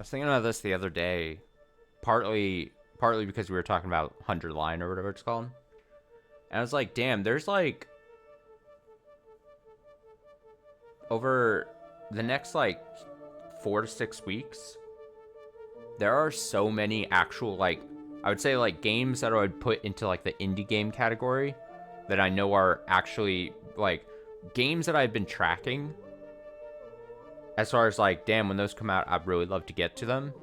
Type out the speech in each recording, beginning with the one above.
was thinking about this the other day, partly because we were talking about 100 line or whatever it's called. And I was like, damn, there's like over the next like 4 to 6 weeks, there are so many actual like I would say like games that I would put into like the indie game category that I know are actually like games that I've been tracking as far as like, damn, when those come out, I'd really love to get to them.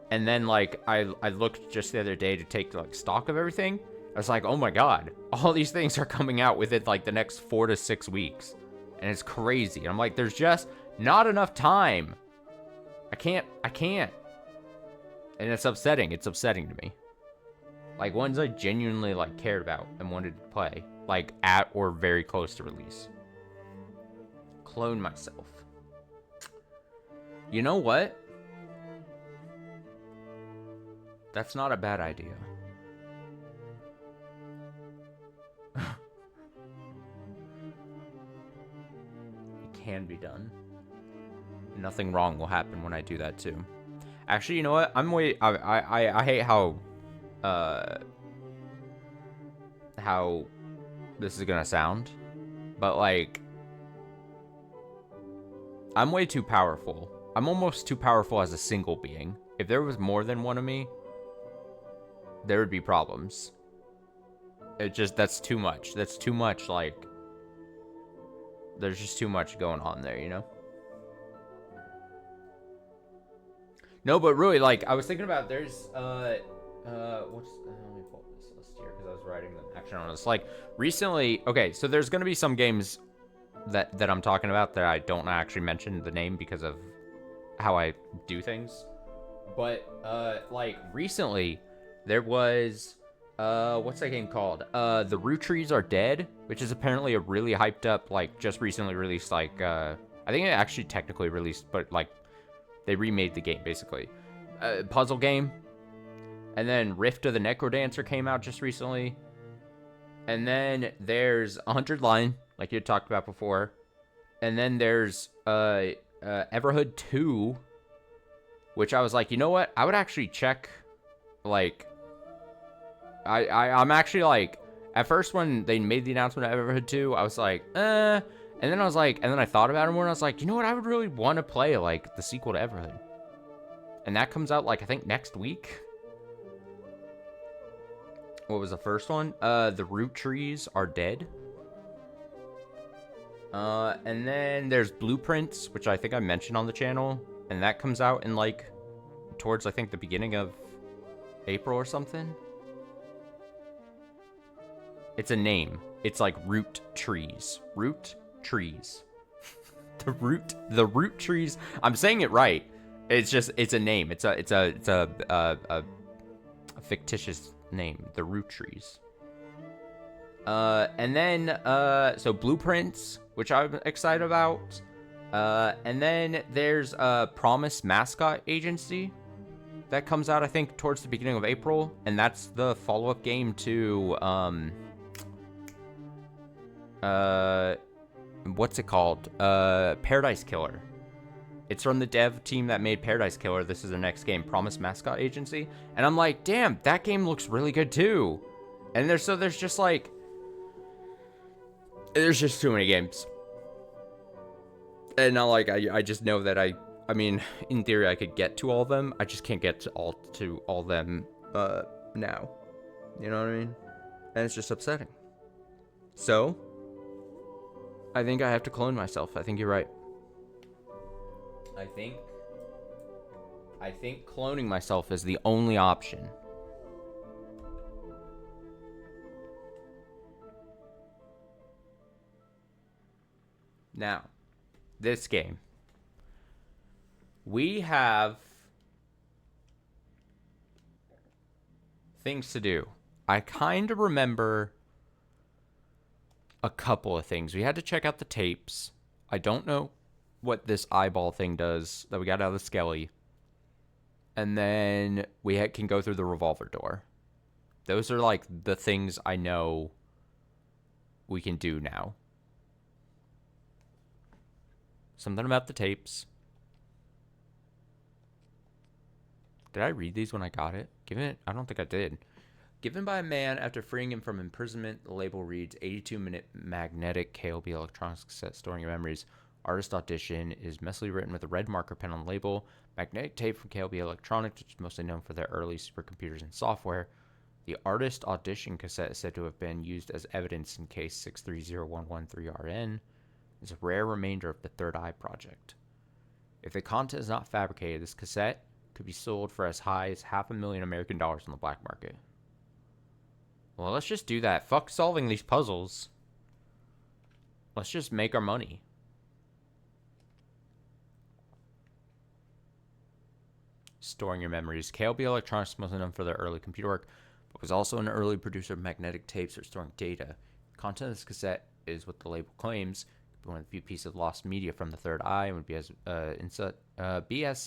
And then like I looked just the other day to take like stock of everything. I was like, oh my god, all these things are coming out within like the next 4 to 6 weeks, and it's crazy. And I'm like, there's just not enough time. I can't, and it's upsetting. It's upsetting to me. Like ones I genuinely like cared about and wanted to play, like at or very close to release. Clone myself. You know what? That's not a bad idea. It can be done. Nothing wrong will happen when I do that too. Actually, you know what? I hate how this is gonna sound, but like I'm way too powerful. I'm almost too powerful as a single being. If there was more than one of me, there would be problems. That's too much. That's too much, like, there's just too much going on there, you know? No, but really, like, I was thinking about there's, let me pull up this list here, because I was writing them action on this. Like, recently, okay, so there's gonna be some games that I'm talking about that I don't actually mention the name because of how I do things. But, like, recently, there was, what's that game called? The Root Trees Are Dead, which is apparently a really hyped up, like, just recently released, like, I think it actually technically released, but, like, they remade the game, basically. Puzzle game. And then Rift of the Necrodancer came out just recently. And then there's 100 Line, like you had talked about before. And then there's, Everhood 2, which I was like, you know what? I would actually check, like, I'm actually like, at first when they made the announcement of Everhood 2, I was like, and then I was like, and then I thought about it more, and I was like, you know what? I would really want to play, like, the sequel to Everhood. And that comes out, like, I think next week. What was the first one? The Root Trees Are Dead. And then there's Blueprints, which I think I mentioned on the channel. And that comes out in, like, towards, I think, the beginning of April or something. It's a name. It's like Root Trees. Root Trees. the root trees. I'm saying it right. It's just, it's a name. It's a fictitious name. The Root Trees. And then, so Blueprints, which I'm excited about. And then there's Promise Mascot Agency that comes out, I think, towards the beginning of April, and that's the follow-up game to what's it called? Paradise Killer. It's from the dev team that made Paradise Killer. This is their next game, Promise Mascot Agency. And I'm like, damn, that game looks really good too. And there's just like, there's just too many games. And now, like, I just know that I mean, in theory, I could get to all of them. I just can't get to all of them now. You know what I mean? And it's just upsetting. So, I think I have to clone myself. I think you're right. I think cloning myself is the only option. Now, this game. We have things to do. I kind of remember a couple of things. We had to check out the tapes. I don't know what this eyeball thing does that we got out of the skelly. And then we can go through the revolver door. Those are like the things I know we can do now. Something about the tapes. Did I read these when I got it? I don't think I did. Given by a man after freeing him from imprisonment, the label reads 82-minute magnetic KLB electronics cassette storing your memories. Artist audition is messily written with a red marker pen on the label. Magnetic tape from KLB Electronics, which is mostly known for their early supercomputers and software. The artist audition cassette is said to have been used as evidence in case 630113RN. It's a rare remainder of the Third Eye project. If the content is not fabricated, this cassette could be sold for as high as $500,000 American dollars on the black market. Well, let's just do that. Fuck solving these puzzles. Let's just make our money. Storing your memories. KLB Electronics is mostly known for their early computer work, but was also an early producer of magnetic tapes for storing data. Content of this cassette is what the label claims. It could be one of the few pieces of lost media from the Third Eye and would be as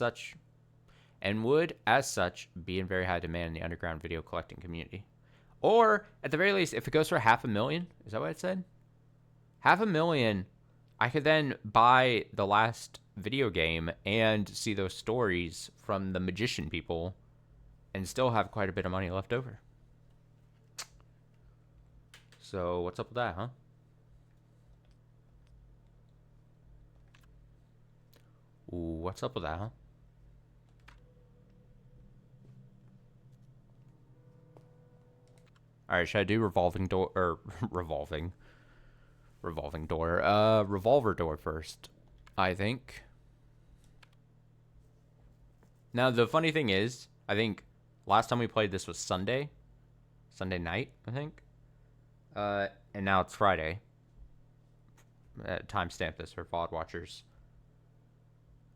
such be in very high demand in the underground video collecting community. Or, at the very least, if it goes for $500,000, is that what it said? $500,000, I could then buy the last video game and see those stories from the magician people and still have quite a bit of money left over. So, what's up with that, huh? Ooh, what's up with that, huh? All right, should I do revolving door or revolving door? Revolver door first, I think. Now the funny thing is, I think last time we played this was Sunday night, I think. And now it's Friday. Timestamp this for VOD watchers.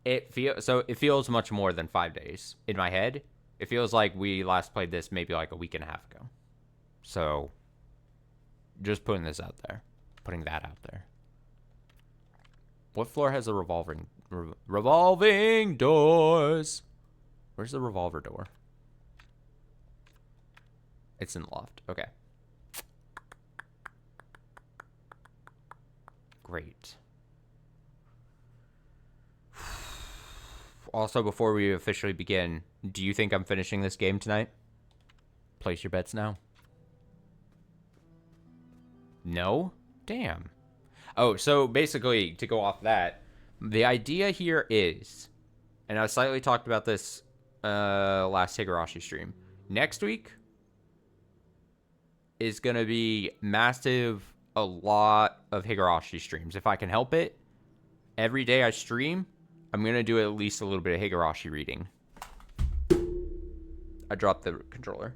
It feels much more than 5 days in my head. It feels like we last played this maybe like a week and a half ago. So, just putting that out there. What floor has the revolving doors? Where's the revolver door? It's in the loft. Okay. Great. Also, before we officially begin, do you think I'm finishing this game tonight? Place your bets now. No? Damn. Oh, so basically, to go off that, the idea here is, and I slightly talked about this last Higurashi stream, next week is going to be a lot of Higurashi streams. If I can help it, every day I stream, I'm going to do at least a little bit of Higurashi reading. I dropped the controller.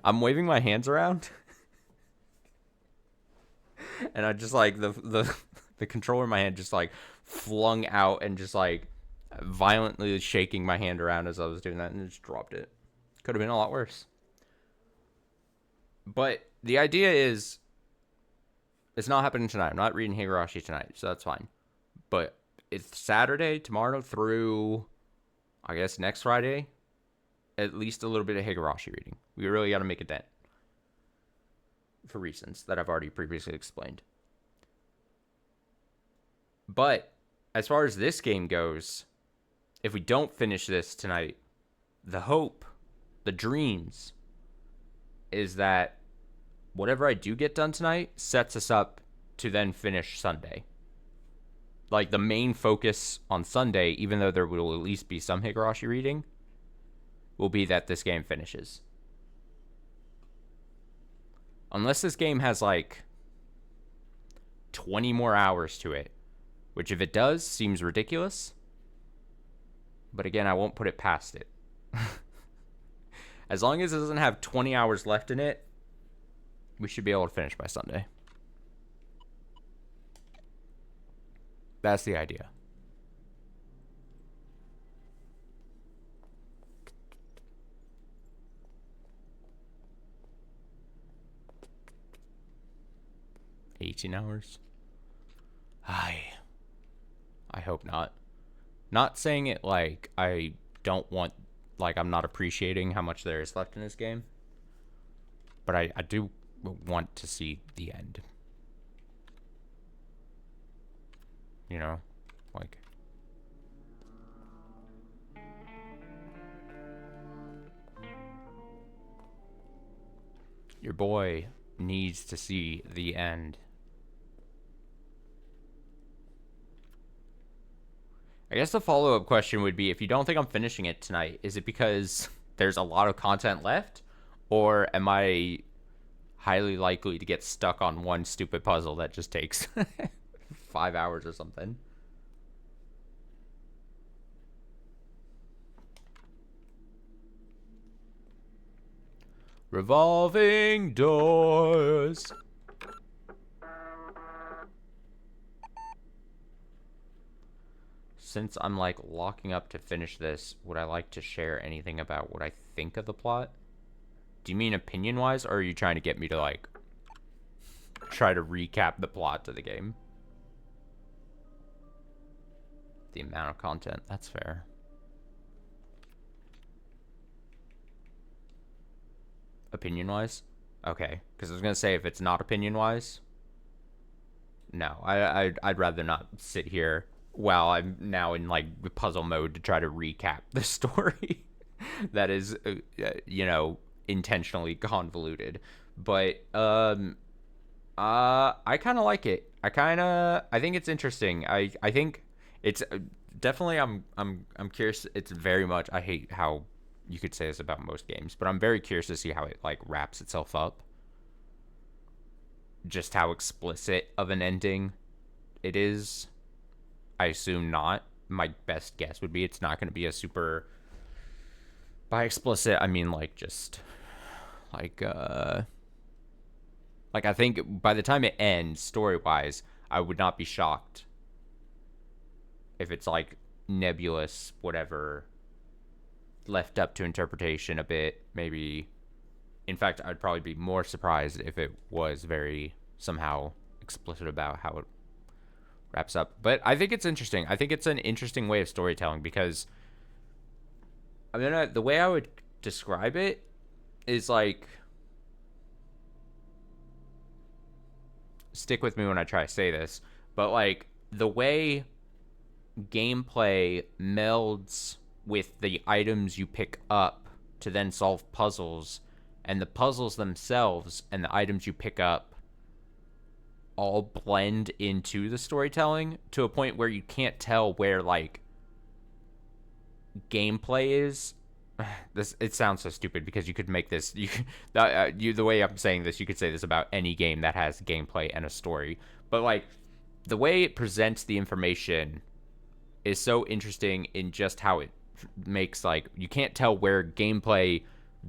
I'm waving my hands around, and I just like the controller in my hand just like flung out and just like violently shaking my hand around as I was doing that, and just dropped it. Could have been a lot worse. But the idea is, it's not happening tonight. I'm not reading Higurashi tonight, so that's fine. But it's Saturday, tomorrow through, I guess, next Friday. At least a little bit of Higurashi reading. We really got to make a dent. For reasons that I've already previously explained. But, as far as this game goes, if we don't finish this tonight, the hope, the dreams, is that whatever I do get done tonight sets us up to then finish Sunday. Like, the main focus on Sunday, even though there will at least be some Higurashi reading, will be that this game finishes. Unless this game has like 20 more hours to it, which if it does, seems ridiculous. But again, I won't put it past it. As long as it doesn't have 20 hours left in it, we should be able to finish by Sunday. That's the idea. $18? I hope not. Not saying it like I don't want, like I'm not appreciating how much there is left in this game. But I do want to see the end. You know? Like, Your boy needs to see the end. I guess the follow-up question would be, if you don't think I'm finishing it tonight, is it because there's a lot of content left? Or am I highly likely to get stuck on one stupid puzzle that just takes 5 hours or something? Revolving doors. Since I'm like locking up to finish this, would I like to share anything about what I think of the plot? Do you mean opinion wise, or are you trying to get me to like try to recap the plot to the game? The amount of content, that's fair. Opinion wise? Okay, because I was gonna say, if it's not opinion wise, no, I'd rather not sit here while I'm now in like puzzle mode to try to recap the story that is, you know, intentionally convoluted. But I kind of like it. I think it's interesting. I think it's definitely, I'm curious. It's very much, I hate how you could say this about most games, but I'm very curious to see how it like wraps itself up. Just how explicit of an ending it is. I assume not. My best guess would be it's not going to be a super, by explicit I mean like just like I think by the time it ends story wise, I would not be shocked if it's like nebulous, whatever, left up to interpretation a bit, maybe. In fact, I'd probably be more surprised if it was very somehow explicit about how it wraps up. But I think it's interesting. I think it's an interesting way of storytelling, because I mean, the way I would describe it is like, stick with me when I try to say this, but like the way gameplay melds with the items you pick up to then solve puzzles, and the puzzles themselves and the items you pick up all blend into the storytelling to a point where you can't tell where like gameplay is. This, it sounds so stupid because you could make this, the way I'm saying this, you could say this about any game that has gameplay and a story, but like the way it presents the information is so interesting in just how it makes, like, you can't tell where gameplay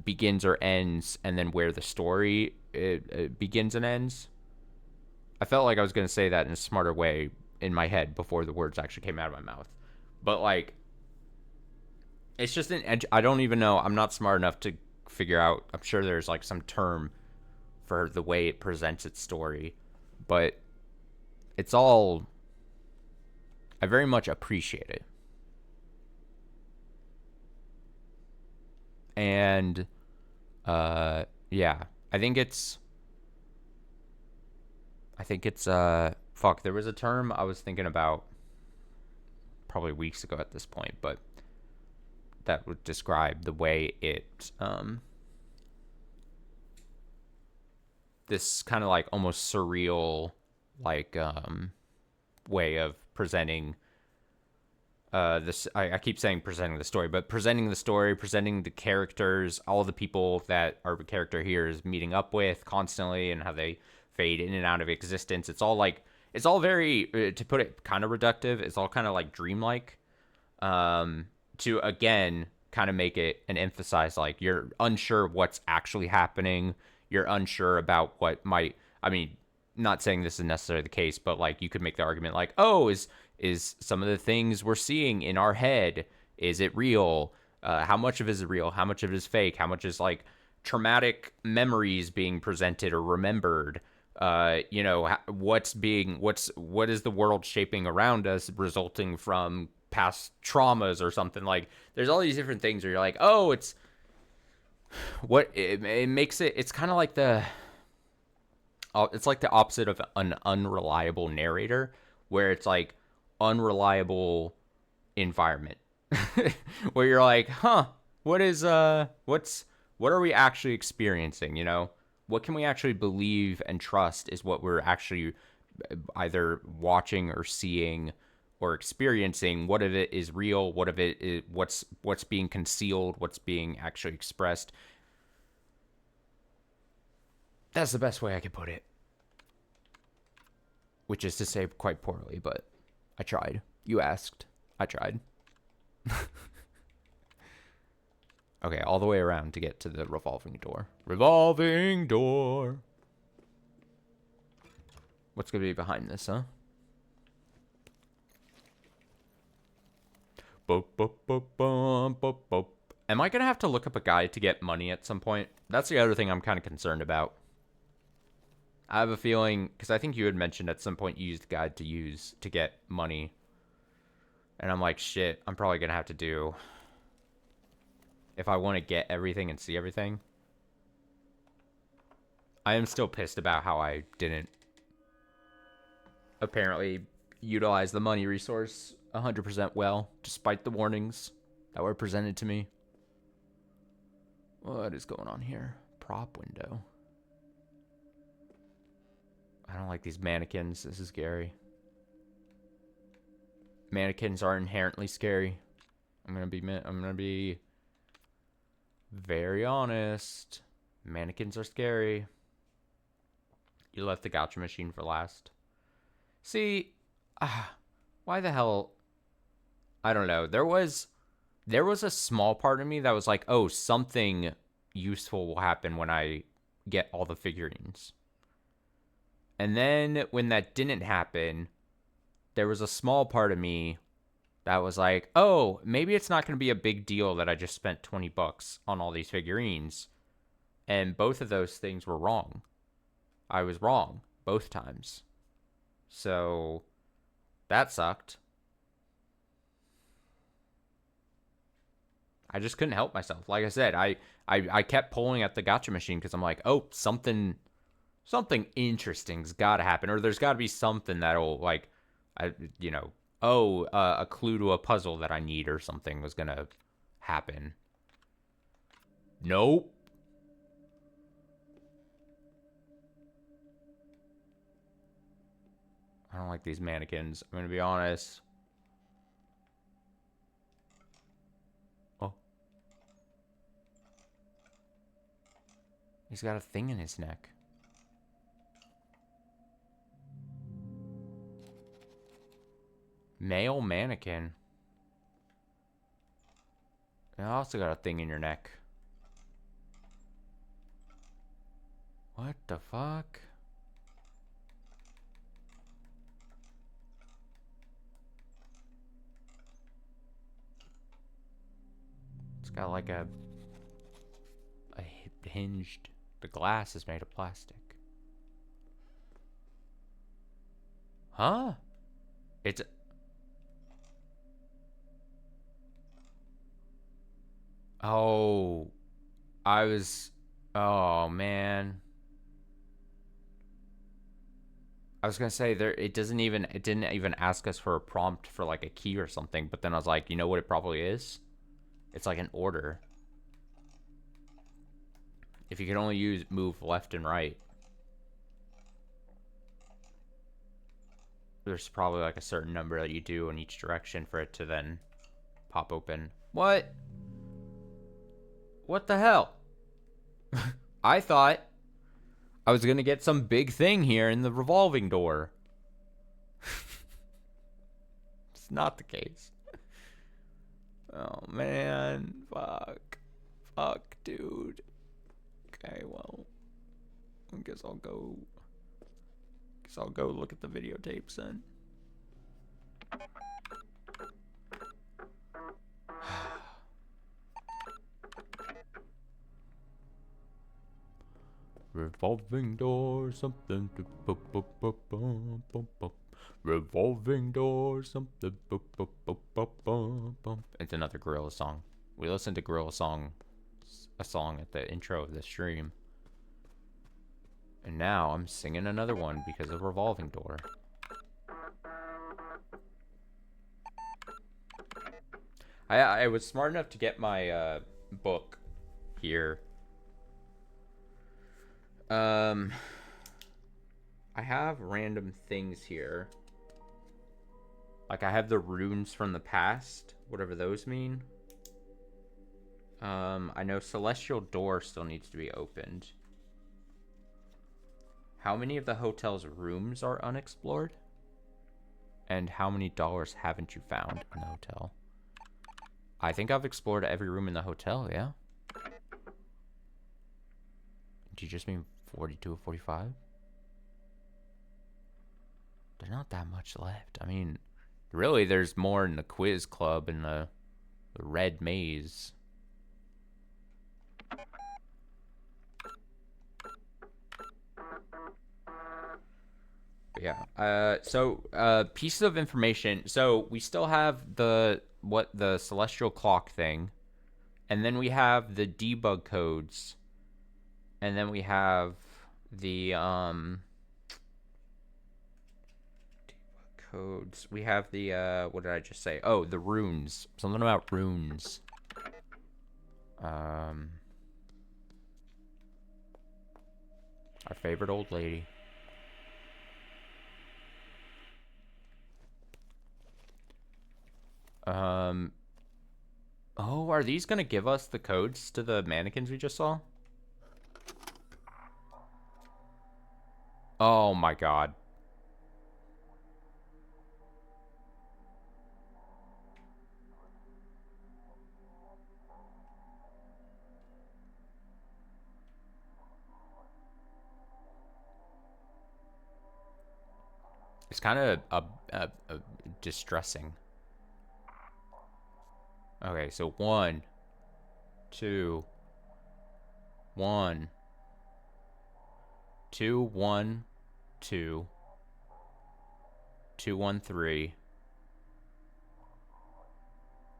begins or ends and then where the story it begins and ends. I felt like I was going to say that in a smarter way in my head before the words actually came out of my mouth. But, like, it's just an edge. I don't even know. I'm not smart enough to figure out. I'm sure there's, like, some term for the way it presents its story. But it's all... I very much appreciate it. And, yeah. I think it's, fuck, there was a term I was thinking about probably weeks ago at this point, but that would describe the way it, this kind of like almost surreal, like, way of presenting, this, I keep saying presenting the story, but presenting the story, presenting the characters, all the people that our character here is meeting up with constantly, and how they fade in and out of existence. It's all like, it's all very, to put it kind of reductive, it's all kind of like dreamlike, to again kind of make it and emphasize, like, you're unsure what's actually happening, you're unsure about what might, I mean, not saying this is necessarily the case, but like you could make the argument like, oh, is some of the things we're seeing in our head, is it real? How much of it is real? How much of it is fake? How much is like traumatic memories being presented or remembered? You know, what is the world shaping around us resulting from past traumas or something? Like, there's all these different things where you're like, oh, it's what it makes it. It's kind of like it's like the opposite of an unreliable narrator, where it's like unreliable environment, where you're like, huh, what are we actually experiencing? You know, what can we actually believe and trust is what we're actually either watching or seeing or experiencing. What of it is real? What of it is what's being concealed? What's being actually expressed? That's the best way I can put it. Which is to say quite poorly, but I tried. You asked. I tried. Okay, all the way around to get to the revolving door. Revolving door. What's going to be behind this, huh? Am I going to have to look up a guide to get money at some point? That's the other thing I'm kind of concerned about. I have a feeling, because I think you had mentioned at some point you used the guide to get money. And I'm like, shit, I'm probably going to have to do... If I want to get everything and see everything. I am still pissed about how I didn't apparently utilize the money resource 100% well, despite the warnings that were presented to me. What is going on here? Prop window. I don't like these mannequins. This is scary. Mannequins are inherently scary. I'm gonna be very honest. Mannequins are scary. You left the gotcha machine for last. See, why the hell? I don't know. There was a small part of me that was like, oh, something useful will happen when I get all the figurines. And then when that didn't happen, there was a small part of me that was like, oh, maybe it's not going to be a big deal that I just spent $20 on all these figurines. And both of those things were wrong. I was wrong both times. So that sucked. I just couldn't help myself. Like I said, I kept pulling at the gotcha machine because I'm like, oh, something interesting's got to happen, or there's got to be something that'll like, a clue to a puzzle that I need or something was gonna happen. Nope. I don't like these mannequins. I'm gonna be honest. Oh. He's got a thing in his neck. Male mannequin. You also got a thing in your neck. What the fuck? It's got like a hinged... The glass is made of plastic. Huh? It's... Oh, oh man. I was gonna say it didn't even ask us for a prompt for like a key or something, but then I was like, you know what it probably is? It's like an order. If you can only move left and right. There's probably like a certain number that you do in each direction for it to then pop open. What? What the hell? I thought I was gonna get some big thing here in the revolving door. It's not the case. Oh man, fuck, dude. Okay, well, I guess I'll go look at the videotapes then. Revolving door, something to revolving door, something. It's another Gorilla song. We listened to Gorilla song, a song at the intro of the stream, and now I'm singing another one because of revolving door. I was smart enough to get my book here. Um, I have random things here. Like, I have the runes from the past, whatever those mean. I know Celestial Door still needs to be opened. How many of the hotel's rooms are unexplored? And how many dollars haven't you found in the hotel? I think I've explored every room in the hotel, yeah? Do you just mean 42 or 45? There's not that much left. I mean, really, there's more in the quiz club and the red maze. But yeah. Pieces of information. So we still have the celestial clock thing, and then we have the debug codes, and then we have the codes. We have the what did I just say? Oh, the runes. Something about runes. Our favorite old lady. Oh, are these gonna give us the codes to the mannequins we just saw? Oh my god. It's kind of distressing. Okay, so 1, 2, 1, 2, 1, 2, 2, 1, 3,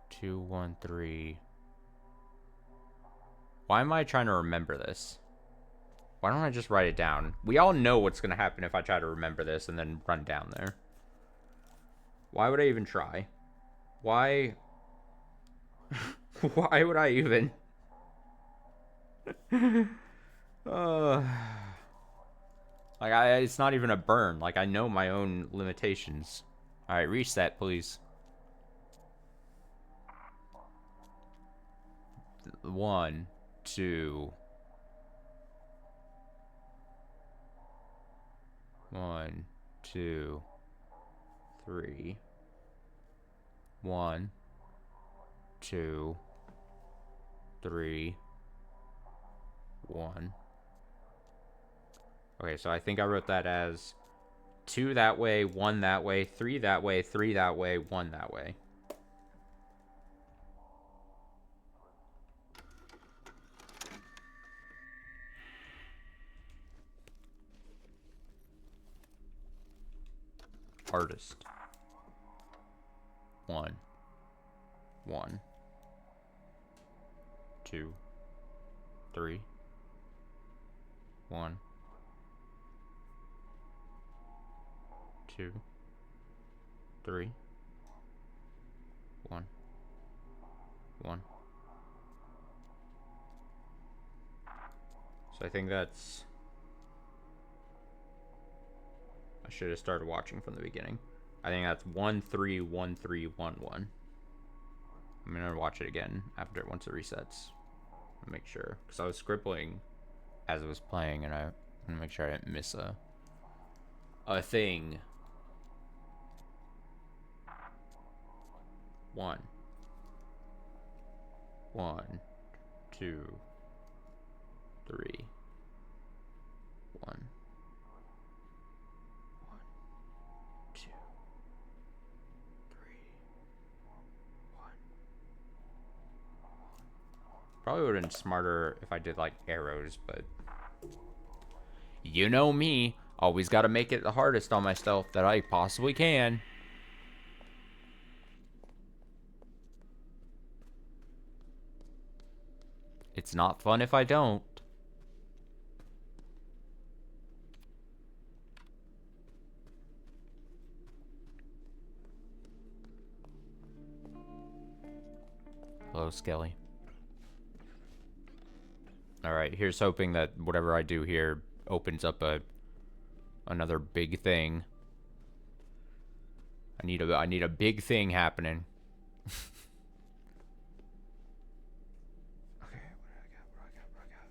2, 1, 3. Why am I trying to remember this? Why don't I just write it down? We all know what's gonna happen if I try to remember this and then run down there. Why would I even try? Why? Why would I even? It's not even a burn. Like, I know my own limitations. Alright, reset, please. 1, 2. 1, 2, 3. 1, 2, 3, 1. Okay, so I think I wrote that as 2 that way, 1 that way, 3 that way, 3 that way, 1 that way. Artist. 1, 1, 2, 3, 1, 2, 3, 1, 1. So I think that's... I should have started watching from the beginning. I think that's 1, 3, 1, 3, 1, 1. I'm gonna watch it again once it resets. I'll make sure, because I was scribbling as it was playing, and I want to make sure I didn't miss a thing. 1, 1, 2, 3, 1. 2, 3, 1. Probably would have been smarter if I did like arrows, but you know me, always got to make it the hardest on myself that I possibly can. It's not fun if I don't. Hello, Skelly. Alright, here's hoping that whatever I do here opens up another big thing. I need a big thing happening. Okay, what do I got?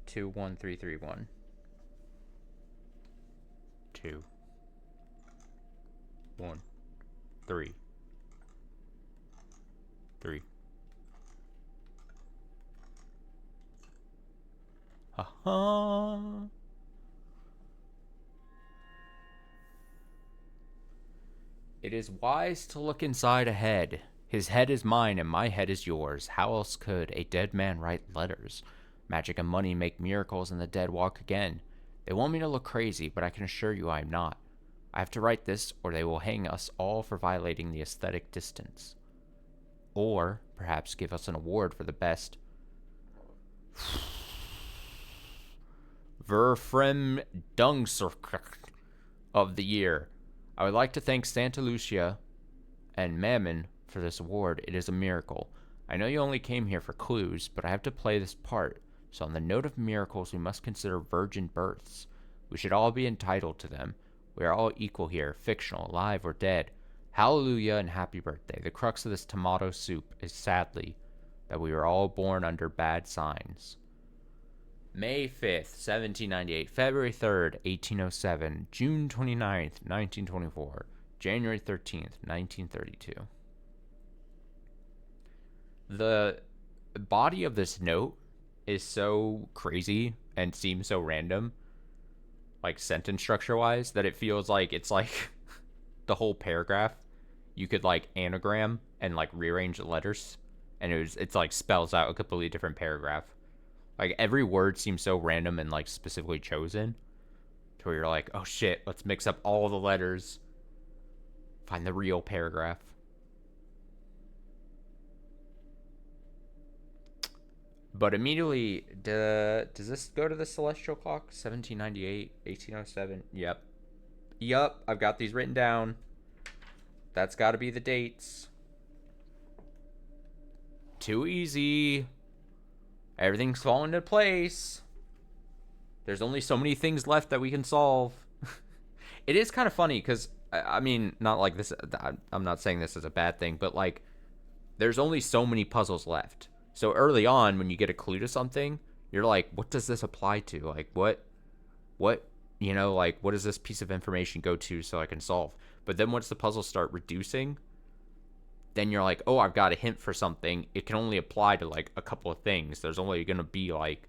21331. 2 1 3 3. Ha. It is wise to look inside a head. His head is mine and my head is yours. How else could a dead man write letters? Magic and money make miracles and the dead walk again. They want me to look crazy, but I can assure you I am not. I have to write this or they will hang us all for violating the aesthetic distance. Or perhaps give us an award for the best Verfrem Dungcirk of the year. I would like to thank Santa Lucia and Mammon for this award. It is a miracle. I know you only came here for clues, but I have to play this part. So on the note of miracles, we must consider virgin births. We should all be entitled to them. We are all equal here, fictional, alive, or dead. Hallelujah and happy birthday. The crux of this tomato soup is sadly that we were all born under bad signs. May 5th, 1798, February 3rd, 1807, June 29th, 1924, January 13th, 1932. The body of this note is so crazy and seems so random, like sentence structure-wise, that it feels like it's like the whole paragraph you could like anagram and like rearrange the letters, and it's like spells out a completely different paragraph. Like, every word seems so random and, like, specifically chosen to where you're like, oh, shit, let's mix up all the letters. Find the real paragraph. But immediately, does this go to the celestial clock? 1798, 1807? Yep. Yup, I've got these written down. That's got to be the dates. Too easy. Everything's falling into place. There's only so many things left that we can solve. It is kind of funny because, I mean, not like this. I'm not saying this is a bad thing, but like, there's only so many puzzles left. So early on, when you get a clue to something, you're like, what does this apply to? Like, what, you know, like, what does this piece of information go to so I can solve? But then once the puzzles start reducing, then you're like, oh, I've got a hint for something. It can only apply to, like, a couple of things. There's only going to be, like,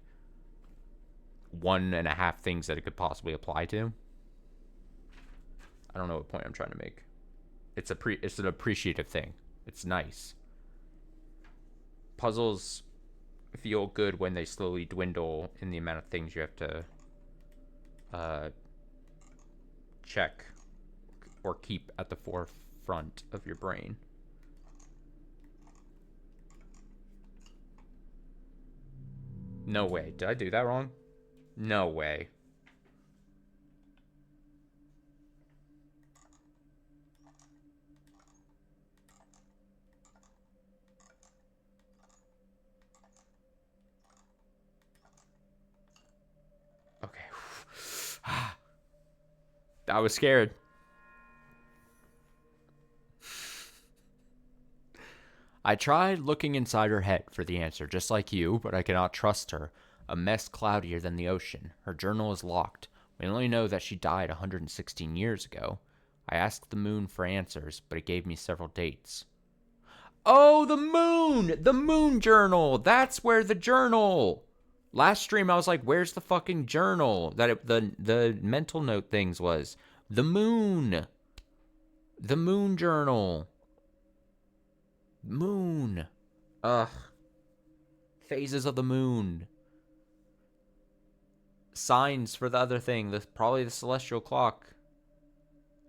1.5 things that it could possibly apply to. I don't know what point I'm trying to make. It's an appreciative thing. It's nice. Puzzles feel good when they slowly dwindle in the amount of things you have to check or keep at the forefront of your brain. No way. Did I do that wrong? No way. Okay. I was scared. I tried looking inside her head for the answer, just like you, but I cannot trust her. A mess cloudier than the ocean. Her journal is locked. We only know that she died 116 years ago. I asked the moon for answers, but it gave me several dates. Oh, the moon! The moon journal! That's where the journal! Last stream, I was like, where's the fucking journal? The mental note things was. The moon! The moon journal. Moon. Ugh. Phases of the moon. Signs for the other thing. Probably the celestial clock.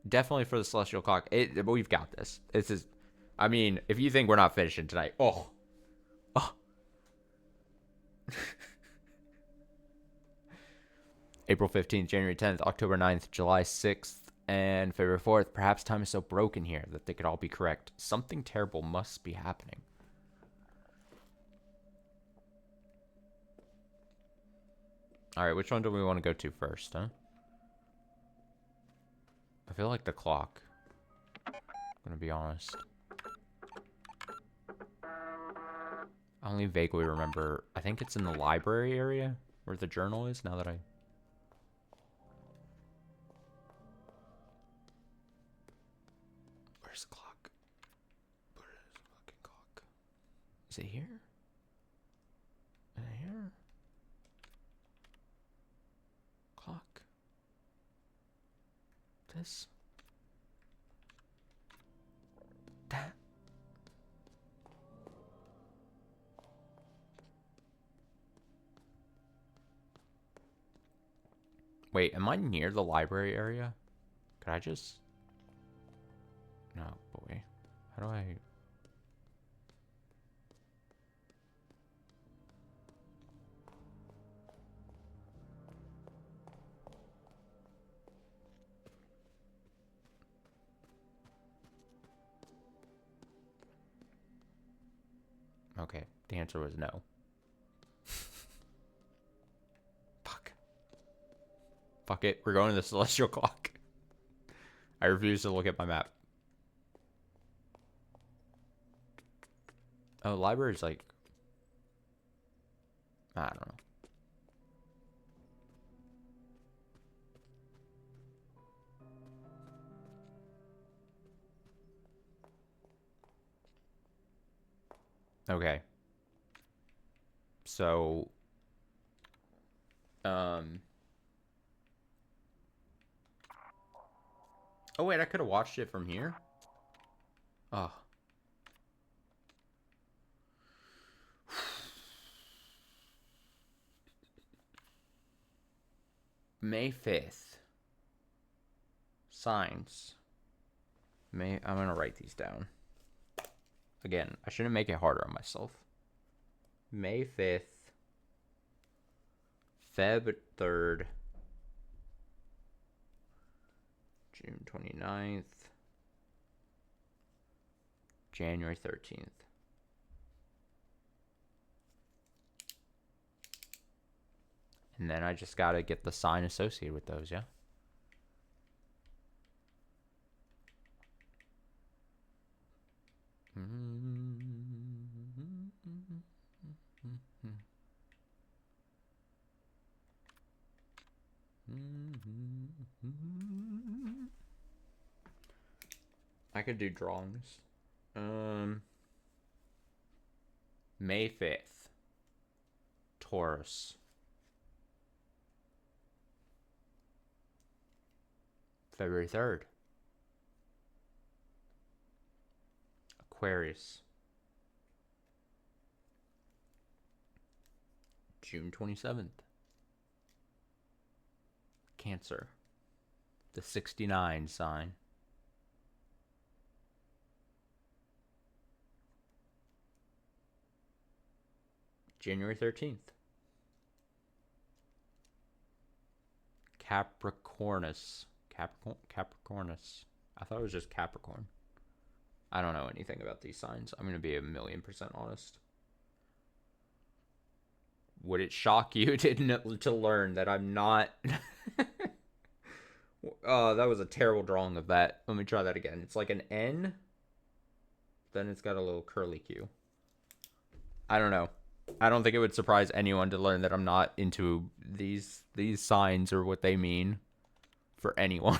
Definitely for the celestial clock. We've got this. This is... I mean, if you think we're not finishing tonight... Oh. April 15th, January 10th, October 9th, July 6th, and February 4th. Perhaps time is so broken here that they could all be correct. Something terrible must be happening. Alright, which one do we want to go to first, huh? I feel like the clock. I'm gonna be honest. I only vaguely remember. I think it's in the library area where the journal is, now that I... Where's the clock? Where is the fucking clock? Is it here? Is it here? Clock. This. That. Wait, am I near the library area? Could I just... No, boy. How do I... Okay, the answer was no. Fuck. Fuck it, we're going to the celestial clock. I refuse to look at my map. Oh, library's like... I don't know. Okay. So... Oh, wait, I could have watched it from here? Oh. May 5th. Signs. I'm gonna write these down. Again, I shouldn't make it harder on myself. May 5th. Feb 3rd. June 29th. January 13th. And then I just gotta get the sign associated with those, yeah? I could do drawings. May 5th. Taurus. February 3rd. Aquarius. June 27th. Cancer. The 69 sign. January 13th. Capricornus. Capricornus. I thought it was just Capricorn. I don't know anything about these signs. I'm going to be 1,000,000% honest. Would it shock you to learn that I'm not... Oh, that was a terrible drawing of that. Let me try that again. It's like an N. Then it's got a little curly Q. I don't know. I don't think it would surprise anyone to learn that I'm not into these signs or what they mean for anyone.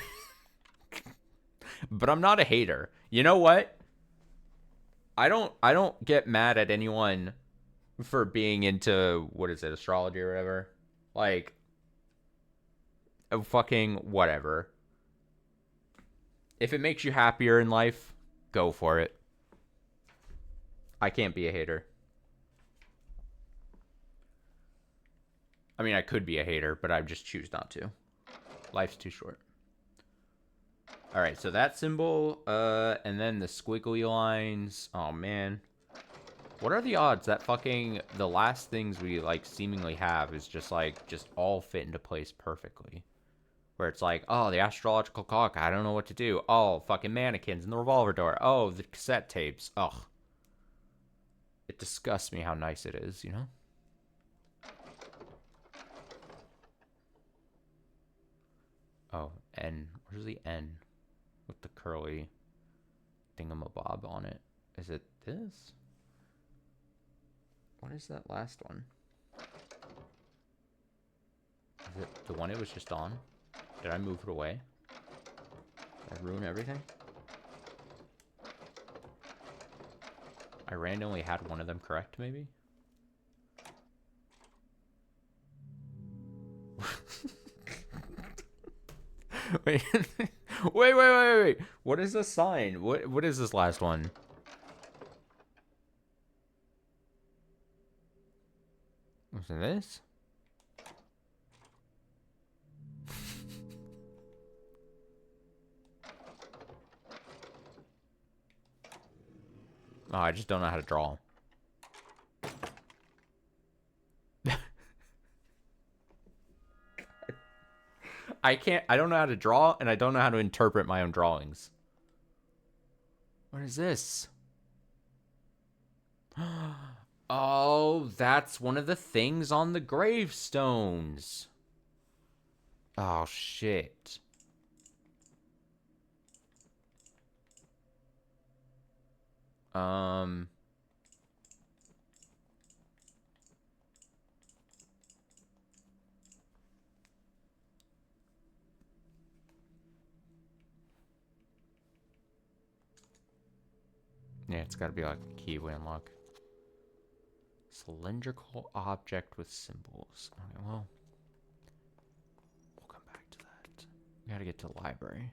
But I'm not a hater. You know what? I don't get mad at anyone for being into, what is it, astrology or whatever. Like, fucking whatever. If it makes you happier in life, go for it. I can't be a hater. I mean, I could be a hater, but I just choose not to. Life's too short. All right, so that symbol, and then the squiggly lines. Oh, man. What are the odds that fucking the last things we, like, seemingly have is just, like, just all fit into place perfectly? Where it's like, oh, the astrological clock, I don't know what to do. Oh, fucking mannequins and the revolver door. Oh, the cassette tapes. Ugh. It disgusts me how nice it is, you know? Oh, N. Where's the N? With the curly thingamabob on it. Is it this? What is that last one? Is it the one it was just on? Did I move it away? Did I ruin everything? I randomly had one of them correct, maybe? Wait. wait. What is the sign? What is this last one? Was it this? Oh, I just don't know how to draw. I don't know how to draw, and I don't know how to interpret my own drawings. What is this? Oh, that's one of the things on the gravestones. Oh, shit. Yeah, it's gotta be like a key we unlock. Cylindrical object with symbols. Okay, well, we'll come back to that. We gotta get to the library.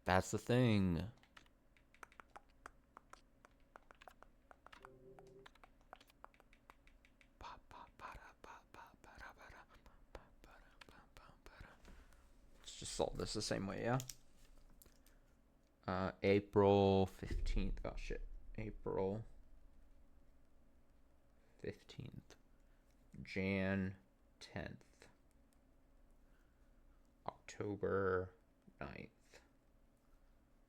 That's the thing. Let's just solve this the same way, yeah? April 15th. Oh, shit. April 15th. Jan 10th. October 9th.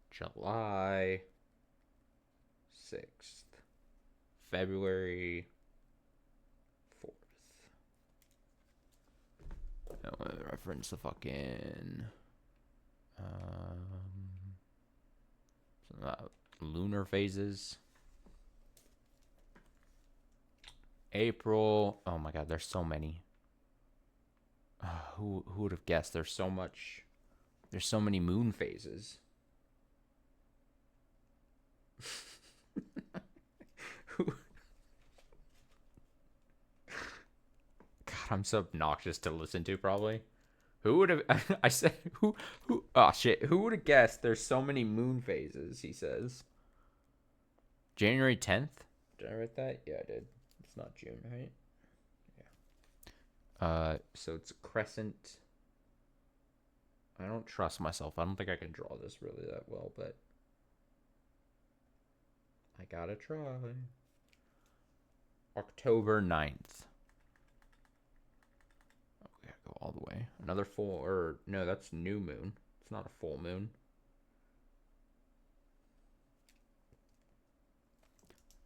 July 6th. February 4th. No, reference the fucking lunar phases. April. Oh my god, there's so many. Who would have guessed? There's so much. There's so many moon phases. God, I'm so obnoxious to listen to, probably. Who would have... I said... Who... Oh, shit. Who would have guessed there's so many moon phases, he says. January 10th? Did I write that? Yeah, I did. It's not June, right? Yeah. So it's a crescent. I don't trust myself. I don't think I can draw this really that well, but... I gotta try. October 9th. Oh, we gotta go all the way. Another full, or no, that's new moon. It's not a full moon.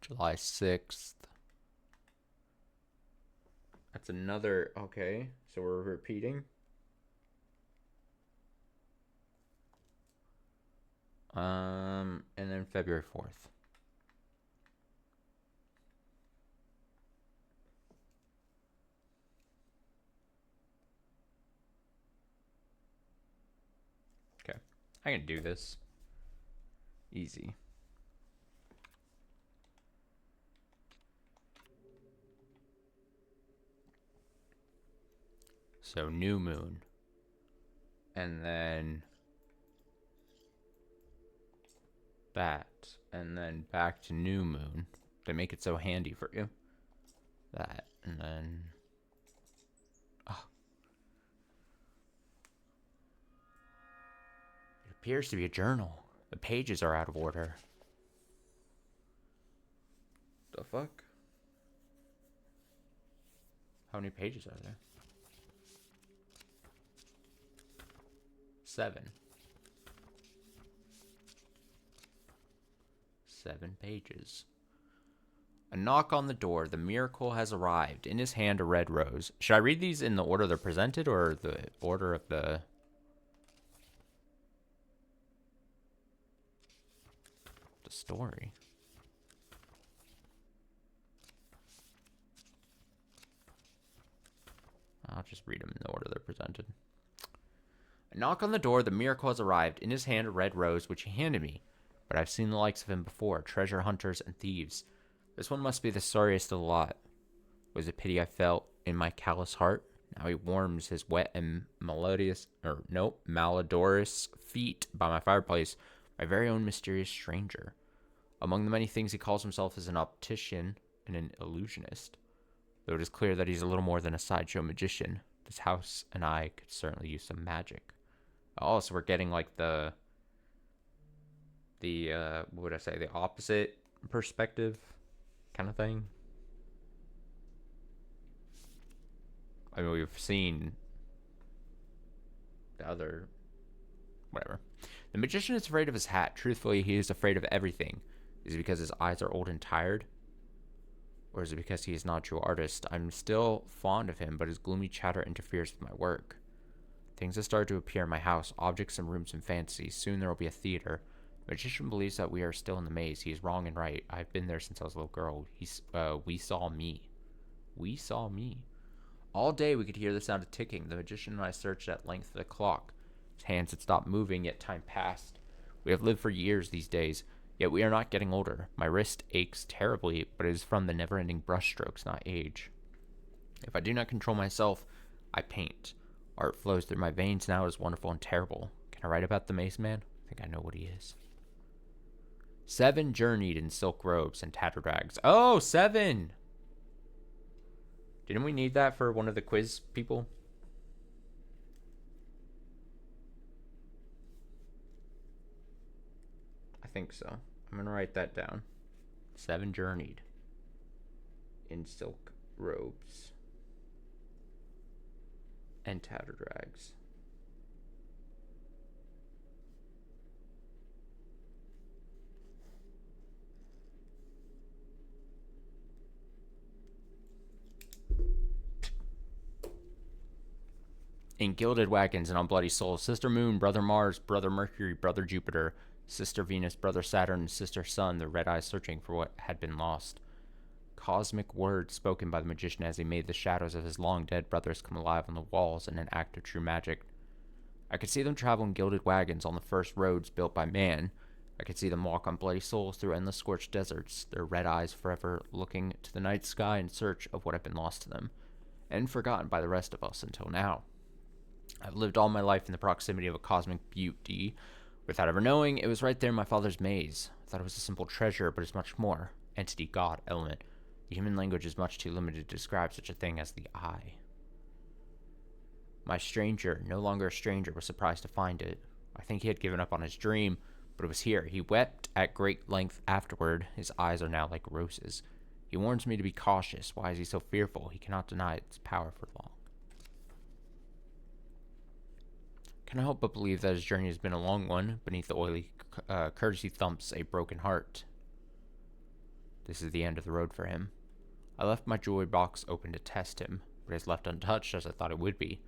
July 6th. That's another, okay, so we're repeating. And then February 4th. Okay, I can do this. Easy. So new moon. And then that. And then back to new moon. They make it so handy for you. That. And then... Oh. It appears to be a journal. The pages are out of order. The fuck? How many pages are there? 7. 7 pages. A knock on the door. The miracle has arrived. In his hand, a red rose. Should I read these in the order they're presented or the order of the story? I'll just read them in the order they're presented. A knock on the door. The miracle has arrived. In his hand, a red rose, which he handed me. But I've seen the likes of him before. Treasure hunters and thieves. This one must be the sorriest of the lot. Was it pity I felt in my callous heart? Now he warms his wet and malodorous feet by my fireplace, my very own mysterious stranger. Among the many things he calls himself is an optician and an illusionist. Though it is clear that he's a little more than a sideshow magician, this house and I could certainly use some magic. Oh, so we're getting like the what would I say, the opposite perspective kind of thing. I mean, we've seen the other, whatever. The magician is afraid of his hat. Truthfully, he is afraid of everything. Is it because his eyes are old and tired? Or is it because he is not a true artist? I'm still fond of him, but his gloomy chatter interferes with my work. Things have started to appear in my house, objects and rooms and fantasies. Soon there will be a theater. The magician believes that we are still in the maze. He is wrong and right. I've been there since I was a little girl. We saw me. We saw me. All day we could hear the sound of ticking. The magician and I searched at length for the clock. His hands had stopped moving, yet time passed. We have lived for years these days, yet we are not getting older. My wrist aches terribly, but it is from the never-ending brushstrokes, not age. If I do not control myself, I paint. Art flows through my veins now. It is wonderful and terrible. Can I write about the Maze Man? I think I know what he is. 7 journeyed in silk robes and tattered rags. Oh, 7! Didn't we need that for one of the quiz people? I think so. I'm going to write that down. 7 journeyed in silk robes and tattered rags. In gilded wagons and on bloody souls, Sister Moon, Brother Mars, Brother Mercury, Brother Jupiter, Sister Venus, Brother Saturn, and Sister Sun, the red eyes searching for what had been lost. Cosmic words spoken by the magician as he made the shadows of his long-dead brothers come alive on the walls in an act of true magic. I could see them travel in gilded wagons on the first roads built by man. I could see them walk on bloody souls through endless scorched deserts, their red eyes forever looking to the night sky in search of what had been lost to them, and forgotten by the rest of us until now. I've lived all my life in the proximity of a cosmic beauty, without ever knowing it was right there in my father's maze. I thought it was a simple treasure, but it's much more. Entity, God, element. The human language is much too limited to describe such a thing as the eye. My stranger, no longer a stranger, was surprised to find it. I think he had given up on his dream, but it was here. He wept at great length afterward. His eyes are now like roses. He warns me to be cautious. Why is he so fearful? He cannot deny its power for long. Can I help but believe that his journey has been a long one? Beneath the oily courtesy thumps a broken heart. This is the end of the road for him. I left my jewelry box open to test him, but it is left untouched as I thought it would be.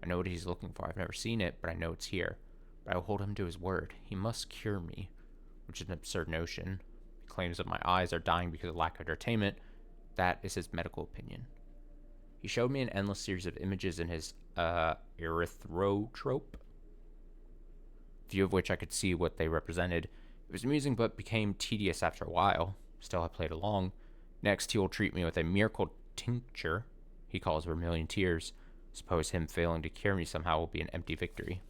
I know what he's looking for. I've never seen it, but I know it's here. But I will hold him to his word. He must cure me, which is an absurd notion. He claims that my eyes are dying because of lack of entertainment. That is his medical opinion. He showed me an endless series of images in his erythrotrope, few of which I could see what they represented. It was amusing, but became tedious after a while. Still, I played along. Next, he will treat me with a miracle tincture he calls vermilion tears. Suppose him failing to cure me somehow will be an empty victory.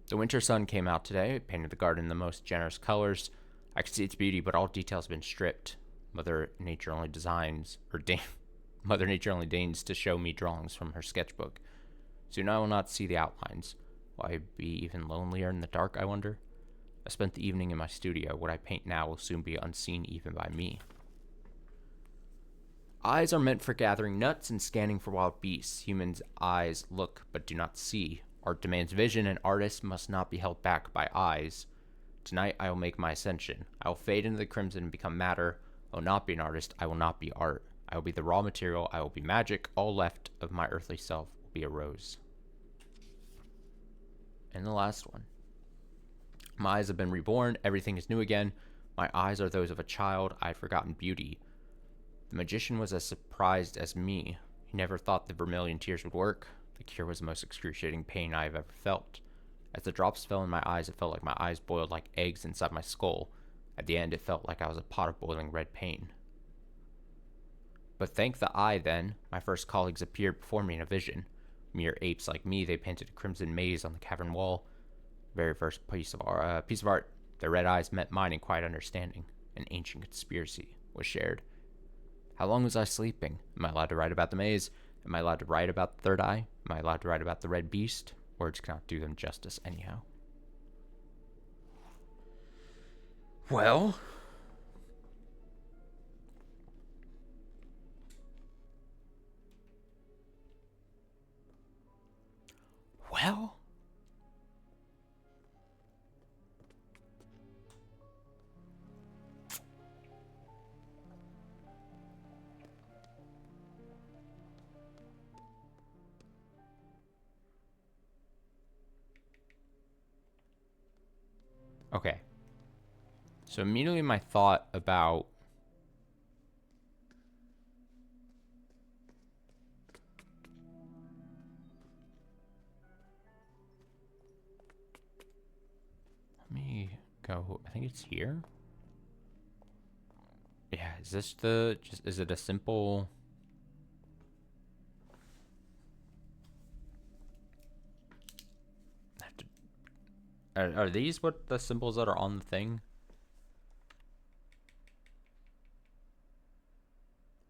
The winter sun came out today. It painted the garden in the most generous colors. I could see its beauty, but all details have been stripped. Mother Nature only deigns to show me drawings from her sketchbook. Soon I will not see the outlines. Will I be even lonelier in the dark, I wonder? I spent the evening in my studio. What I paint now will soon be unseen even by me. Eyes are meant for gathering nuts and scanning for wild beasts. Humans' eyes look but do not see. Art demands vision, and artists must not be held back by eyes. Tonight I will make my ascension. I will fade into the crimson and become matter. I will not be an artist. I will not be art. I will be the raw material. I will be magic. All left of my earthly self will be a rose. And the last one. My eyes have been reborn. Everything is new again. My eyes are those of a child. I had forgotten beauty. The magician was as surprised as me. He never thought the vermilion tears would work. The cure was the most excruciating pain I have ever felt. As the drops fell in my eyes, it felt like my eyes boiled like eggs inside my skull. At the end, it felt like I was a pot of boiling red pain. But thank the eye, then, my first colleagues appeared before me in a vision. Mere apes like me, they painted a crimson maze on the cavern wall. Very first piece of art. Their red eyes met mine in quiet understanding. An ancient conspiracy was shared. How long was I sleeping? Am I allowed to write about the maze? Am I allowed to write about the third eye? Am I allowed to write about the red beast? Words cannot do them justice anyhow. Well, okay. So immediately my thought about let me go. I think it's here. Yeah, is this is it a simple I have to, are these what the symbols that are on the thing?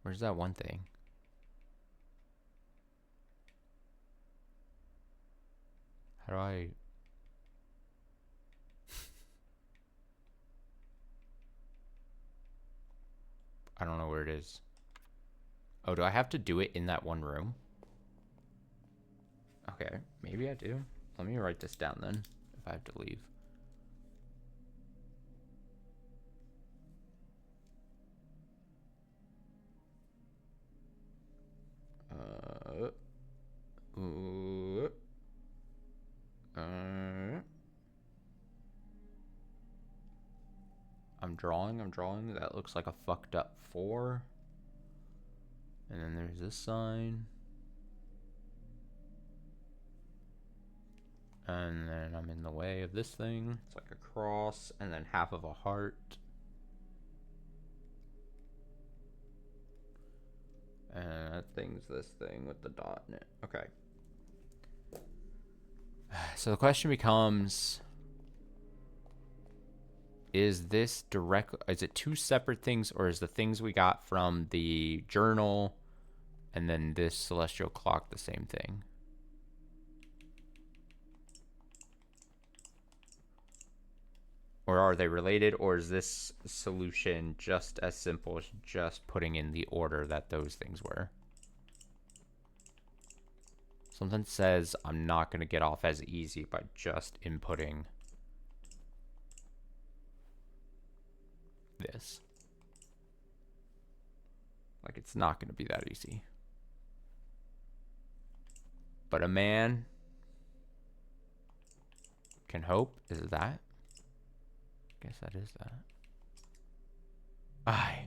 Where's that one thing? How do I I don't know where it is. Oh, do I have to do it in that one room? Okay, maybe I do. Let me write this down then, if I have to leave. I'm drawing. That looks like a fucked up 4. And then there's this sign. And then I'm in the way of this thing. It's like a cross and then half of a heart. And that thing's this thing with the dot in it. Okay. So the question becomes, is this direct? Is it 2 separate things, or is the things we got from the journal and then this celestial clock the same thing? Or are they related, or is this solution just as simple as just putting in the order that those things were? Something says I'm not going to get off as easy by just inputting this. Like, it's not going to be that easy. But a man can hope. Is it that? Guess that is that. Aye.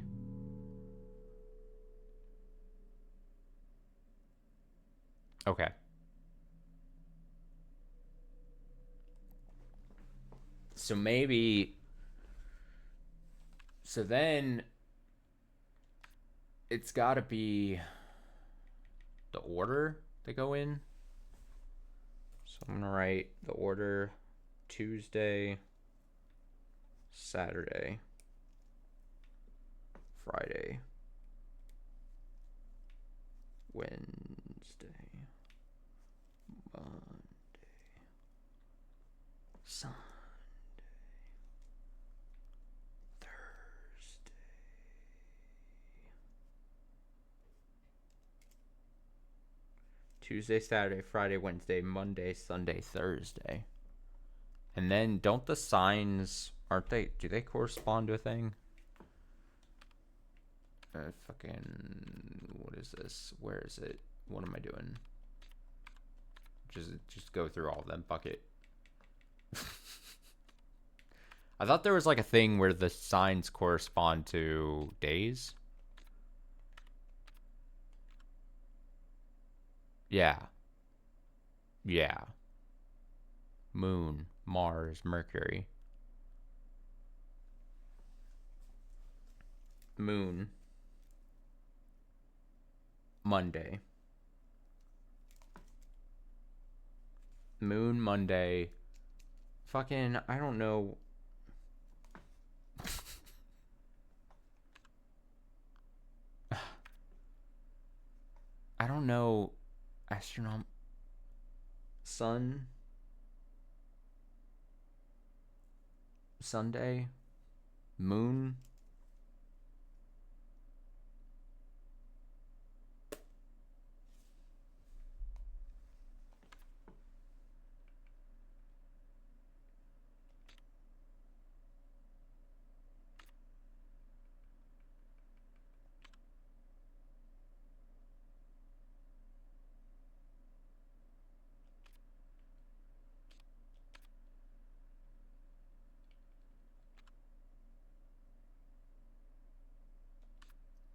Okay. So maybe. So then it's got to be the order they go in. So I'm going to write the order Tuesday, Saturday, Friday, Wednesday, Monday, Sunday, Thursday, Tuesday, Saturday, Friday, Wednesday, Monday, Sunday, Thursday. And then don't the signs, aren't they, do they correspond to a thing? What is this? Where is it? What am I doing? Just go through all of them. Fuck it. I thought there was like a thing where the signs correspond to days. Yeah. Yeah. Moon, Mars, Mercury. Moon. Monday. Moon, Monday. Fucking, I don't know. I don't know. Astronom. Sun. Sunday. Moon.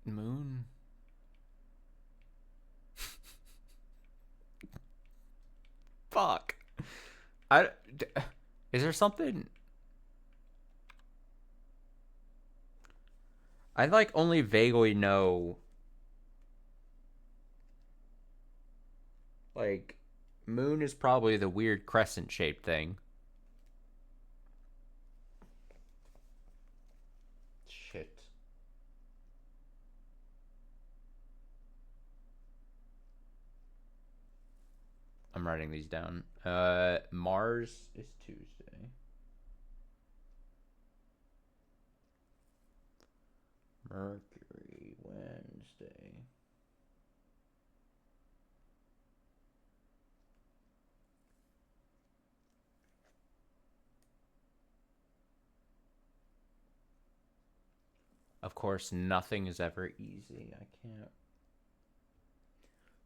Moon. Fuck. Is there something? I like only vaguely know. Like, moon is probably the weird crescent shaped thing. Shit. I'm writing these down. Mars is Tuesday. Mercury, Wednesday. Of course, nothing is ever easy. I can't.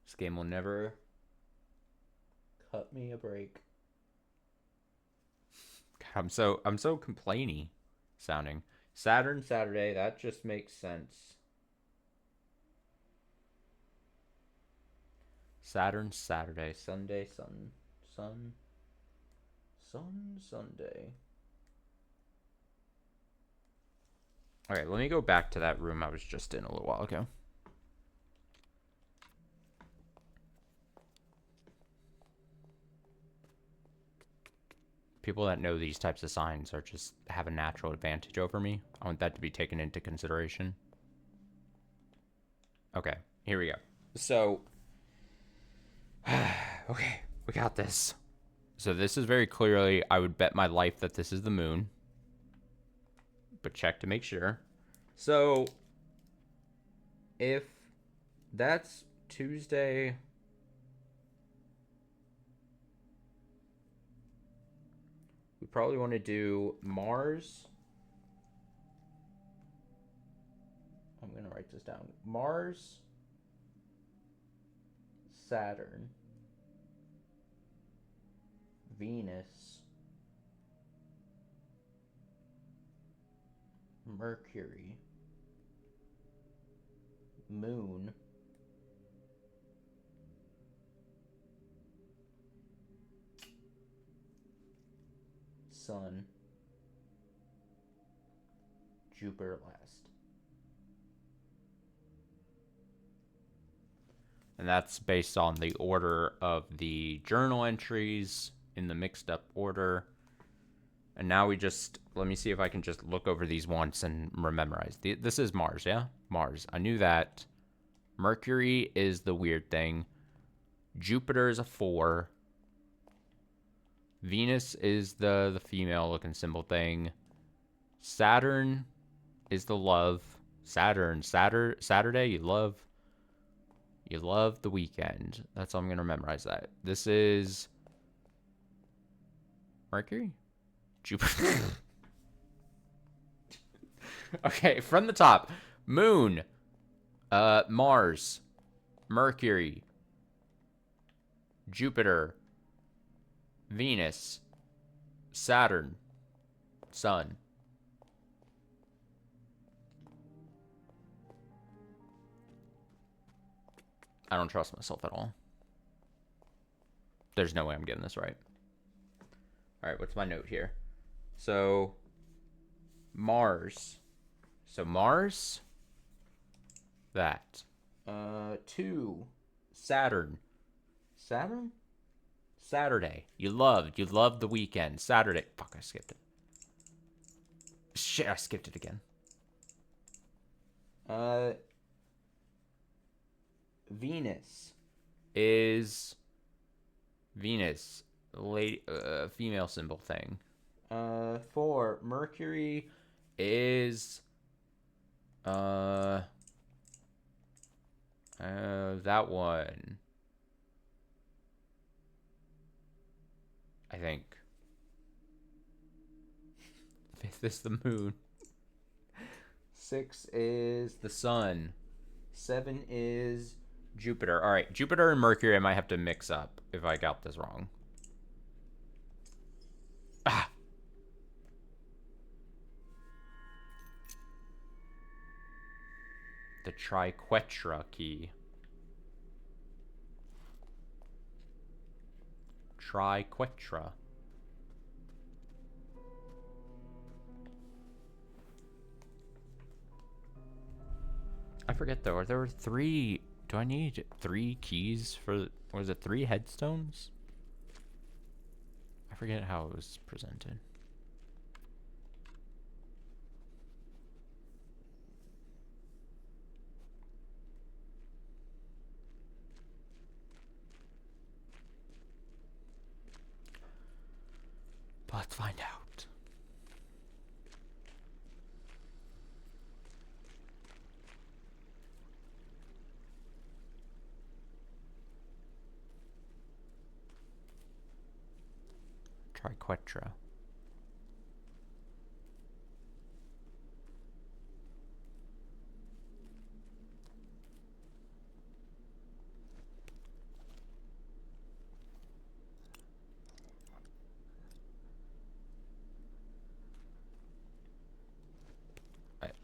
This game will never cut me a break. God, I'm so complainy sounding. Saturn, Saturday, that just makes sense. Saturn, Saturday, Sunday, Sunday. Okay, let me go back to that room I was just in a little while ago. People that know these types of signs are just have a natural advantage over me. I want that to be taken into consideration. Okay, here we go. So, okay, we got this. So this is very clearly, I would bet my life that this is the moon. But check to make sure. So, if that's Tuesday... We probably want to do Mars. I'm going to write this down. Mars, Saturn, Venus, Mercury, Moon, Sun, Jupiter last. And that's based on the order of the journal entries in the mixed up order. And now we just, let me see if I can just look over these once and memorize. This is Mars, yeah? Mars. I knew that. Mercury is the weird thing. Jupiter is a 4. Venus is the female looking symbol thing. Saturn is the love. Saturday, you love. You love the weekend. That's how I'm going to memorize that. This is Mercury? Jupiter. Okay, from the top. Moon. Mars. Mercury. Jupiter. Venus. Saturn. Sun. I don't trust myself at all. There's no way I'm getting this right. All right, what's my note here? So, Mars. So, Mars. That. 2. Saturn. Saturn? Saturday. You loved the weekend. Saturday. Fuck, I skipped it. Shit, I skipped it again. Venus is Venus, lady, female symbol thing. 4. Mercury is that one. I think. 5th is the moon. 6 is the sun. 7 is Jupiter. All right, Jupiter and Mercury I might have to mix up if I got this wrong. Ah. The triquetra key. Triquetra. I forget though, there were 3. Do I need 3 keys for, was it 3 headstones? I forget how it was presented. But let's find out. Triquetra.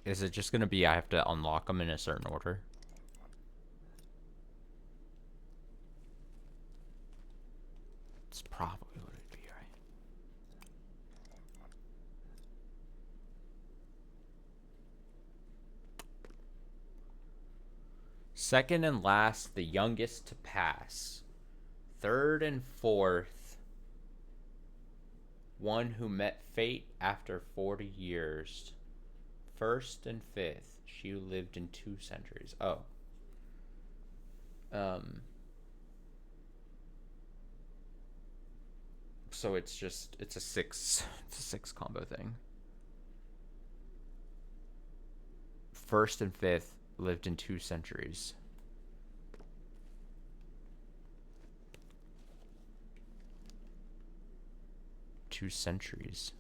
Is it just gonna be I have to unlock them in a certain order? It's probably what it'd be, right? Second and last, the youngest to pass. Third and fourth, one who met fate after 40 years. First and fifth, she who lived in 2 centuries. Oh. So it's just, it's a 6 combo thing. First and fifth lived in 2 centuries. Two centuries.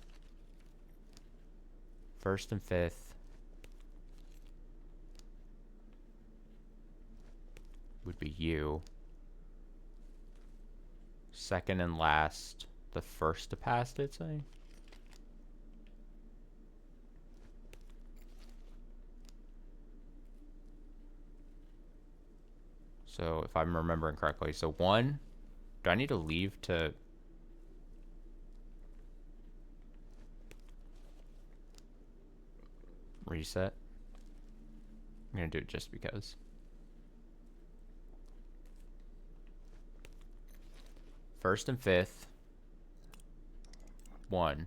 First and fifth would be you. Second and last, the first to pass, did it say? So if I'm remembering correctly, so 1, do I need to leave to reset? I'm gonna do it just because. First and fifth, 1.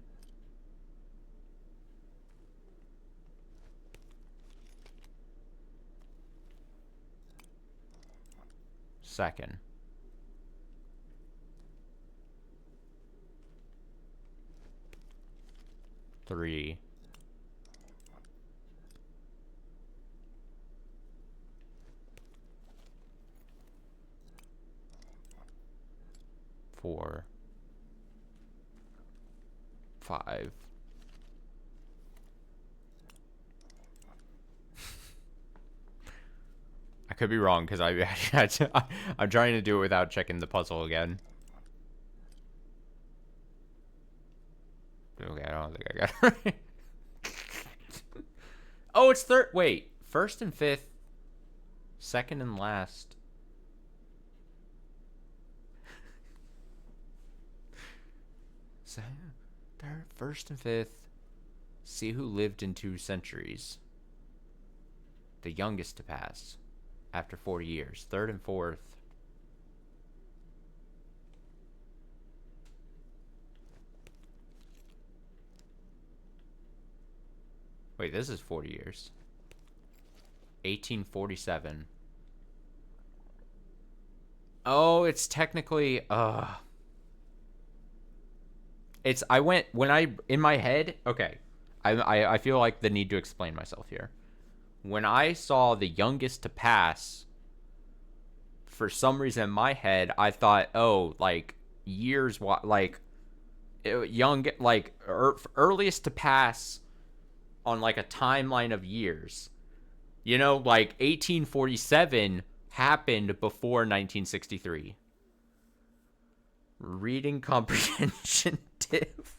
Second. Three. 5. I could be wrong because I'm trying to do it without checking the puzzle again. Okay, I don't think I got it right. Oh, it's third. Wait, first and fifth, second and last. Third, first and fifth. See who lived in 2 centuries. The youngest to pass after 40 years. Third and fourth. Wait, this is 40 years. 1847. Oh, it's technically it's I went when I in my head, okay. I feel like the need to explain myself here. When I saw the youngest to pass, for some reason in my head, I thought, oh, like years, like young, like earliest to pass on like a timeline of years. You know, like 1847 happened before 1963. Reading comprehension diff.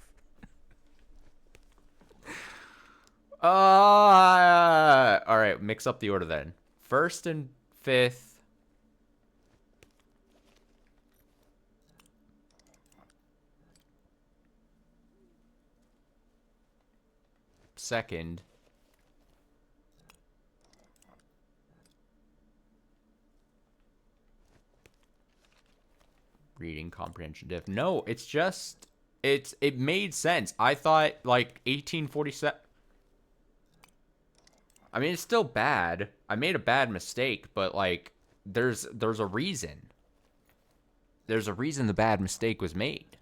All right, mix up the order then. First and fifth. Second. Reading comprehension diff. No, it's just it made sense. I thought like 1847. I mean, it's still bad. I made a bad mistake, but like there's a reason. There's a reason the bad mistake was made.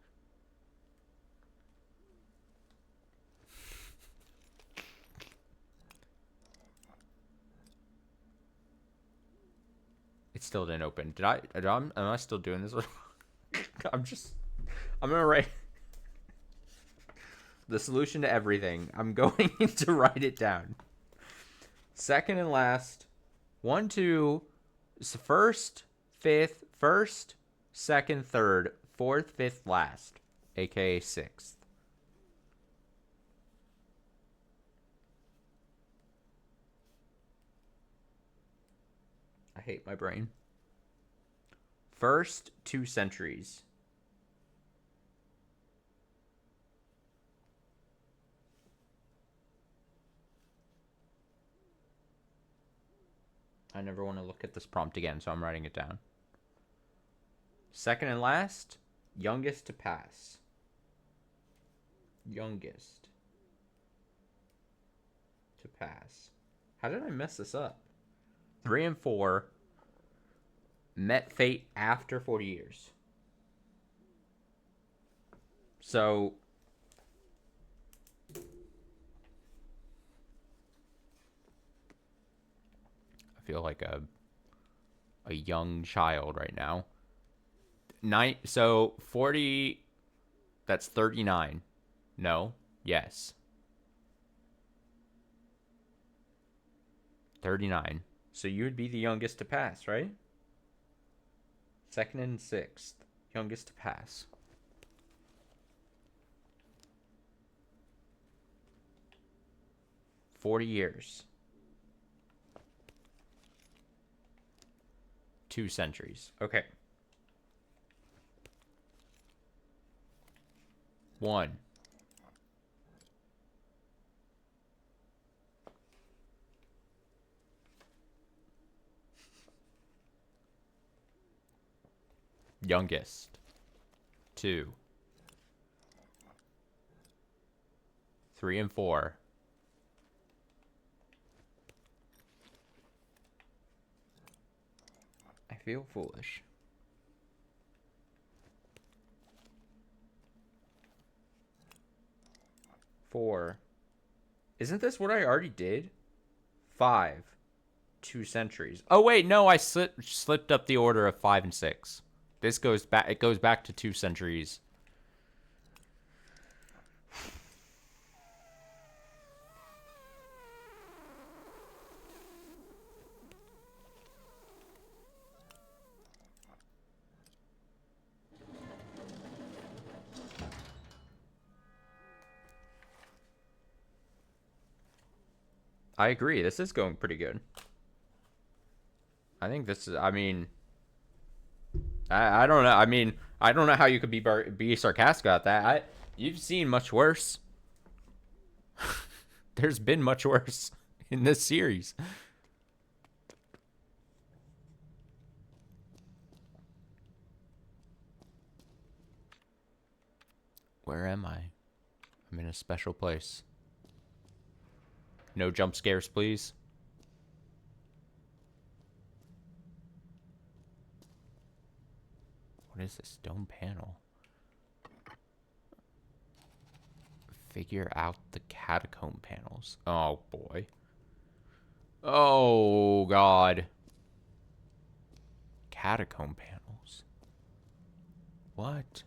It still didn't open. Am I still doing this? I'm gonna write the solution to everything. I'm going to write it down. Second and last. 1, 2. First, fifth, first, second, third, fourth, fifth, last. AKA sixth. I hate my brain. First 2 centuries. I never want to look at this prompt again, so I'm writing it down. Second and last, youngest to pass. Youngest to pass. How did I mess this up? 3 and 4 met fate after 40 years. So I feel like a young child right now. So 40, that's 39. No, yes. 39. So you would be the youngest to pass, right? Second and sixth. Youngest to pass. $40 years. 2 centuries. Okay. 1. Youngest. 2. 3 and 4. I feel foolish. 4. Isn't this what I already did? 5. 2 centuries. Oh wait, no, I slipped up the order of 5 and 6. This goes back. It goes back to 2 centuries. I agree. This is going pretty good. I think this is. I mean, I don't know. I mean, I don't know how you could be sarcastic about that. You've seen much worse. There's been much worse in this series. Where am I? I'm in a special place. No jump scares, please. What is this stone panel? Figure out the catacomb panels. Oh boy. Oh god. Catacomb panels. What?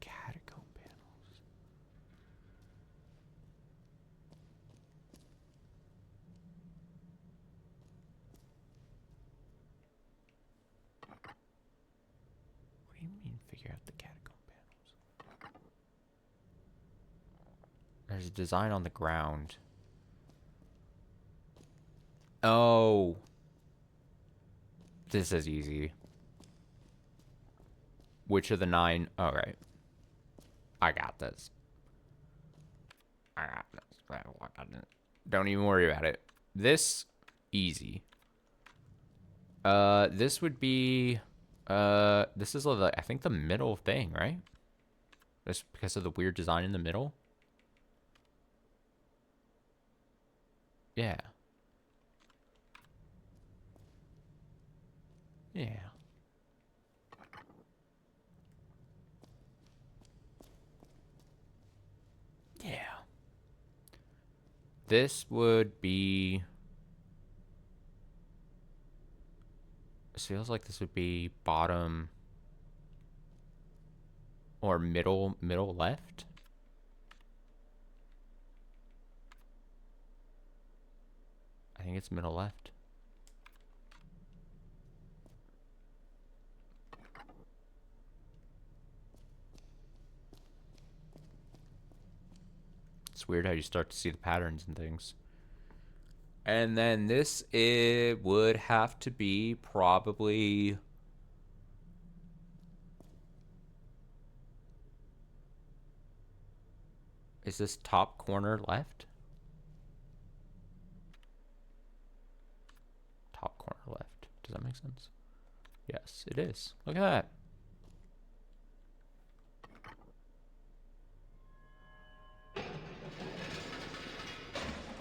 Catacomb panels. What do you mean figure out the catacomb panels? There's a design on the ground. Oh. This is easy. Which of the 9? All right. I got this. I got this. Don't even worry about it. This, easy. This would be, this is, I think, the middle thing, right? Just because of the weird design in the middle. Yeah. Yeah. Yeah. This would be... It feels like this would be bottom or middle left. I think it's middle left. It's weird how you start to see the patterns and things. And then this, it would have to be probably... Is this top corner left? Top corner left. Does that make sense? Yes, it is. Look at that.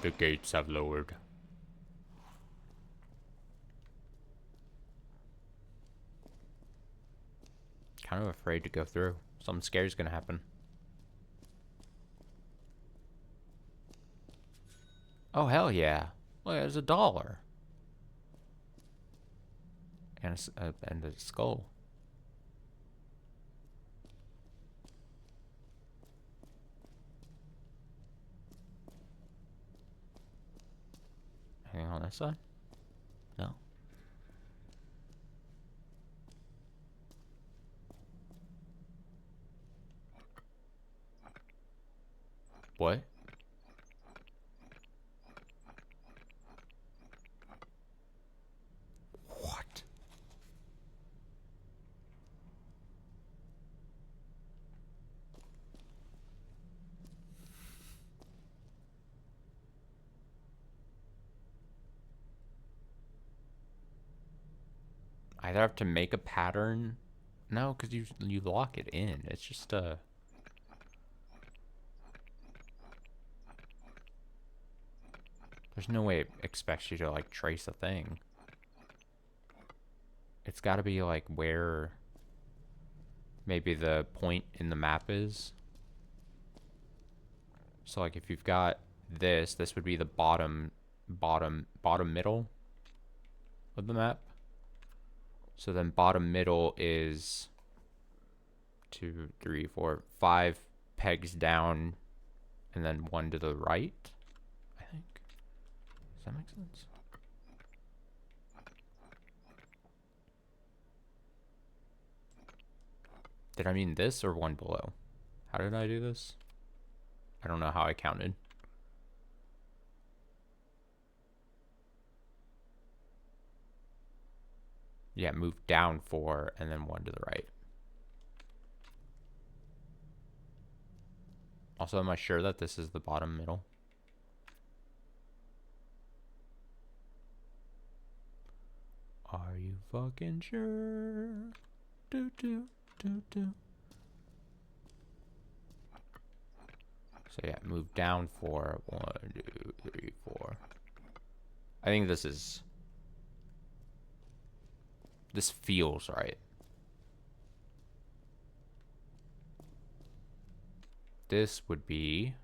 The gates have lowered. Kind of afraid to go through. Something scary is gonna happen. Oh, hell yeah. Look, there's $1. And a skull. Anything on this side? No. What? What? I either have to make a pattern. No, because you lock it in. It's just There's no way it expects you to like trace a thing. It's got to be like where maybe the point in the map is. So like if you've got this would be the bottom middle of the map. So then bottom middle is 2, 3, 4, 5 pegs down and then 1 to the right, I think. Does that make sense? Did I mean this or one below? How did I do this? I don't know how I counted. Yeah, move down 4 and then 1 to the right. Also, am I sure that this is the bottom middle? Are you fucking sure? Do do do do. So yeah, move down 4. 1, 2, 3, 4. I think this is. This feels right. This would be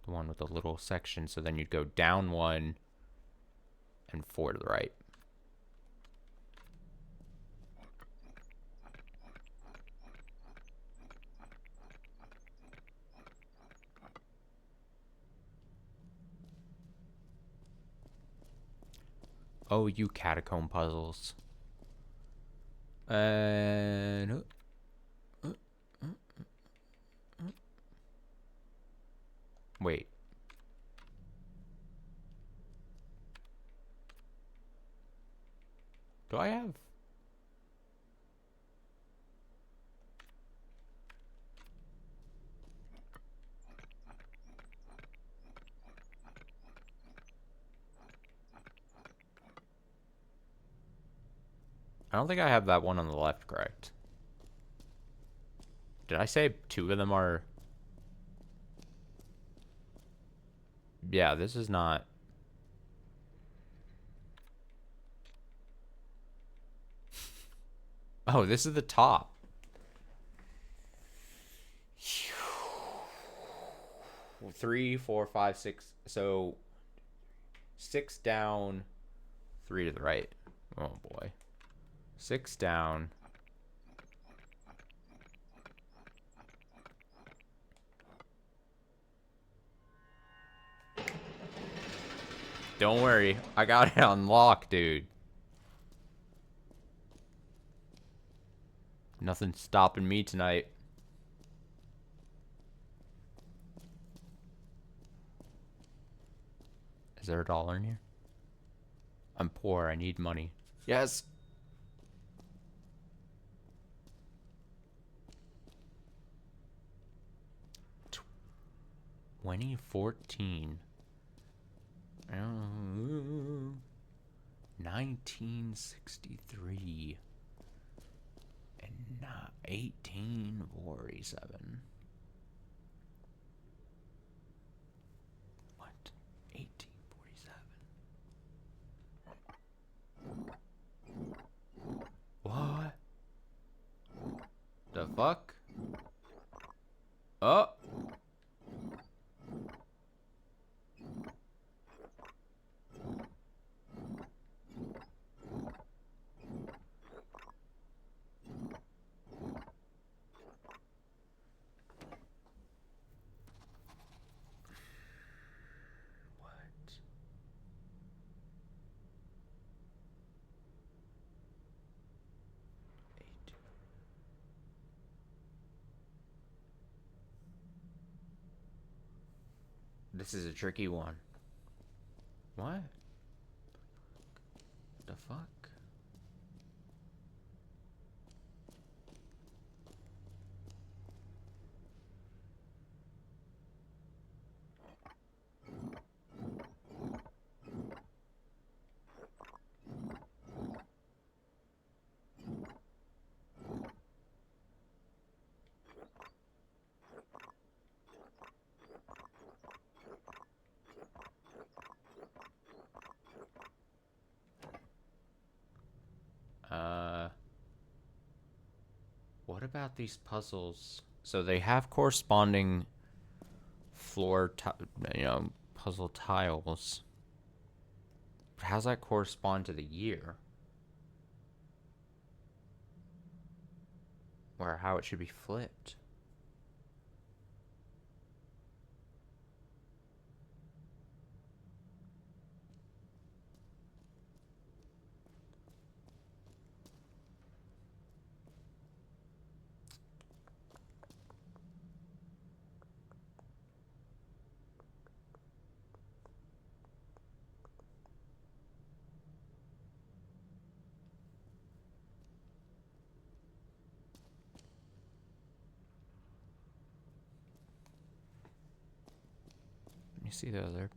the one with the little section. So then you'd go down 1 and 4 to the right. Oh, you catacomb puzzles. And wait. Do I have? I don't think I have that one on the left correct. Did I say 2 of them are? Yeah, this is not. Oh, this is the top. 3, 4, 5, 6. So 6 down, 3 to the right. Oh boy. 6 down. Don't worry, I got it on lock, dude. Nothing's stopping me tonight. Is there $1 in here? I'm poor, I need money. Yes. 2014. 1963. And 1847. What? 1847. What? The fuck? Oh. This is a tricky one. What? The fuck? What about these puzzles? So they have corresponding floor, puzzle tiles. But how's that correspond to the year? Or how it should be flipped? see the other.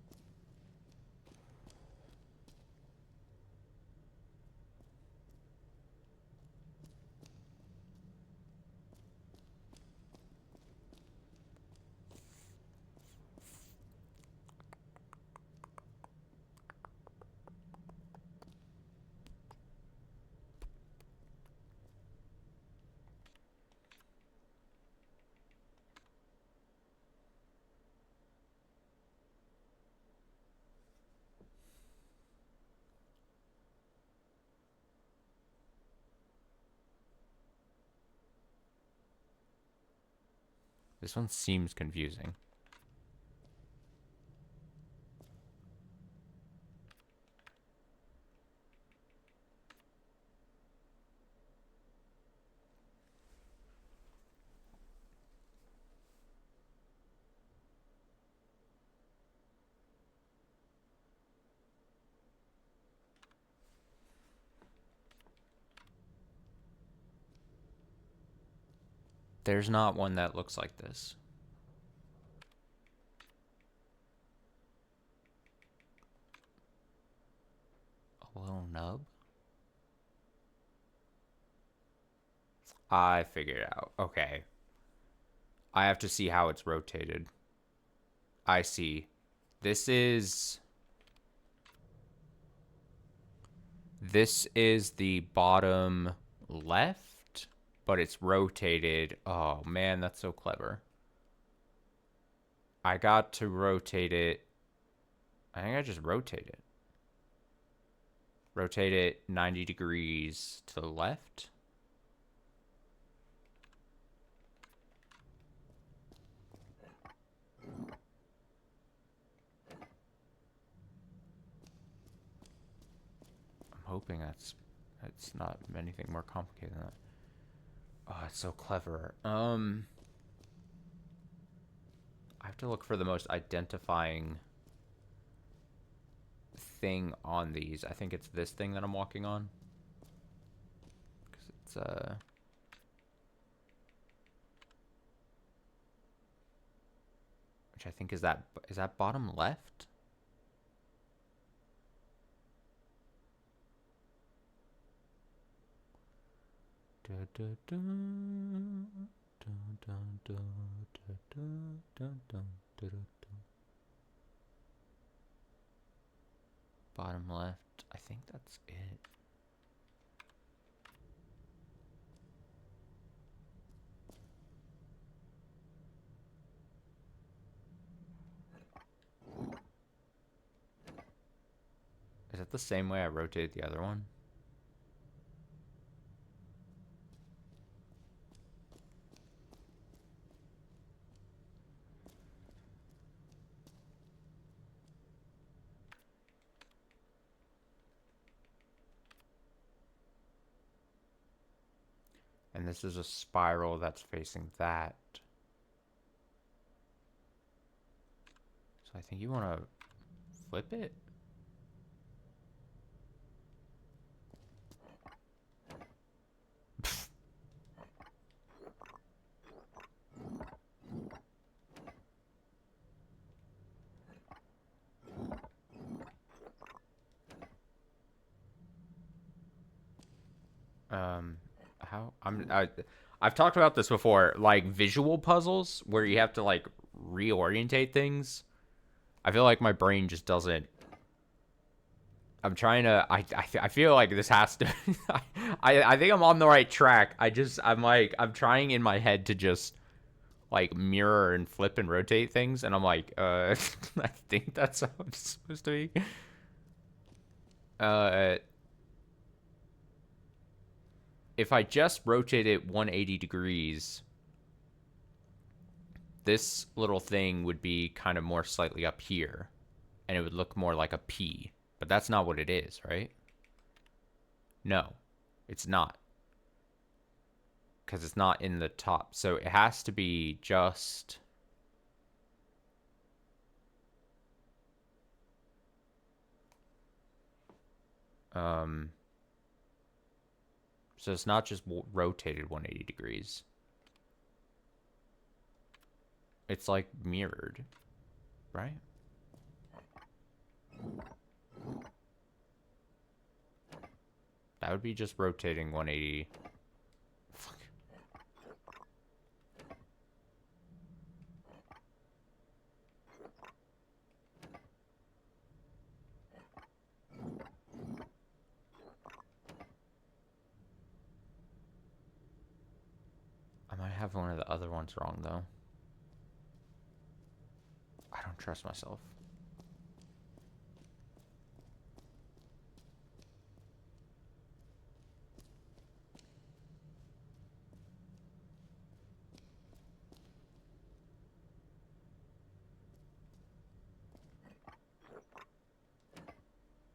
This one seems confusing. There's not one that looks like this. A little nub? I figured it out. Okay. I have to see how it's rotated. I see. This is the bottom left, but it's rotated. Oh man, that's so clever. I got to rotate it. I think I just rotate it. Rotate it 90 degrees to the left. I'm hoping it's not anything more complicated than that. Oh, it's so clever. I have to look for the most identifying thing on these. I think it's this thing that I'm walking on. Because it's which I think is that bottom left? Bottom left. I think that's it. Is it the same way I rotated the other one? And this is a spiral that's facing that. So I think you want to flip it? I've talked about this before, like visual puzzles where you have to like reorientate things. I feel like my brain just doesn't. I'm trying to. I feel like this has to. I think I'm on the right track. I'm trying in my head to just like mirror and flip and rotate things, and I'm like, I think that's how it's supposed to be. If I just rotate it 180 degrees, this little thing would be kind of more slightly up here, and it would look more like a P. But that's not what it is, right? No, it's not. Because it's not in the top. So it has to be just... So it's not just rotated 180 degrees. It's like mirrored, right? That would be just rotating 180. Fuck. I might have one of the other ones wrong, though. I don't trust myself.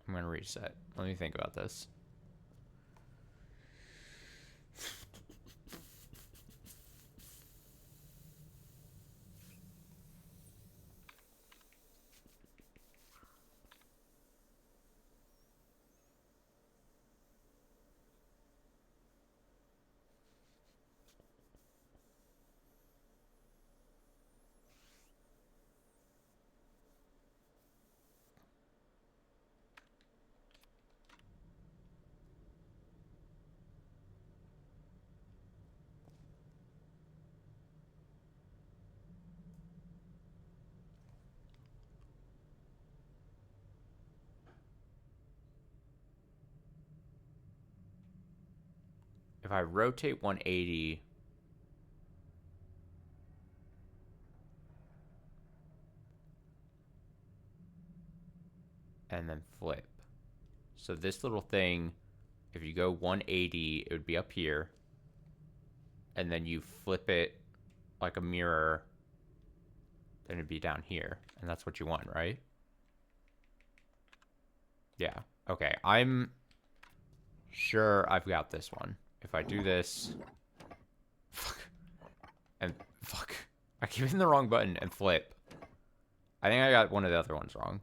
I'm gonna reset. Let me think about this. If I rotate 180, and then flip. So this little thing, if you go 180, it would be up here. And then you flip it like a mirror, then it'd be down here. And that's what you want, right? Yeah. Okay, I'm sure I've got this one. If I do this... Fuck. And fuck. I keep hitting the wrong button and flip. I think I got one of the other ones wrong.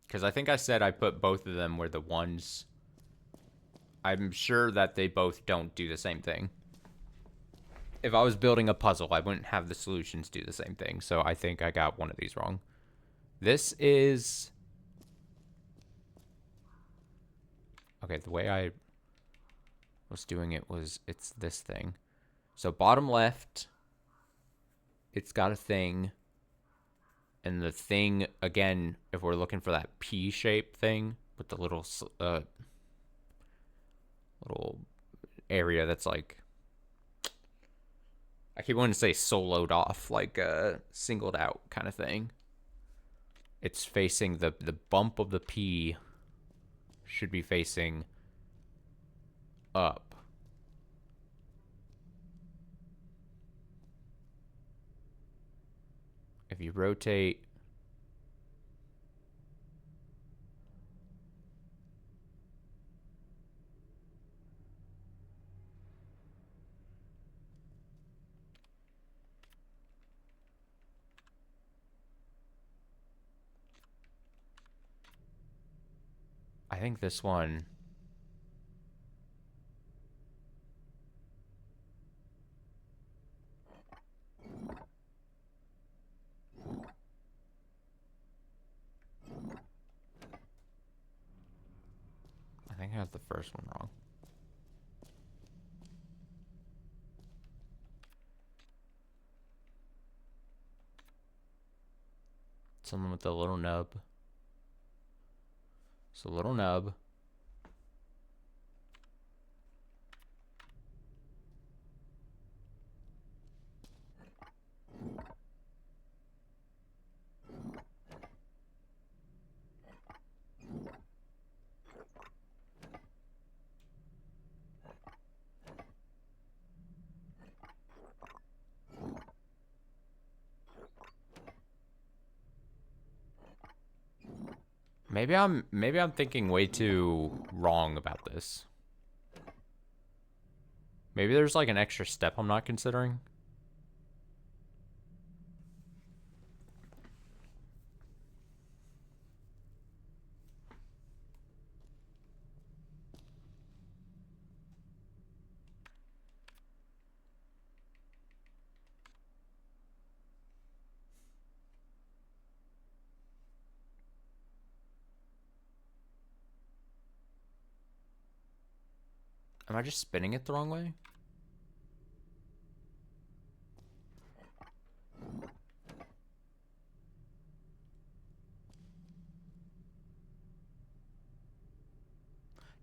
Because I think I said I put both of them where the ones... I'm sure that they both don't do the same thing. If I was building a puzzle, I wouldn't have the solutions do the same thing. So I think I got one of these wrong. This is... Okay, the way I was doing it was... It's this thing. So bottom left, it's got a thing. And the thing, again, if we're looking for that P-shaped thing with the little little area that's like, I keep wanting to say soloed off, like singled out kind of thing. It's facing the bump of the P should be facing up. If you rotate, I think this one, I think I have the first one wrong. Someone with a little nub. So little nub. Maybe I'm thinking way too wrong about this. Maybe there's like an extra step I'm not considering. Am I just spinning it the wrong way?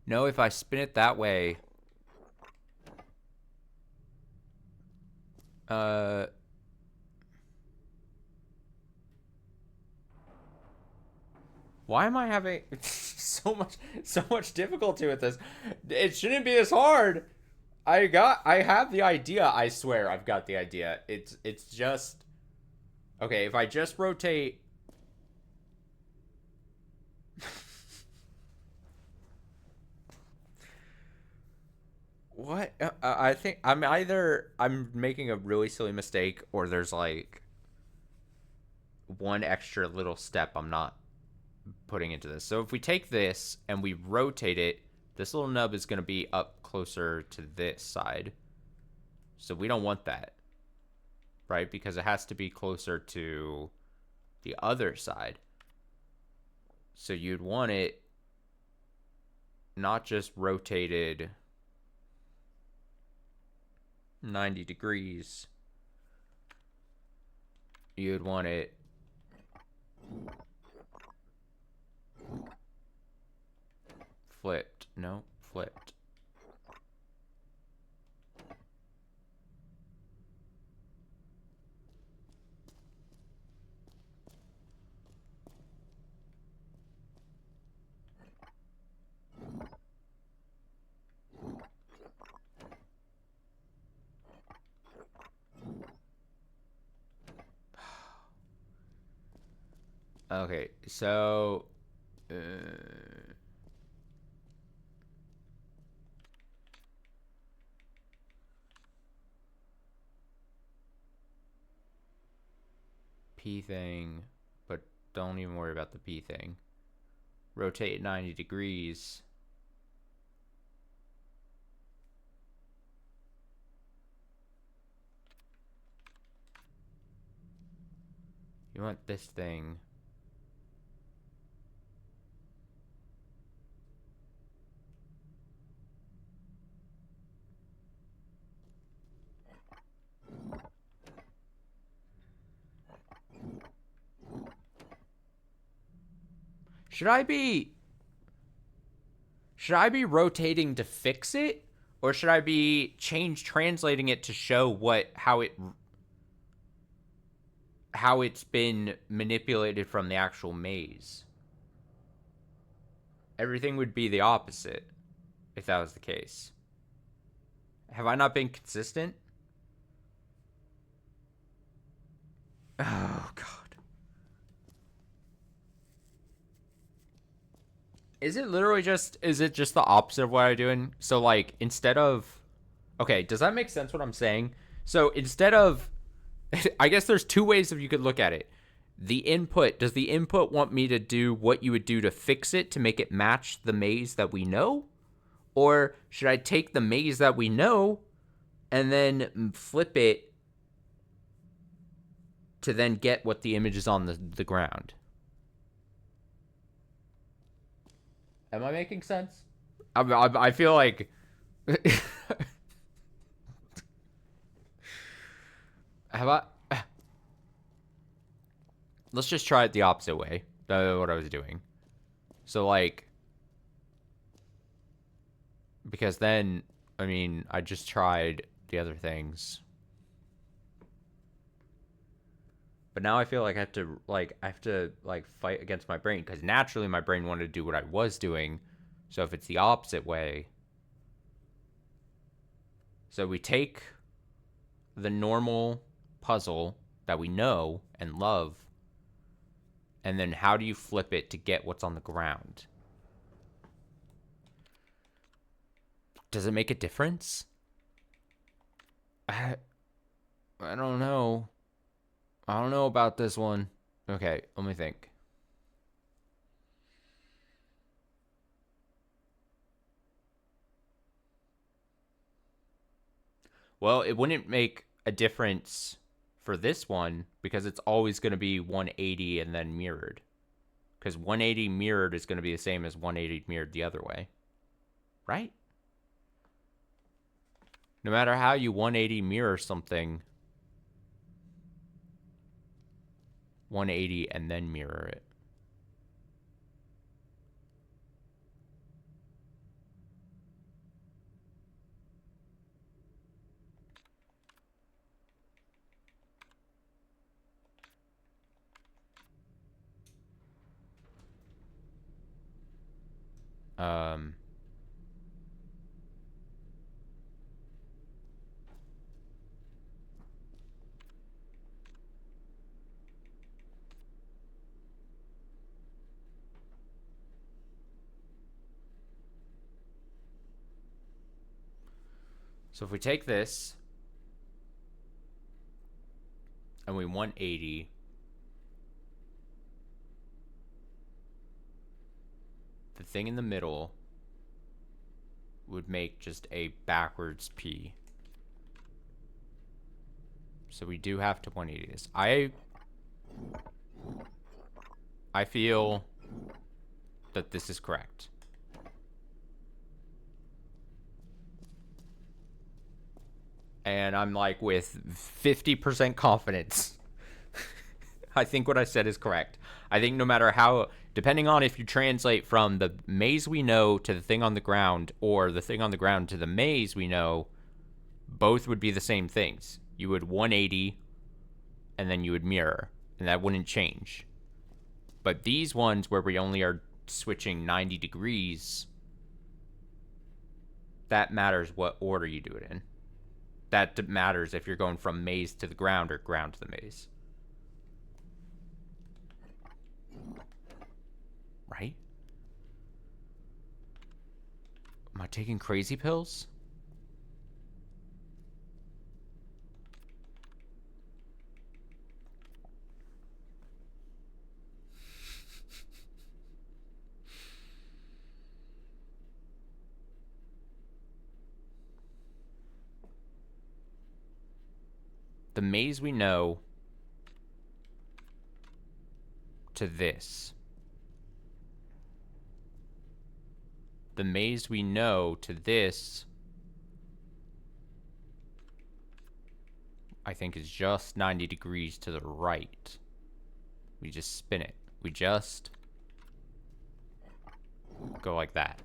No, if I spin it that way... Why am I having so much difficulty with this? It shouldn't be this hard. I have the idea. I swear I've got the idea. It's just okay, if I just rotate what? I think I'm making a really silly mistake or there's like one extra little step I'm not putting into this. So if we take this and we rotate it, this little nub is going to be up closer to this side. So we don't want that, right? Because it has to be closer to the other side. So you'd want it not just rotated 90 degrees. You'd want it flipped. No, flipped. Okay, so P thing, but don't even worry about the P thing. Rotate 90 degrees. You want this thing. Should I be rotating to fix it, or should I be translating it to show how it's been manipulated from the actual maze? Everything would be the opposite if that was the case. Have I not been consistent? Oh god. Is it just the opposite of what I'm doing? So like instead of okay, does that make sense what I'm saying? So instead of I guess there's two ways that you could look at it. Does the input want me to do what you would do to fix it to make it match the maze that we know? Or should I take the maze that we know and then flip it to then get what the image is on the ground? Am I making sense? I feel like have I let's just try it the opposite way. What I was doing. So like because then I mean I just tried the other things. But now I feel like I have to fight against my brain because naturally my brain wanted to do what I was doing. So if it's the opposite way, so we take the normal puzzle that we know and love, and then how do you flip it to get what's on the ground? Does it make a difference? I don't know. I don't know about this one. Okay, let me think. Well, it wouldn't make a difference for this one because it's always going to be 180 and then mirrored. Because 180 mirrored is going to be the same as 180 mirrored the other way. Right? No matter how you 180 mirror something, 180 and then mirror it. So if we take this and we 180, the thing in the middle would make just a backwards P. So we do have to 180 this. I feel that this is correct. And I'm like with 50% confidence. I think what I said is correct. I think no matter how, depending on if you translate from the maze we know to the thing on the ground or the thing on the ground to the maze we know, both would be the same things. You would 180 and then you would mirror, and that wouldn't change. But these ones where we only are switching 90 degrees, that matters what order you do it in. That matters if you're going from maze to the ground or ground to the maze. Right? Am I taking crazy pills? The maze we know to this. The maze we know to this, I think, is just 90 degrees to the right. We just spin it. We just go like that.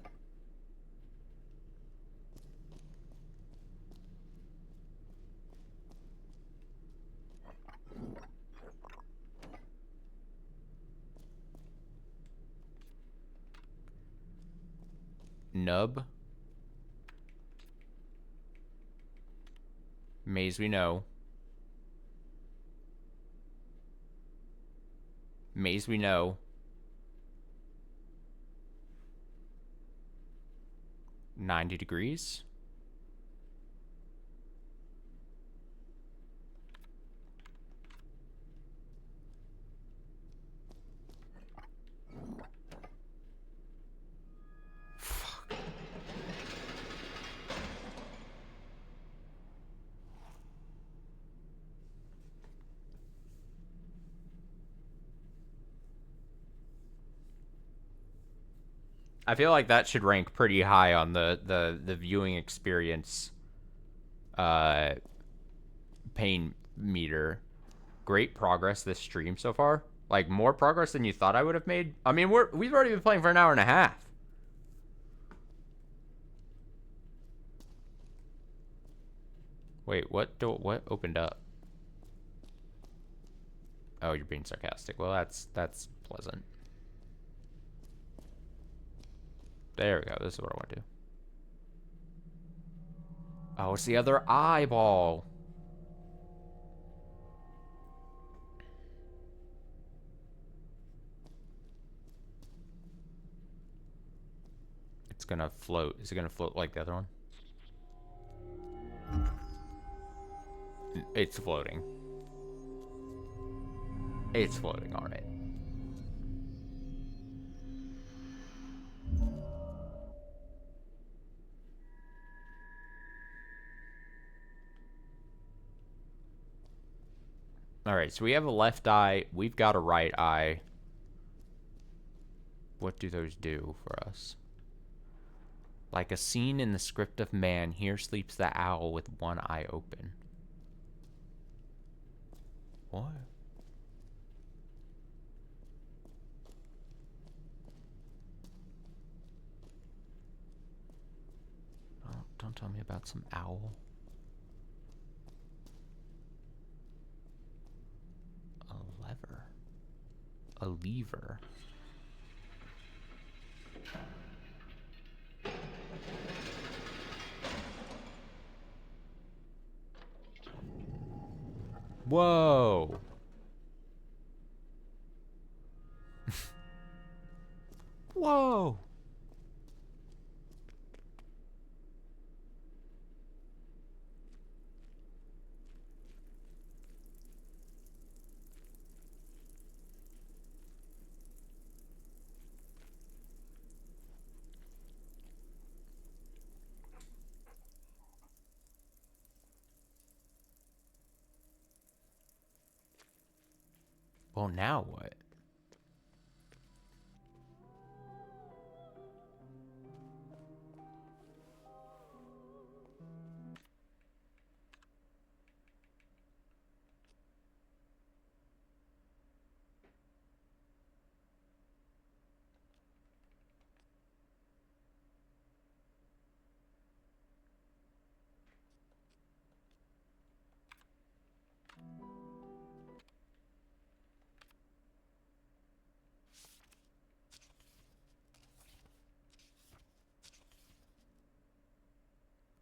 Nub. Maze we know. Maze we know. 90 degrees. I feel like that should rank pretty high on the viewing experience pain meter. Great progress this stream so far. Like more progress than you thought I would have made. I mean, we've already been playing for an hour and a half. Wait, what opened up? Oh, you're being sarcastic. Well, that's pleasant. There we go. This is what I want to do. Oh, it's the other eyeball. It's gonna float. Is it gonna float like the other one? It's floating. It's floating, alright. Alright, so we have a left eye. We've got a right eye. What do those do for us? Like a scene in the script of man, here sleeps the owl with one eye open. What? Oh, don't tell me about some owl. A lever. A lever. Whoa. Whoa. Well, now what?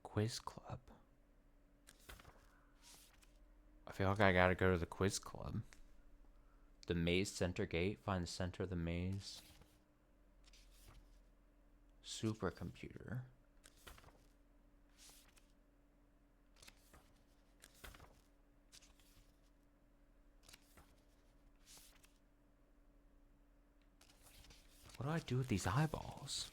Quiz club. I feel like I gotta go to the quiz club. The maze center gate. Find the center of the maze. Supercomputer. What do I do with these eyeballs?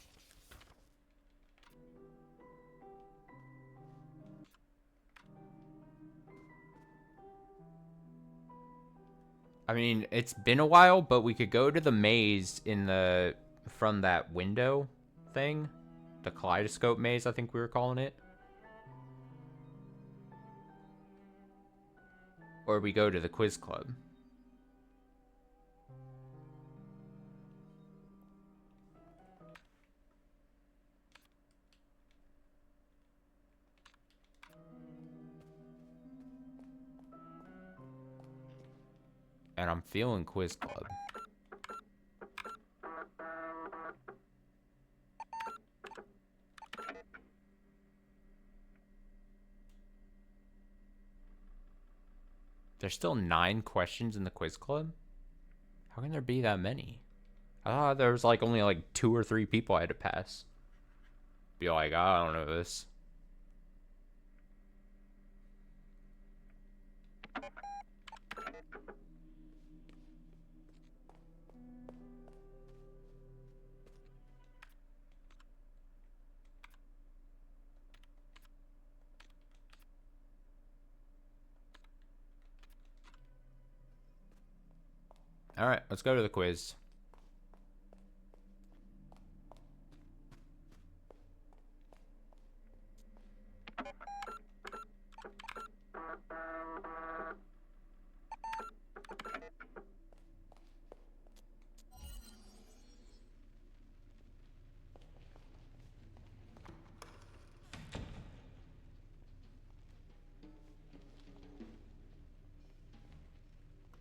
I mean, it's been a while, but we could go to the maze in the from that window thing. The kaleidoscope maze, I think we were calling it. Or we go to the quiz club. And I'm feeling quiz club. There's still 9 questions in the quiz club? How can there be that many? I thought there was like only like 2 or 3 people I had to pass. Be like, I don't know this. Alright, let's go to the quiz.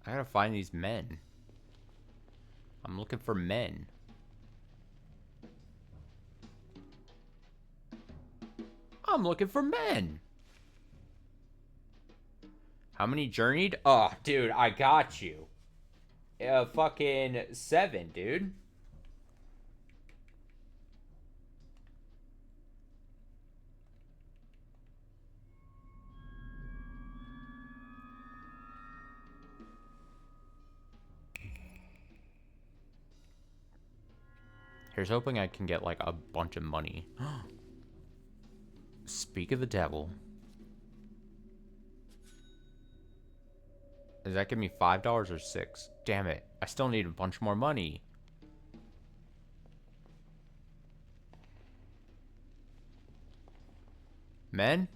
I gotta find these men. I'm looking for men. I'm looking for men. How many journeyed? Oh, dude, I got you. Fucking 7, dude. Here's hoping I can get like a bunch of money. Speak of the devil. Does that give me $5 or $6? Damn it. I still need a bunch more money. Men?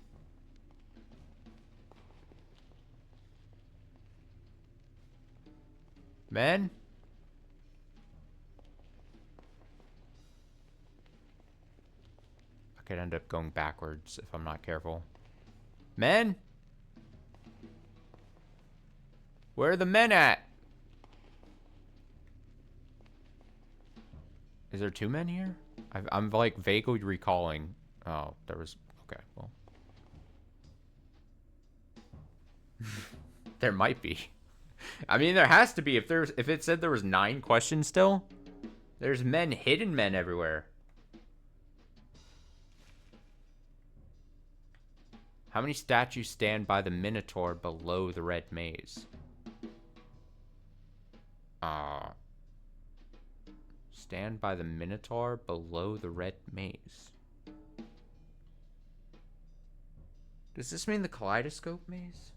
Men? I could end up going backwards if I'm not careful. Men? Where are the men at? Is there 2 men here? I'm like vaguely recalling. Oh, there was... Okay, well. There might be. I mean, there has to be. If it said there was 9 questions still, there's men, hidden men everywhere. How many statues stand by the Minotaur below the red maze? Stand by the Minotaur below the red maze. Does this mean the kaleidoscope maze?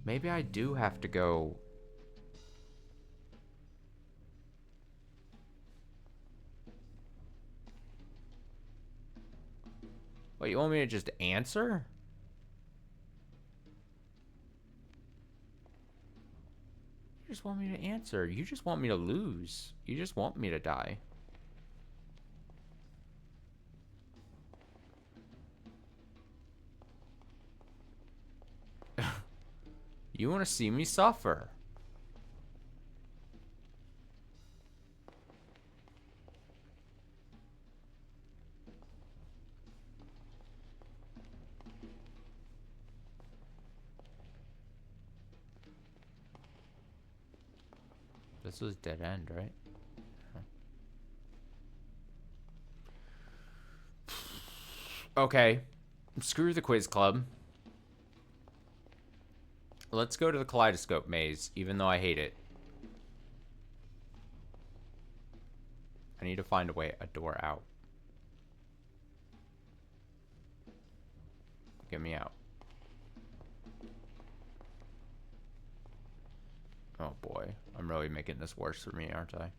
Maybe I do have to go. Wait, you want me to just answer? You just want me to answer. You just want me to lose. You just want me to die. You want to see me suffer. This was dead end, right? Okay. Screw the quiz club. Let's go to the kaleidoscope maze, even though I hate it. I need to find a door out. Get me out. Oh boy, I'm really making this worse for me, aren't I?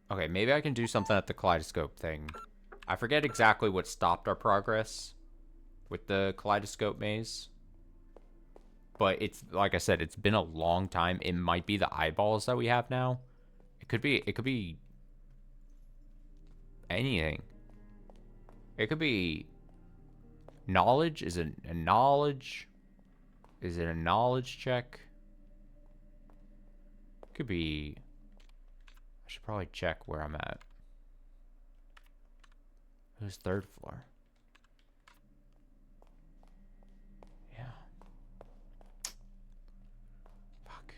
Okay, maybe I can do something at the kaleidoscope thing. I forget exactly what stopped our progress with the kaleidoscope maze. But it's, like I said, it's been a long time. It might be the eyeballs that we have now. It could be anything. It could be knowledge. Is it a knowledge? Is it a knowledge check? Could be... I should probably check where I'm at. Who's 3rd floor? Yeah. Fuck.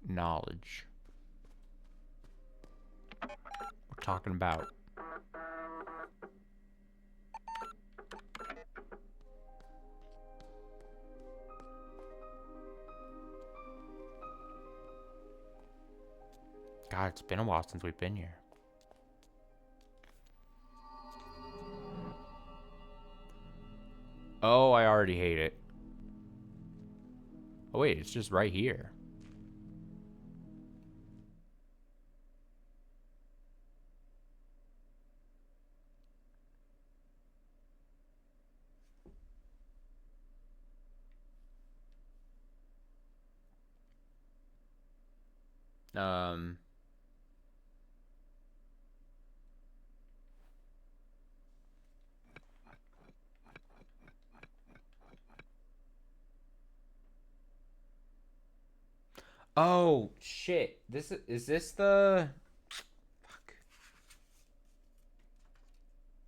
Knowledge. We're talking about... God, it's been a while since we've been here. Oh, I already hate it. Oh wait, it's just right here. Oh, shit. Is this the... Fuck.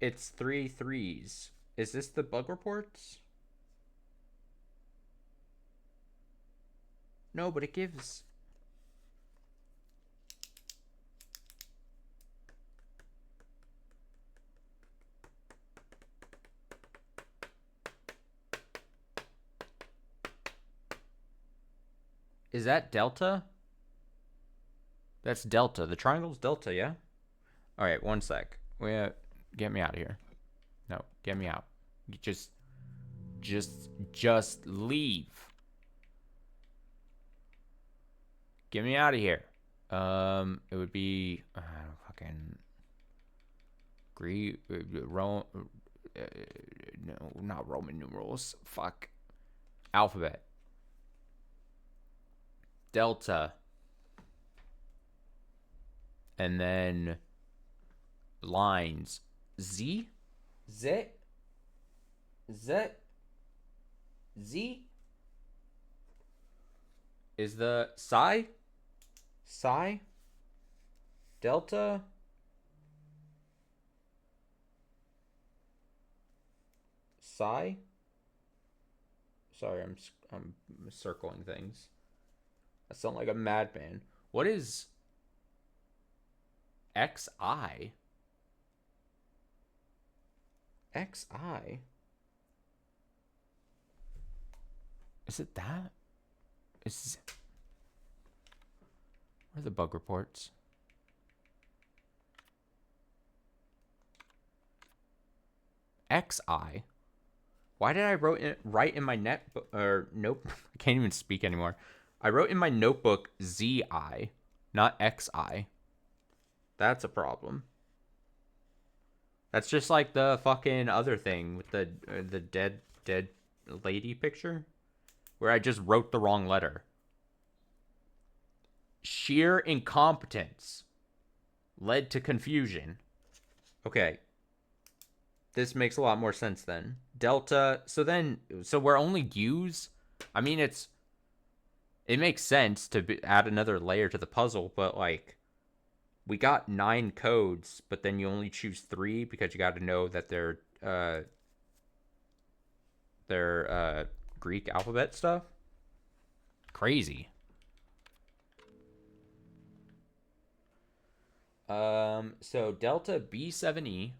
It's 3 3s. Is this the bug reports? No, but it gives... Is that delta? That's delta. The triangle's delta, yeah? All right, one sec. Get me out of here. No, get me out. You just leave. Get me out of here. It would be fucking Greek, Rome. No, not Roman numerals. Fuck. Alphabet. Delta. And then lines. Z? Z? Z? Z? Is the psi? Psi? Delta? Psi? Sorry, I'm circling things. I sound like a madman. What is XI? XI? Is it that? Where are the bug reports? XI? Why did I write in my notebook? Or nope, I can't even speak anymore. I wrote in my notebook ZI, not XI. That's a problem. That's just like the fucking other thing with the dead lady picture, where I just wrote the wrong letter. Sheer incompetence led to confusion. Okay. This makes a lot more sense then. Delta. So we're only U's. I mean, it makes sense to add another layer to the puzzle, but like, we got 9 codes, but then you only choose 3 because you got to know that they're Greek alphabet stuff. Crazy. So Delta B7E.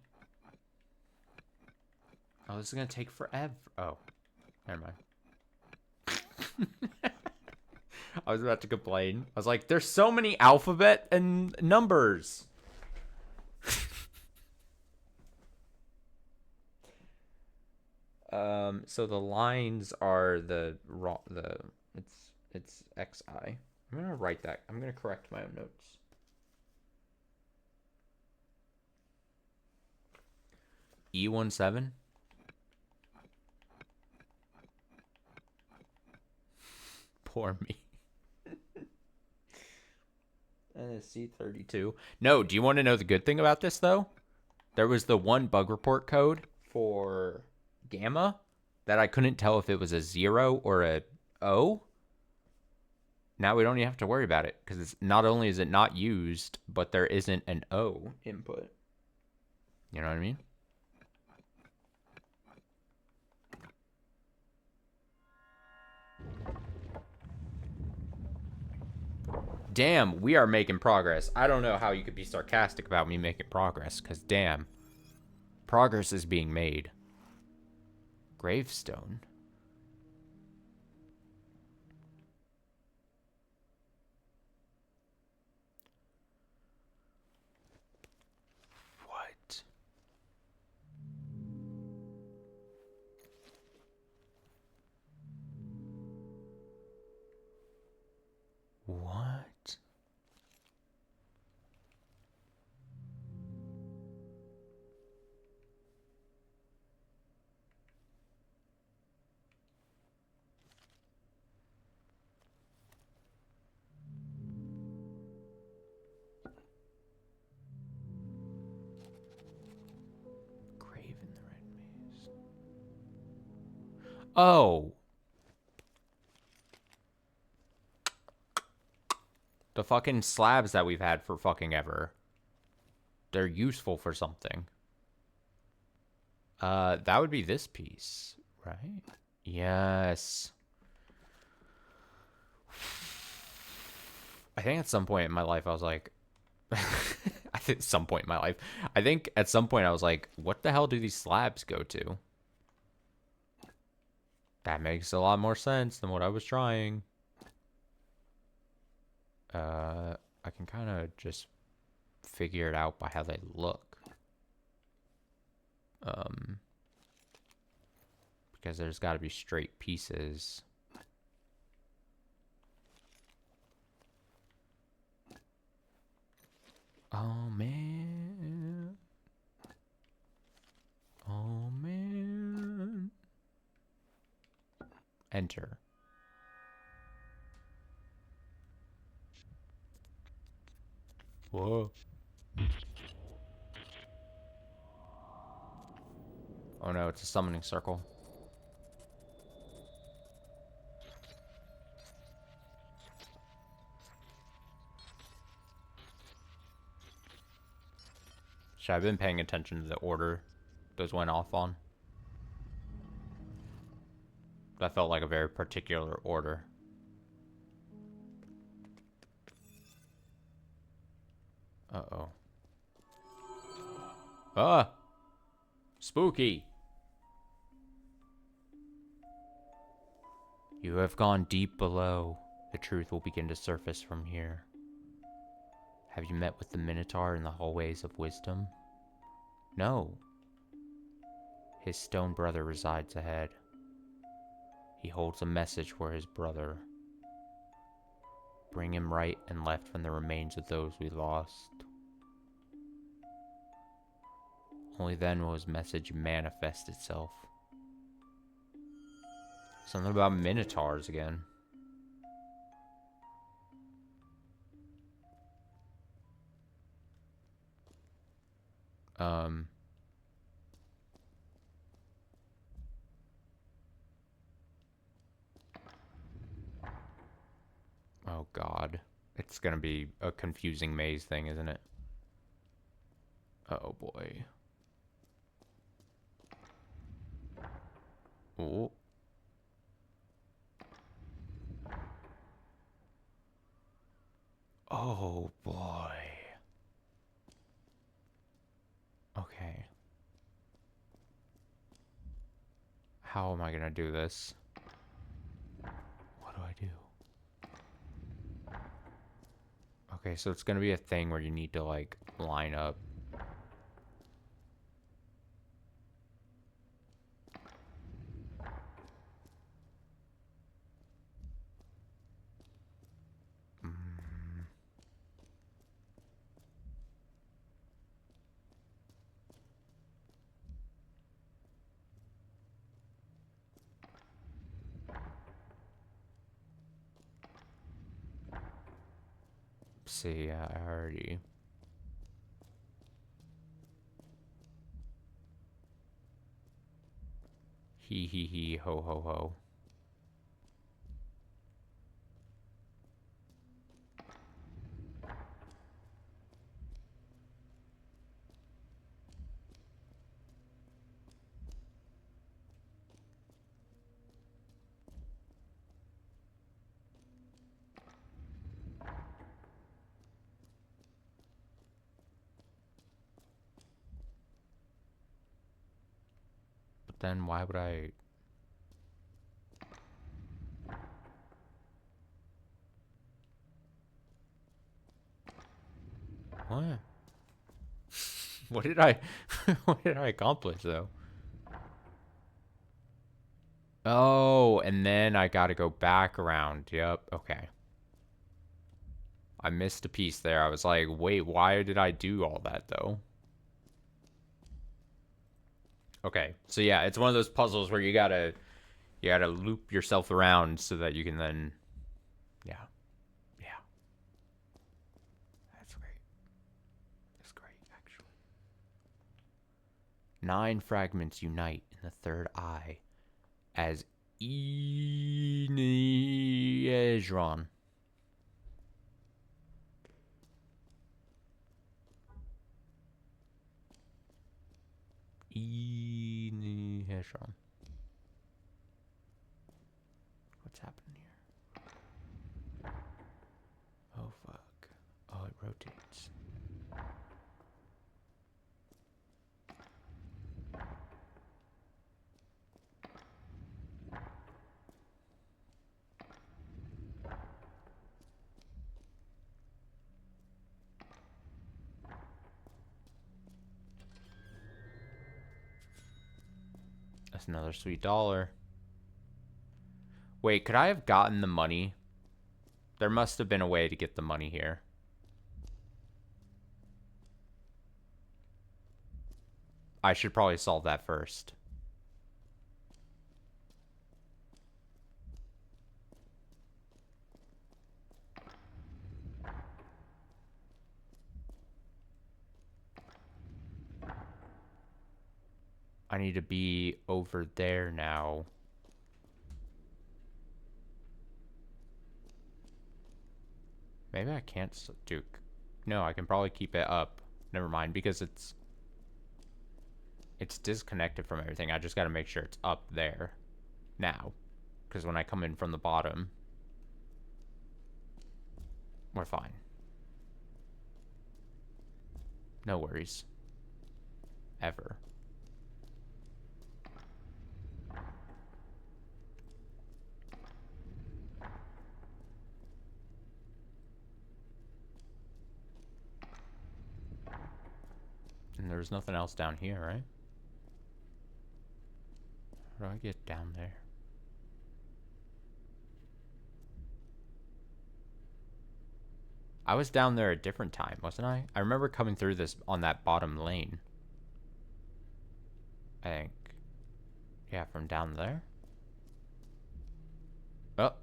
Oh, this is gonna take forever. Oh, never mind. I was about to complain. I was like, there's so many alphabet and numbers. So the lines are it's XI. I'm gonna write that. I'm gonna correct my own notes. E17. Poor me. C32. No, do you want to know the good thing about this, though? There was the one bug report code for Gamma that I couldn't tell if it was a 0 or a O. Now we don't even have to worry about it, because it's not only is it not used, but there isn't an O input. You know what I mean? Damn, we are making progress. I don't know how you could be sarcastic about me making progress, because damn. Progress is being made. Gravestone. What? What? Oh. The fucking slabs that we've had for fucking ever. They're useful for something. That would be this piece, right? Yes. I think at some point in my life I was like... I think at some point in my life. I think at some point I was like, what the hell do these slabs go to? That makes a lot more sense than what I was trying. I can kind of just figure it out by how they look. Because there's got to be straight pieces. Oh man. Oh man. Enter. Whoa. Oh no, it's a summoning circle. Should I have been paying attention to the order those went off on? That felt like a very particular order. Uh-oh. Ah! Spooky! You have gone deep below. The truth will begin to surface from here. Have you met with the Minotaur in the hallways of wisdom? No. His stone brother resides ahead. He holds a message for his brother. Bring him right and left from the remains of those we lost. Only then will his message manifest itself. Something about Minotaurs again. Oh god. It's gonna be a confusing maze thing, isn't it? Oh boy. Oh. Oh boy. Okay. How am I gonna do this? What do I do? Okay, so it's gonna be a thing where you need to like line up. See, I already. He, ho, ho, ho. But then why would I? What? What did I? What did I accomplish though? Oh, and then I gotta go back around. Yep. Okay. I missed a piece there. I was like, wait, why did I do all that though? Okay. So yeah, it's one of those puzzles where you gotta loop yourself around so that you can then, yeah. Yeah. That's great. That's great, actually. 9 fragments unite in the third eye as Eniedron. Eniedron. What's happening here? Oh fuck. Oh, it rotates. That's another sweet dollar. Wait, could I have gotten the money? There must have been a way to get the money here. I should probably solve that first. I need to be over there now. Maybe I can't do... No, I can probably keep it up. Never mind, because it's disconnected from everything. I just got to make sure it's up there now. Because when I come in from the bottom, we're fine. No worries. Ever. And there's nothing else down here, right? How do I get down there? I was down there a different time, wasn't I? I remember coming through this on that bottom lane. I think. Yeah, from down there. Oh.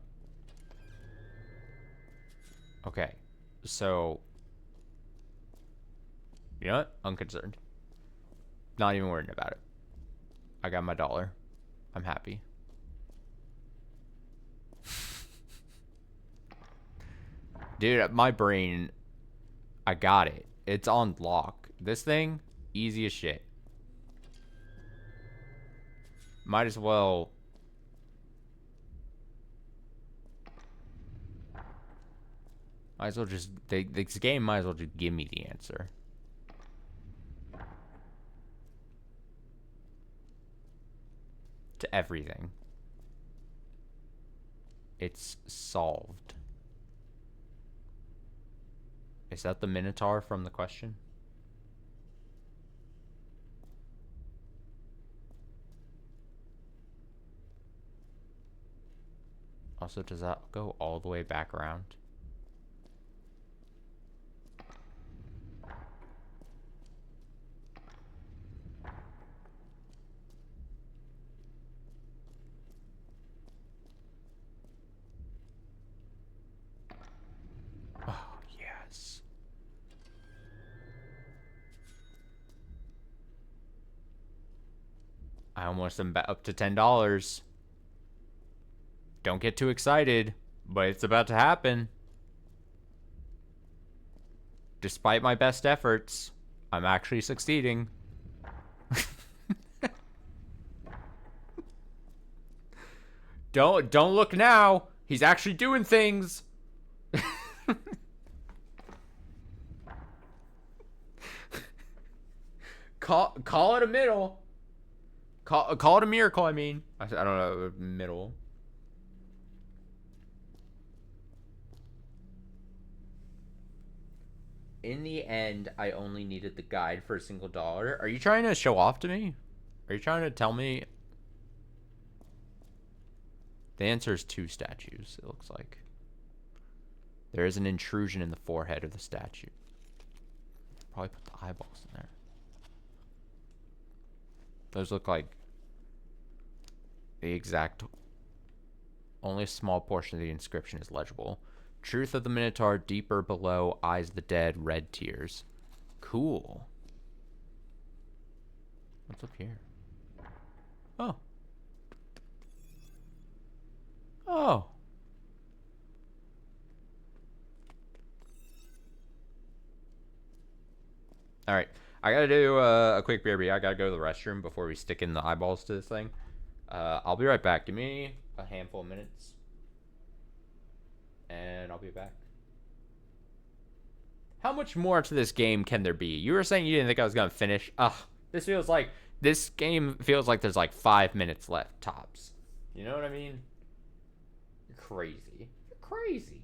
Okay. So. You know what? Unconcerned. Not even worrying about it. I got my dollar. I'm happy. Dude, my brain, I got it. It's on lock. This thing, easy as shit. Might as well. Might as well just, this game might as well just give me the answer. To everything. It's solved. Is that the Minotaur from the question? Also, does that go all the way back around? Oh, yes. I almost am up to $10. Don't get too excited, but it's about to happen. Despite my best efforts, I'm actually succeeding. Don't look now. He's actually doing things. Call it a middle. Call it a miracle, I mean. I don't know, middle. In the end, I only needed the guide for a single dollar. Are you trying to show off to me? Are you trying to tell me? The answer is 2 statues, it looks like. There is an intrusion in the forehead of the statue. Probably put the eyeballs in there. Those look like the exact... Only a small portion of the inscription is legible. Truth of the Minotaur, deeper below, eyes of the dead, red tears. Cool. What's up here? Oh. Oh. Alright. I gotta do a quick BRB. I gotta go to the restroom before we stick in the eyeballs to this thing. I'll be right back. Give me a handful of minutes. And I'll be back. How much more to this game can there be? You were saying you didn't think I was gonna finish. Ugh. This game feels like there's like 5 minutes left, tops. You know what I mean? You're crazy. You're crazy.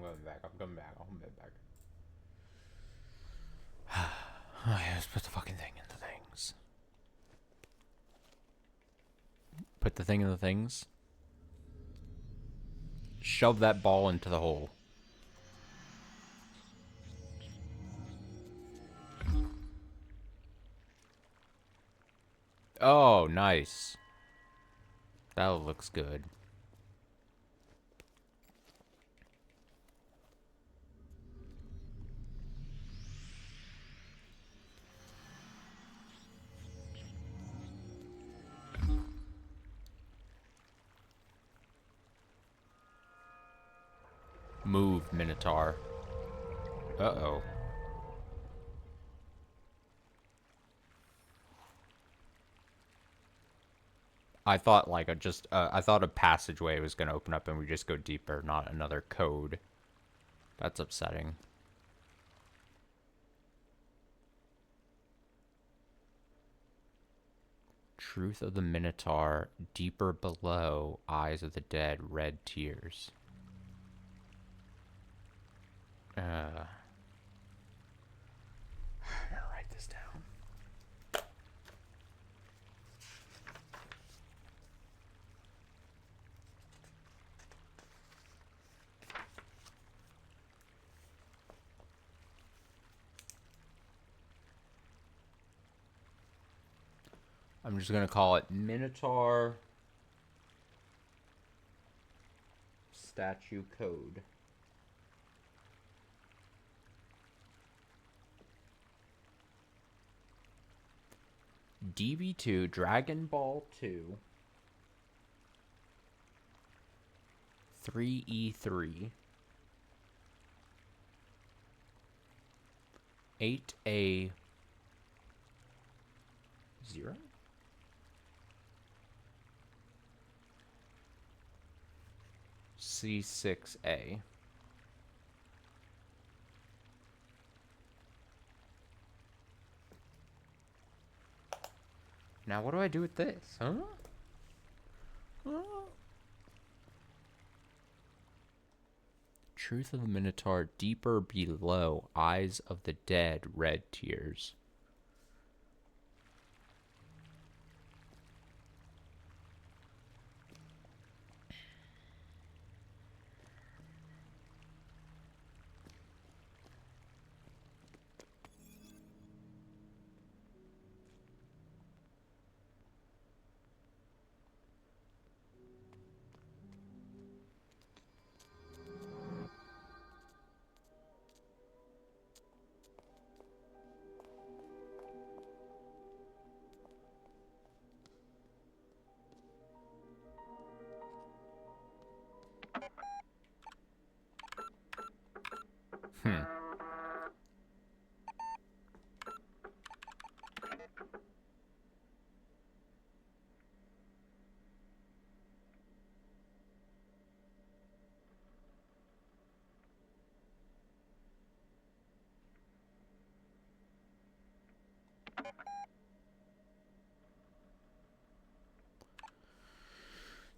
coming back. I'm coming back. I'm coming back. Oh, yeah, let's put the fucking thing in the things. Put the thing in the things. Shove that ball into the hole. Oh, nice. That looks good. Move, Minotaur. Uh-oh. I thought like I thought a passageway was gonna open up and we just go deeper, not another code. That's upsetting. Truth of the Minotaur, deeper below, eyes of the dead, red tears. I'm gonna write this down. I'm just gonna call it Minotaur Statue Code. DB2, Dragon Ball 2, 3E3, 8A0, C6A. Now what do I do with this, huh? Truth of the Minotaur, deeper below, eyes of the dead, red tears.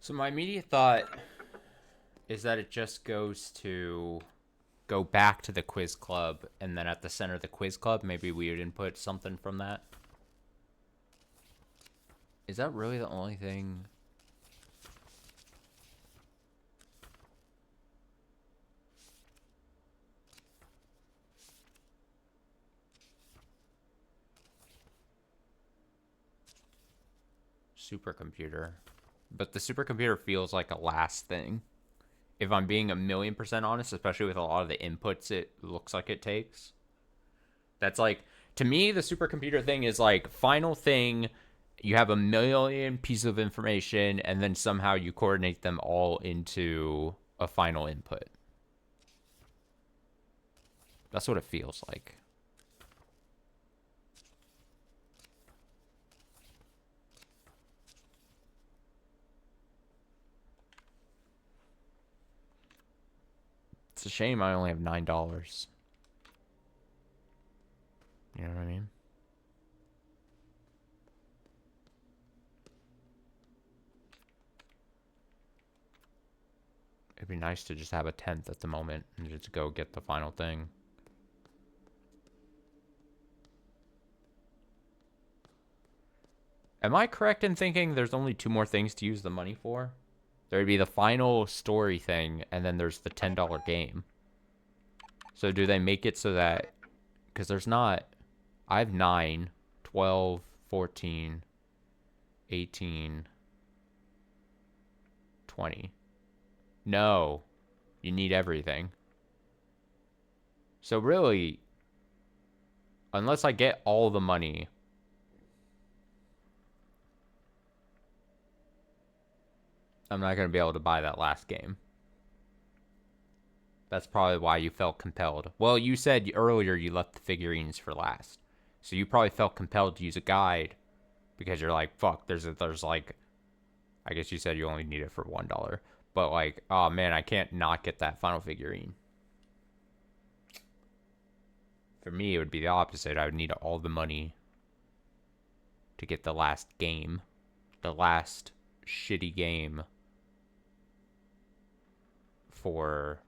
So my immediate thought is that it just goes to go back to the quiz club, and then at the center of the quiz club, maybe we would input something from that. Is that really the only thing? Supercomputer. But the supercomputer feels like a last thing. If I'm being 1,000,000% honest, especially with a lot of the inputs it looks like it takes. That's like, to me, the supercomputer thing is like, final thing, you have 1,000,000 pieces of information, and then somehow you coordinate them all into a final input. That's what it feels like. It's a shame I only have $9. You know what I mean? It'd be nice to just have a 10th at the moment and just go get the final thing. Am I correct in thinking there's only 2 more things to use the money for? There'd be the final story thing, and then there's the $10 game. So do they make it so that... Because there's not... I have 9, 12, 14, 18, 20. No. You need everything. So really, unless I get all the money... I'm not going to be able to buy that last game. That's probably why you felt compelled. Well, you said earlier you left the figurines for last. So you probably felt compelled to use a guide because you're like, fuck, there's like, I guess you said you only need it for $1. But like, oh man, I can't not get that final figurine. For me, it would be the opposite. I would need all the money to get the last game. The last shitty game for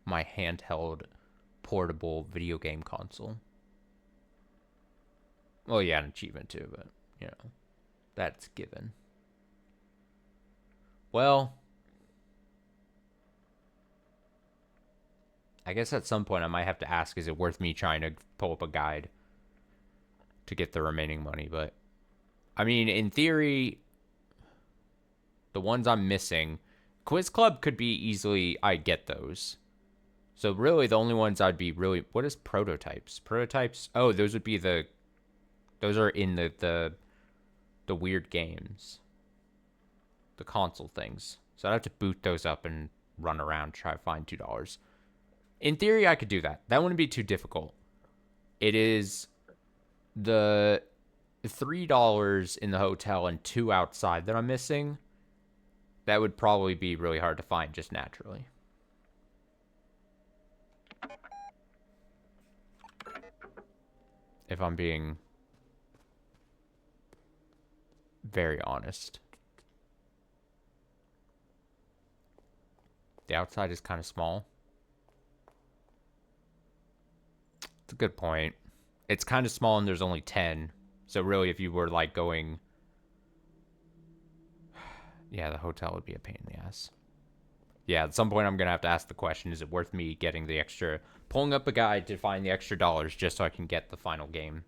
my handheld portable video game console. Well, yeah, an achievement too, but, you know, that's given. Well, I guess at some point I might have to ask, is it worth me trying to pull up a guide to get the remaining money? But, I mean, in theory, the ones I'm missing, Quiz Club could be easily, I get those. So really the only ones I'd be really, what is prototypes? Prototypes, oh, those would be the, those are in the weird games. The console things. So I'd have to boot those up and run around, try to find $2. In theory, I could do that. That wouldn't be too difficult. It is the $3 in the hotel and 2 outside that I'm missing. That would probably be really hard to find just naturally. If I'm being very honest. The outside is kind of small. It's a good point. It's kind of small and there's only 10. So really, if you were like going... Yeah, the hotel would be a pain in the ass. Yeah, at some point I'm going to have to ask the question, is it worth me getting the extra... Pulling up a guide to find the extra dollars just so I can get the final game?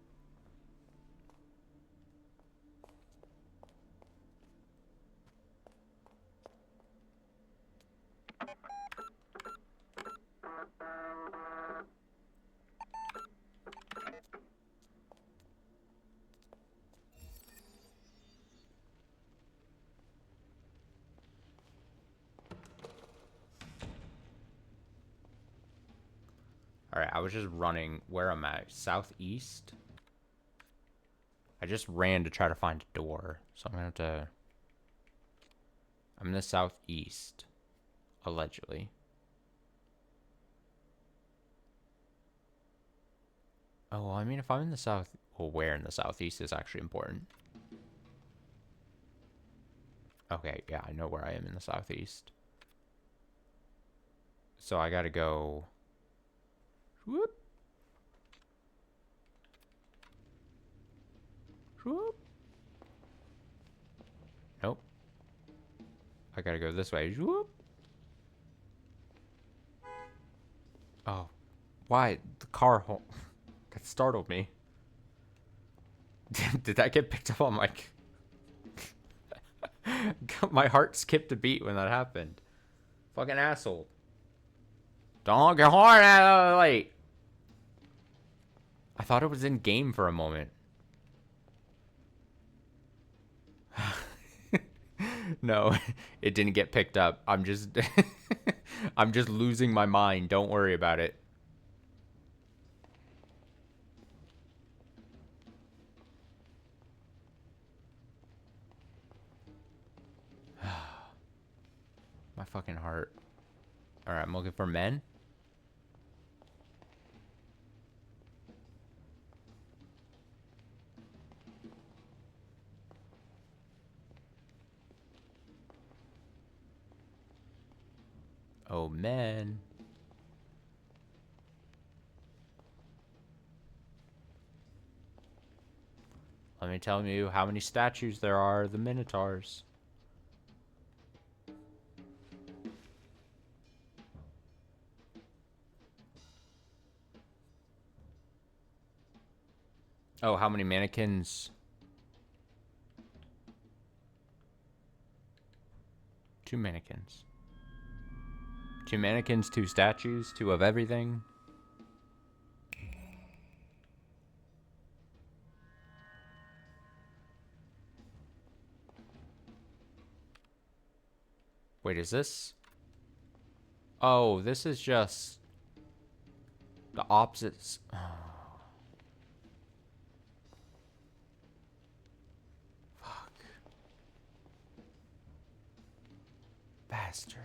Alright, I was just running. Where am I? Southeast? I just ran to try to find a door. So I'm gonna have to... I'm in the southeast. Allegedly. Oh, well, I mean, if I'm in the south... Well, where in the southeast is actually important. Okay, yeah, I know where I am in the southeast. So I gotta go... Whoop. Whoop. Nope. I gotta go this way. Whoop. Oh. Why? The car that startled me. Did that get picked up on my... My heart skipped a beat when that happened. Fucking asshole. Don't get hard out of the light. I thought it was in game for a moment. No, it didn't get picked up. I'm just I'm just losing my mind. Don't worry about it. My fucking heart. All right, I'm looking for men. Oh, man. Let me tell you how many statues there are of the Minotaurs. Oh, how many mannequins? 2 mannequins. 2 mannequins, 2 statues, 2 of everything. Wait, is this? Oh, this is just the opposites. Oh. Fuck. Bastard.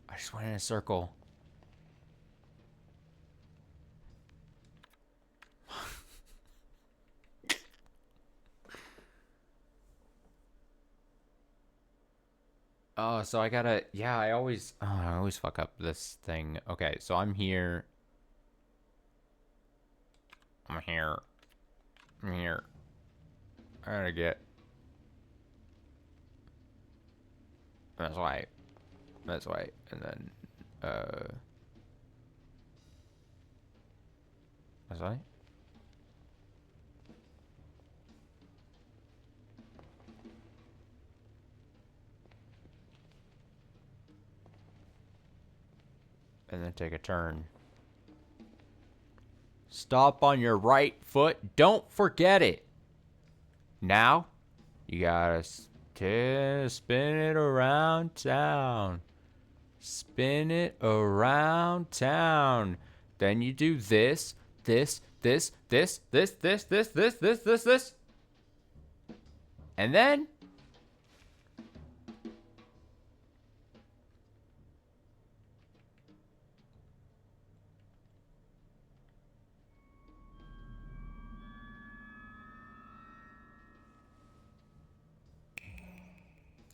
I just went in a circle. Oh, so I gotta, yeah, I always fuck up this thing. Okay, so I'm here. I'm here. I'm here. I gotta get. That's right. That's right. And then, that's right. And then take a turn. Stop on your right foot. Don't forget it. Now, you gotta spin it around town. Spin it around town. Then you do this, this, this, this, this, this, this, this, this, this, this. And then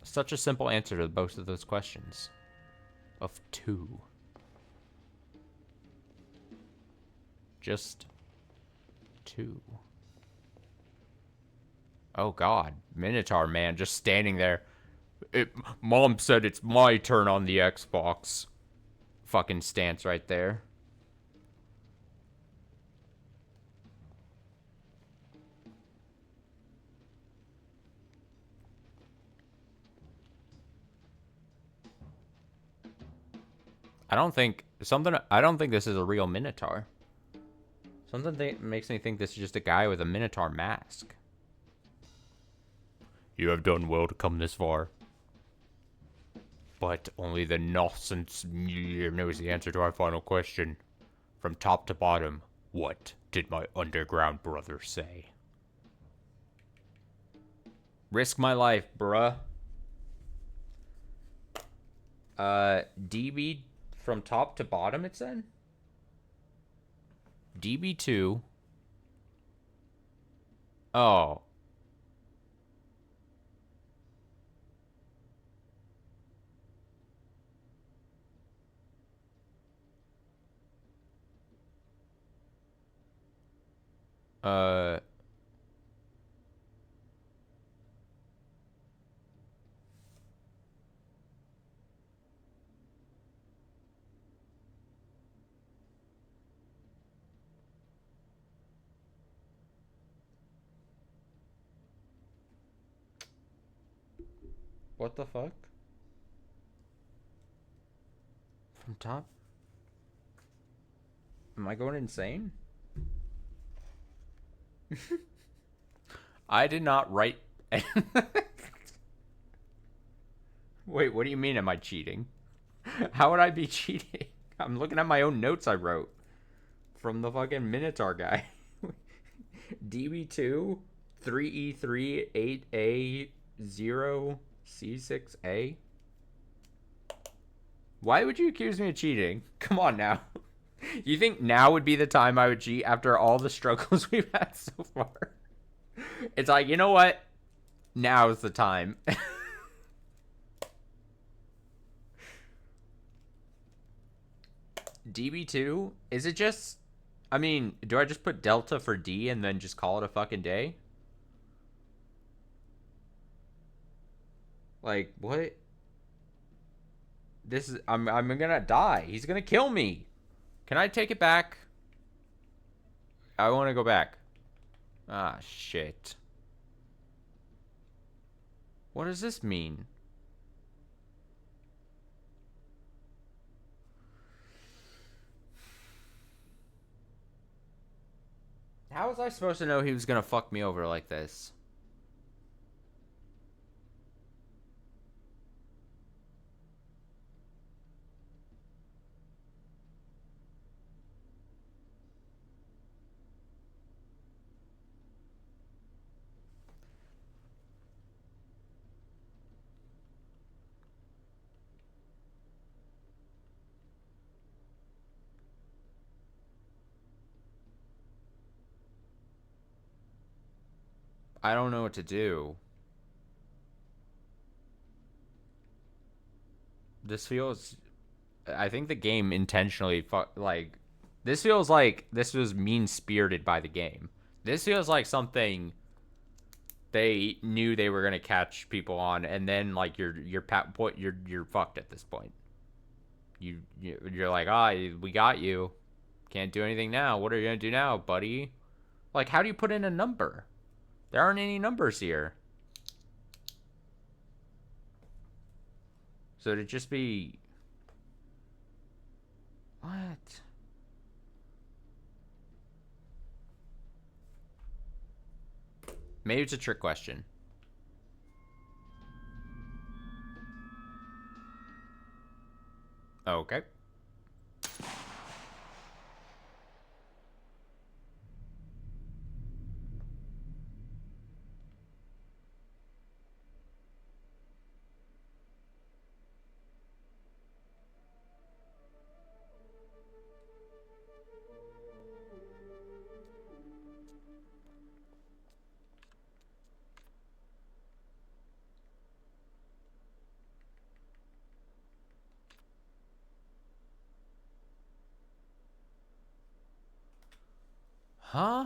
such a simple answer to both of those questions. Of 2. Just 2. Oh god, Minotaur man just standing there. Mom said it's my turn on the Xbox. Fucking stance right there. I don't think this is a real Minotaur. Something makes me think this is just a guy with a Minotaur mask. You have done well to come this far. But only the nonsense knows the answer to our final question. From top to bottom, what did my underground brother say? Risk my life, bruh. DB from top to bottom, it said? DB2. Oh. What the fuck? From top? Am I going insane? I did not write. Wait, what do you mean am I cheating? How would I be cheating? I'm looking at my own notes I wrote from the fucking Minotaur guy. DB2 3E3 8A0 C6A. Why would you accuse me of cheating? Come on now. You think now would be the time I would cheat after all the struggles we've had so far? It's like, you know what? Now is the time. DB2? Is it just... I mean, do I just put Delta for D and then just call it a fucking day? Like, what? This is... I'm gonna die. He's gonna kill me. Can I take it back? I want to go back. Ah, shit. What does this mean? How was I supposed to know he was gonna fuck me over like this? I don't know what to do. This feels... I think the game intentionally like... This feels like this was mean-spirited by the game. This feels like something they knew they were gonna catch people on, and then like you're fucked at this point. You're like, we got you. Can't do anything now. What are you gonna do now, buddy? Like, how do you put in a number? There aren't any numbers here. So it'd just be... What? Maybe it's a trick question. Okay. Huh?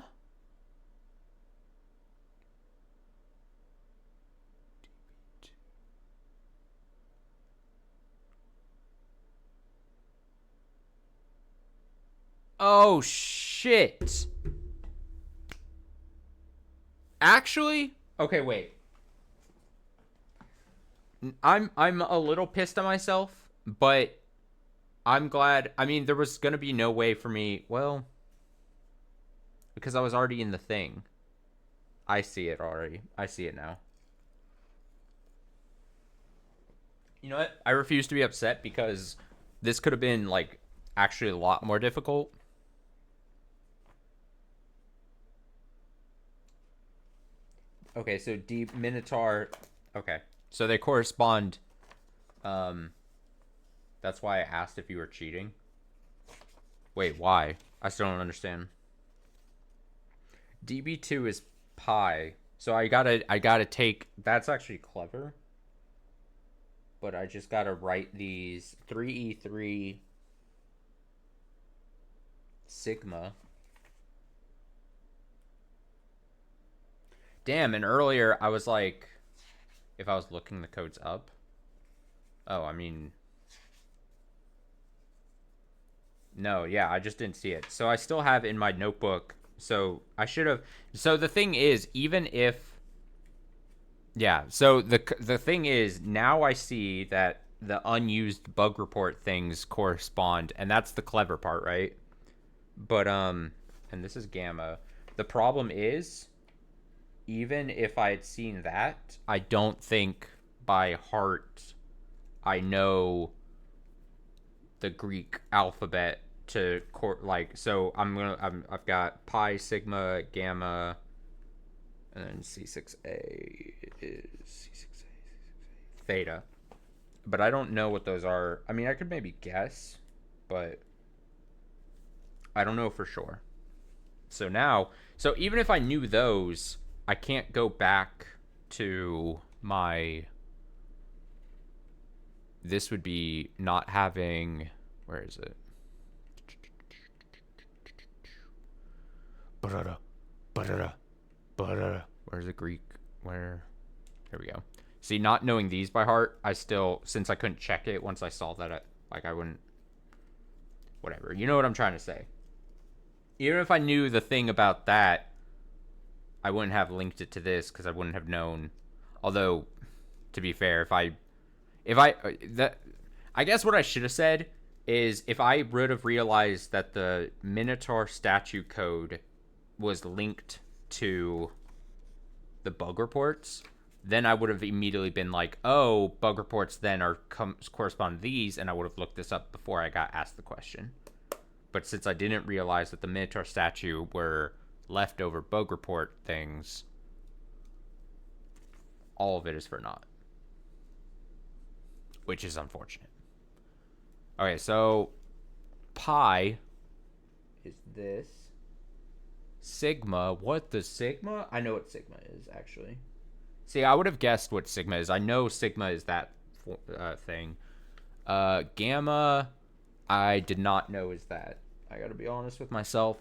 Oh, shit. Actually? Okay, wait. I'm a little pissed at myself, but I'm glad. I mean, there was gonna be no way for me. Well, because I was already in the thing. I see it already. I see it now. You know what? I refuse to be upset because this could have been like actually a lot more difficult. Okay, so deep Minotaur. Okay, so they correspond. Um, that's why I asked if you were cheating. Wait, why? I still don't understand. DB2 is pi, so I gotta take. That's actually clever, but I just gotta write these 3E3 sigma. Damn, and earlier I was like, if I was looking the codes up. Oh, I mean, no, yeah, I just didn't see it. So I still have in my notebook. So I should have. So the thing is, even if, yeah. So the thing is, now I see that the unused bug report things correspond, and that's the clever part, right? But and this is gamma. The problem is, even if I had seen that, I don't think by heart I know the Greek alphabet to like. So I've got pi, sigma, gamma, and then C6A is C6A theta. But I don't know what those are. I mean, I could maybe guess, but I don't know for sure. So now, so even if I knew those, I can't go back to my. This would be not having. Where is it? Where's the Greek? Where? Here we go. See, not knowing these by heart, I still, since I couldn't check it once I saw that, I wouldn't. Whatever. You know what I'm trying to say. Even if I knew the thing about that, I wouldn't have linked it to this because I wouldn't have known. Although, to be fair, I guess what I should have said is if I would have realized that the Minotaur statue code was linked to the bug reports, then I would have immediately been like, oh, bug reports then correspond to these, and I would have looked this up before I got asked the question. But since I didn't realize that the Minotaur statue were leftover bug report things, all of it is for naught. Which is unfortunate. Okay, so pi is this. Sigma, what the sigma? I know what sigma is, actually. See, I would have guessed what sigma is. I know sigma is that thing. Gamma, I did not know is that. I gotta be honest with myself.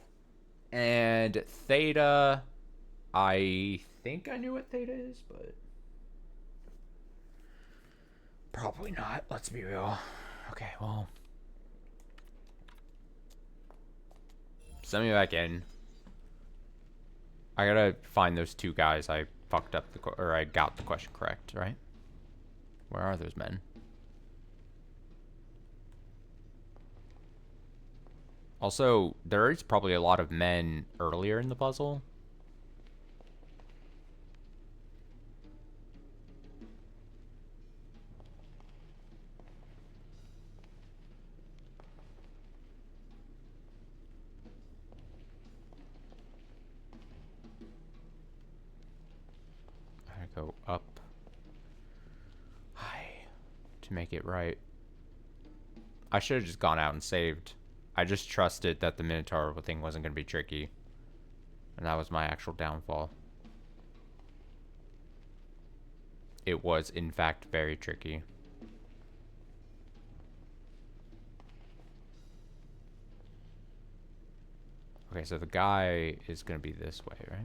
And theta, I think I knew what theta is, but probably not. Let's be real. Okay, well, send me back in. I gotta find those two guys. I fucked up or I got the question correct, right? Where are those men? Also, there is probably a lot of men earlier in the puzzle. I gotta go up. Hi. To make it right. I should have just gone out and saved. I just trusted that the Minotaur thing wasn't going to be tricky. And that was my actual downfall. It was, in fact, very tricky. Okay, so the guy is going to be this way, right?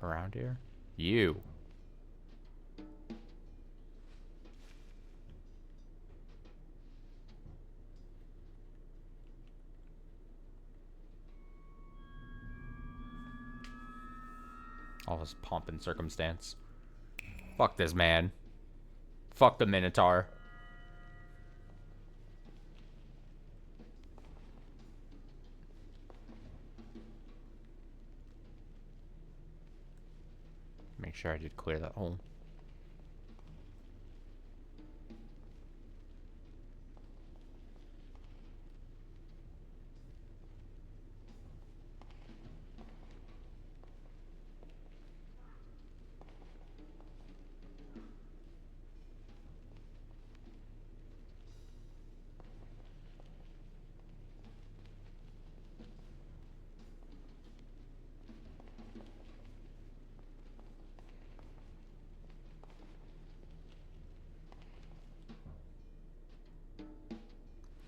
Around here? You. All this pomp and circumstance. Fuck this man. Fuck the Minotaur. Make sure I did clear that hole.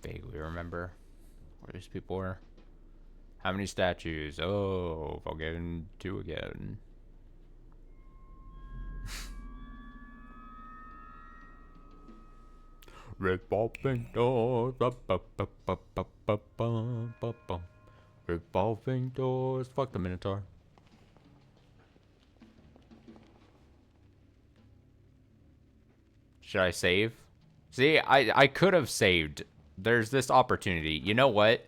Vaguely remember where these people were. How many statues? Oh, fucking 2 again. Revolving doors. Revolving doors. Fuck the Minotaur. Should I save? See, I could have saved. There's this opportunity. You know what?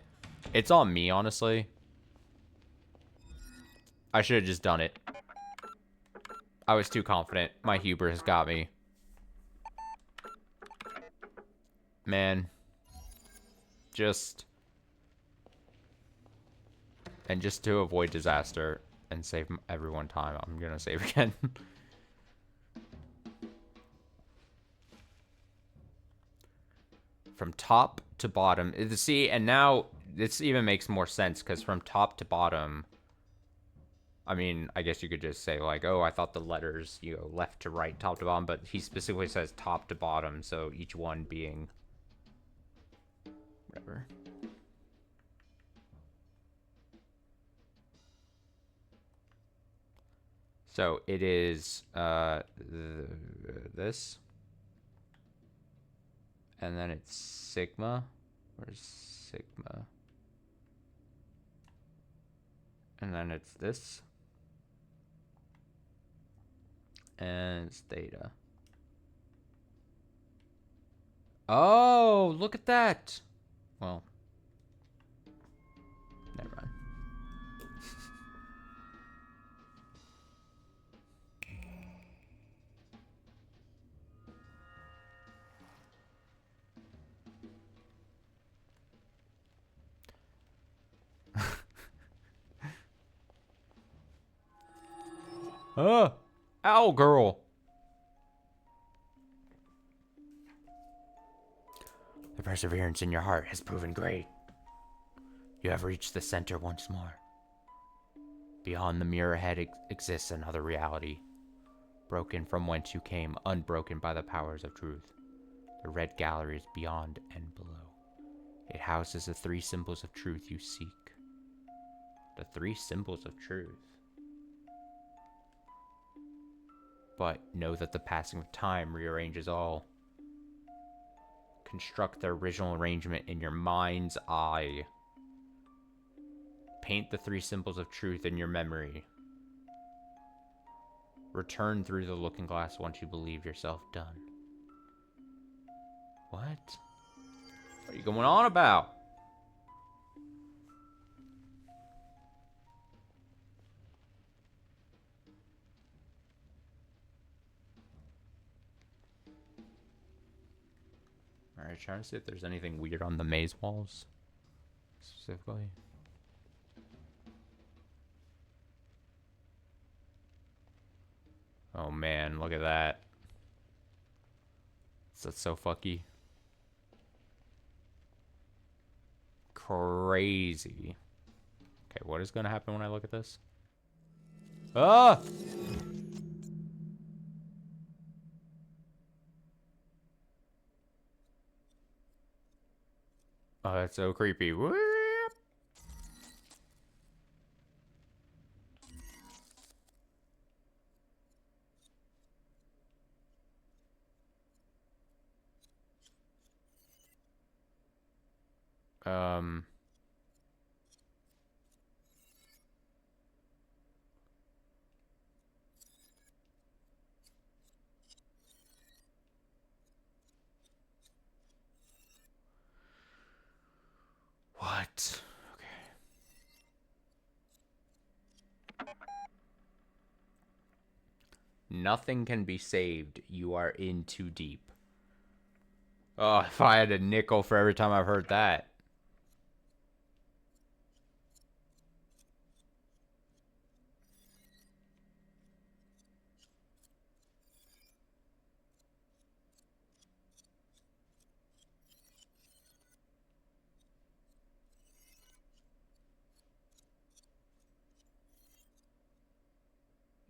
It's on me, honestly. I should have just done it. I was too confident. My hubris got me. Man. And just to avoid disaster and save everyone time, I'm gonna save again. from top to bottom. See, and now this even makes more sense because from top to bottom, I mean, I guess you could just say like, oh, I thought the letters, left to right, top to bottom, but he specifically says top to bottom, so each one being whatever. So it is this, and then it's sigma. Where's sigma? And then it's this, and it's theta. Oh, look at that. Well, never mind. Owl girl. The perseverance in your heart has proven great. You have reached the center once more. Beyond the mirror ahead exists another reality, broken from whence you came, unbroken by the powers of truth. The red gallery is beyond and below. It houses the 3 symbols of truth you seek. The 3 symbols of truth. But know that the passing of time rearranges all. Construct the original arrangement in your mind's eye. Paint the 3 symbols of truth in your memory. Return through the looking glass once you believe yourself done. What? What are you going on about? Alright, trying to see if there's anything weird on the maze walls. Specifically. Oh man, look at that. That's so fucky. Crazy. Okay, what is gonna happen when I look at this? Ah! Oh, that's so creepy. What? Okay. Nothing can be saved. You are in too deep. Oh, if I had a nickel for every time I've heard that.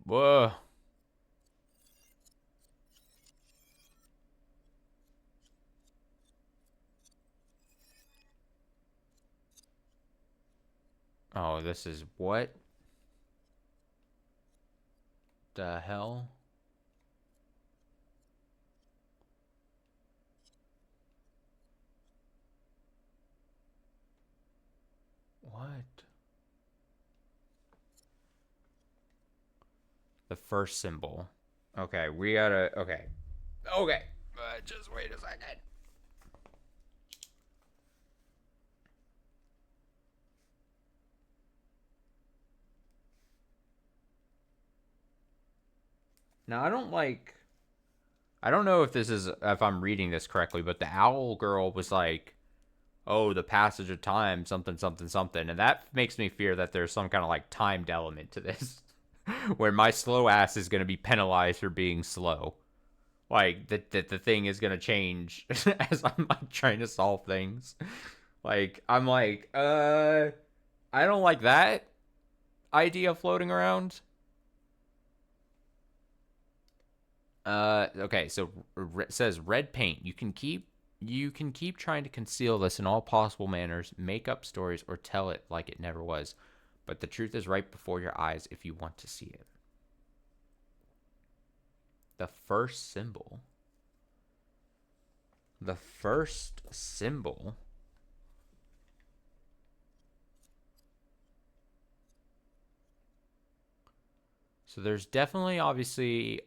Whoa. Oh, this is what? The hell? What? The first symbol. Okay, we gotta... Okay. Okay. Just wait a second. Now, I don't know if this is... If I'm reading this correctly, but the owl girl was like... Oh, the passage of time, something, something, something. And that makes me fear that there's some kind of, like, timed element to this. Where my slow ass is going to be penalized for being slow. Like the thing is gonna change as I'm like trying to solve things. Like I'm like, I don't like that idea floating around. Okay, so it says red paint. You can keep trying to conceal this in all possible manners, make up stories, or tell it like it never was. But the truth is right before your eyes if you want to see it. The first symbol. The first symbol. So there's definitely, obviously,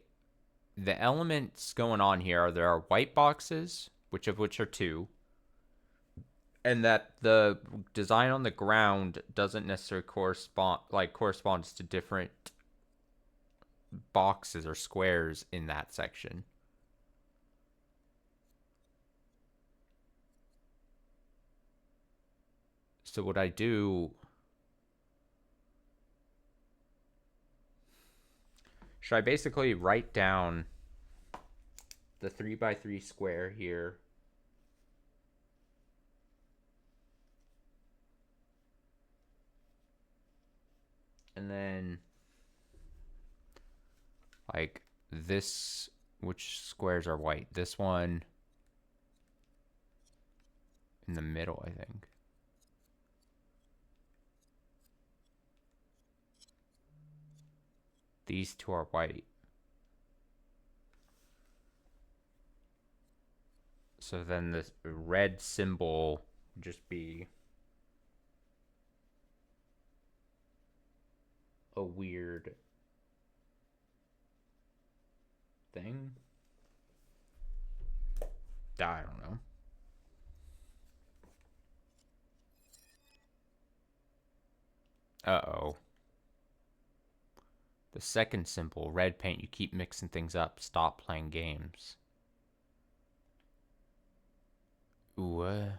the elements going on here. There are white boxes, which are two, and that the design on the ground doesn't necessarily corresponds to different boxes or squares in that section. So what I do, should I basically write down the 3x3 square here, and then like this, which squares are white? This one in the middle, I think. These two are white. So then the red symbol would just be a weird thing. I don't know. Uh-oh. The second symbol, red paint. You keep mixing things up. Stop playing games. Ooh. Oh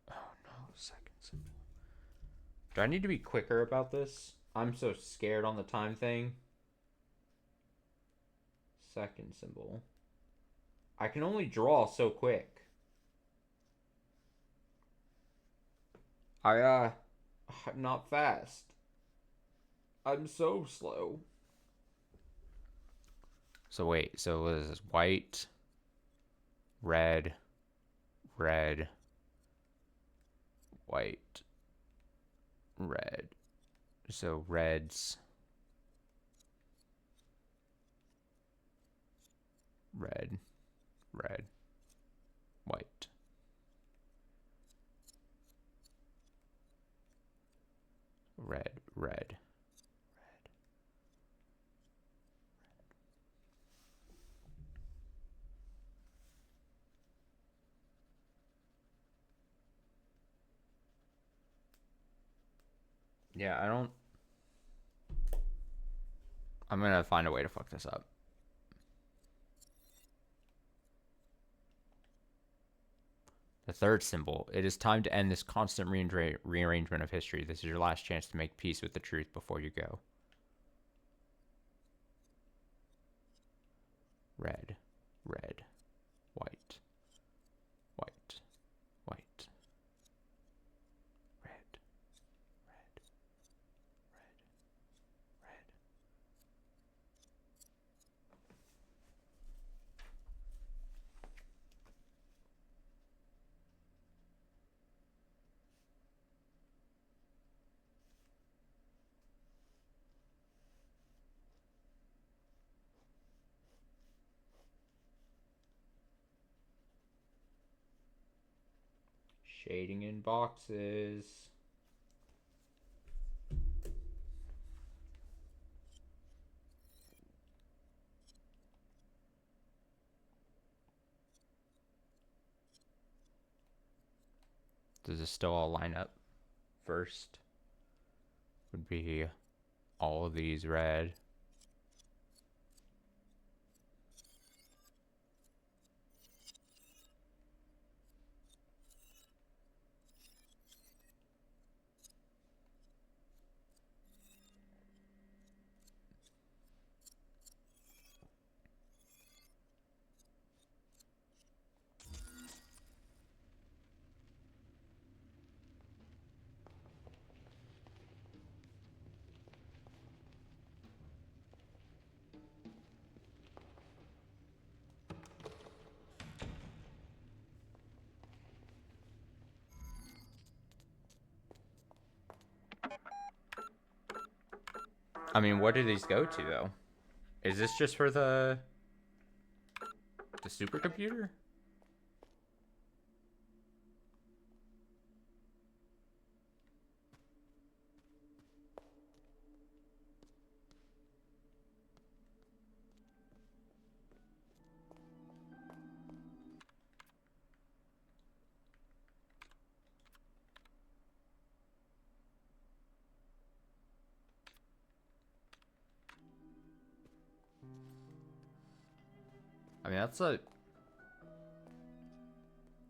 no, second symbol. Do I need to be quicker about this? I'm so scared on the time thing. Second symbol. I can only draw so quick. I'm not fast. I'm so slow. So wait, so what is this? White, red, red, white, red. So reds, red, red, white. Red, red. Yeah, I don't. I'm gonna find a way to fuck this up. The third symbol. It is time to end this constant rearrangement of history. This is your last chance to make peace with the truth before you go. Red, red, white, white, white, red, red, red, red. Shading in boxes. Does this still all line up? First would be all of these red. I mean, what do these go to, though? Is this just for the supercomputer? I mean, that's a...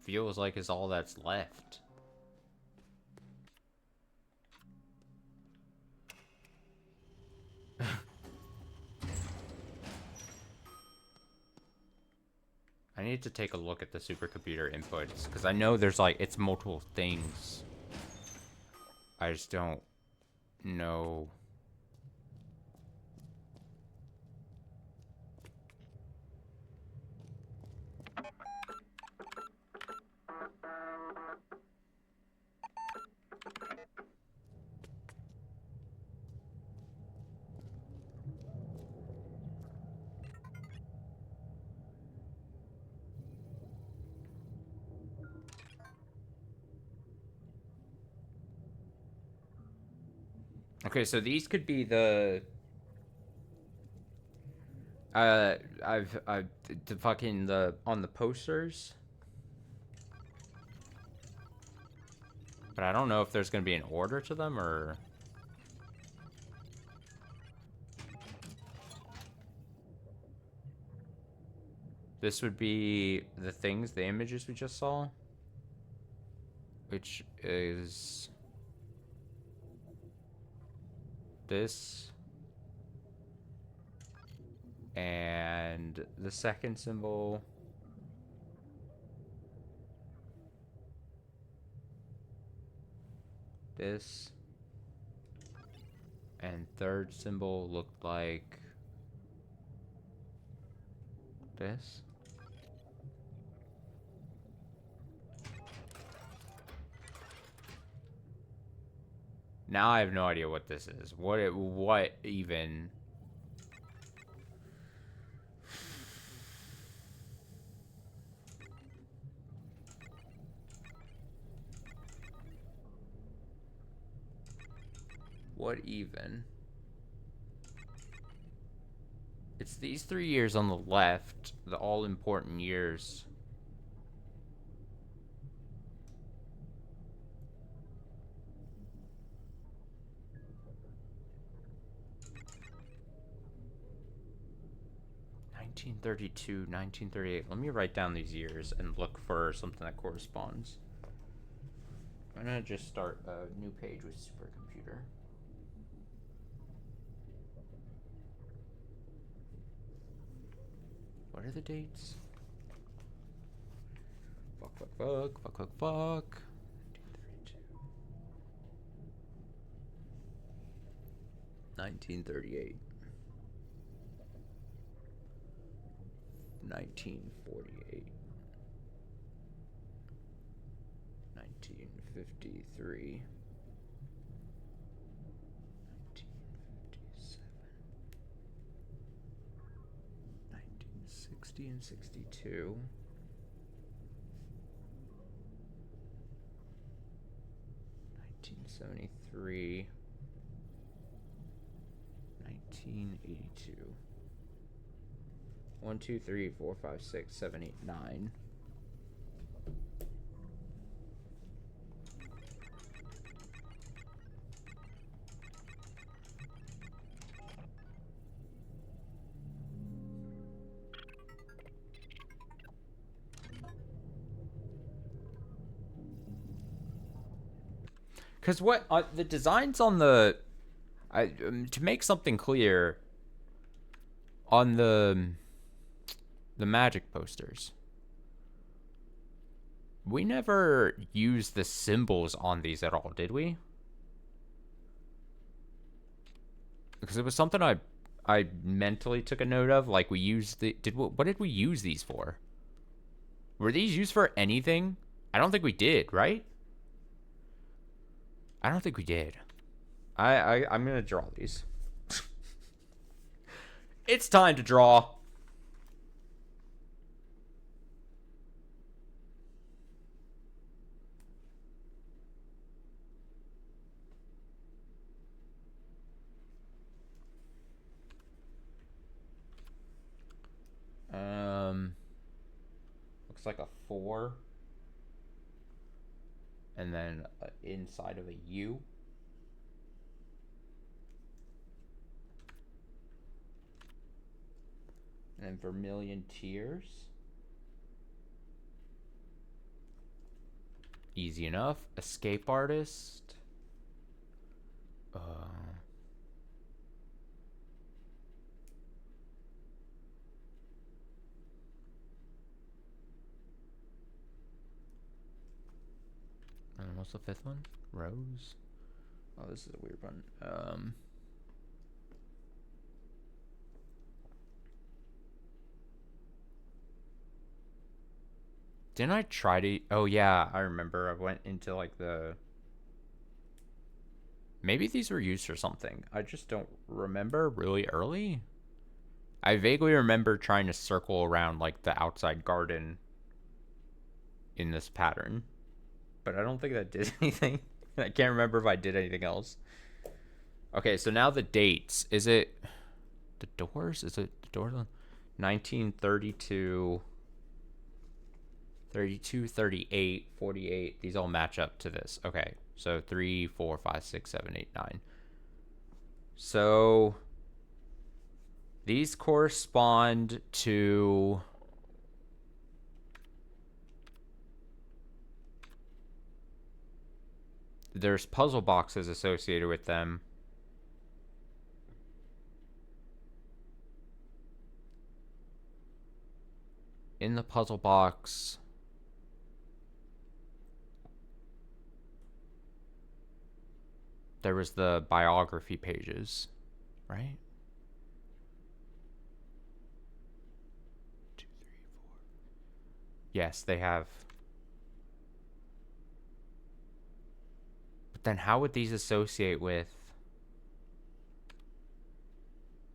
feels like is all that's left. I need to take a look at the supercomputer inputs, because I know there's, like, it's multiple things. I just don't know... Okay, so these could be the... I've the fucking on the posters. But I don't know if there's gonna be an order to them or... This would be the things, the images we just saw. Which is... this. And the second symbol... this. And third symbol looked like... this. Now I have no idea what this is. What even... What even? It's these 3 years on the left, the all-important years. (1932, 1938). Let me write down these years and look for something that corresponds. I'm gonna just start a new page with supercomputer. What are the dates? Fuck. 1938. 1948. 1953. 1960 and 62. 1973. 1982. 1, 2, 3, 4, 5, 6, 7, 8, 9. Because what the designs on the, to make something clear, on the magic posters, we never used the symbols on these at all, did we? Because it was something I mentally took a note of. Like we used the what did we use these for? Were these used for anything? I don't think we did, right? I don't think we did. I'm gonna draw these. It's time to draw. Looks like a 4. And then inside of a U. And then Vermilion Tears. Easy enough. Escape Artist. And what's the 5th one? Rose. Oh, this is a weird one. Didn't I try to... Oh, yeah, I remember. I went into, like, the... Maybe these were used for something. I just don't remember really early. I vaguely remember trying to circle around, like, the outside garden in this pattern. But I don't think that did anything. I can't remember if I did anything else. Okay, so now the dates. Is it the Doors? Is it the Doors on 1932, 32, 38, 48? These all match up to this. Okay, so 3, 4, 5, 6, 7, 8, 9. So these correspond to... There's puzzle boxes associated with them. In the puzzle box, there was the biography pages, right? 2, 3, 4. Yes, they have. But then how would these associate with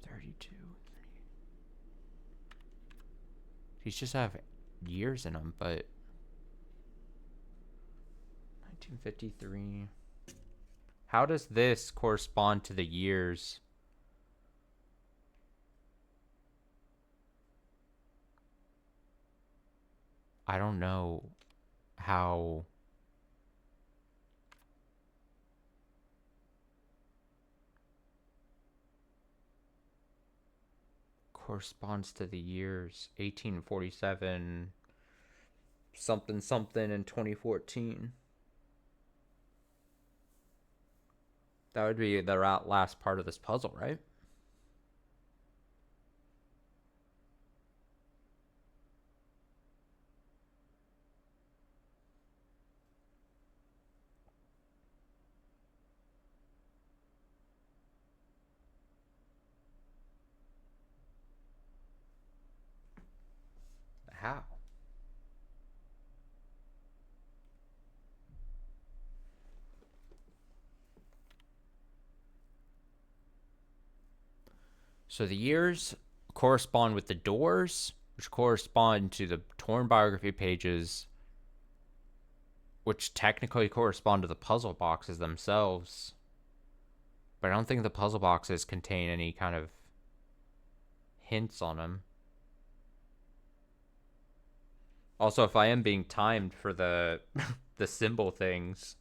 32, 38? These just have years in them, but 1953. How does this correspond to the years? I don't know how. Corresponds to the years 1847 something something in 2014. That would be the last part of this puzzle, right? How? So the years correspond with the doors, which correspond to the torn biography pages, which technically correspond to the puzzle boxes themselves. But I don't think the puzzle boxes contain any kind of hints on them. Also, if I am being timed for the the symbol things,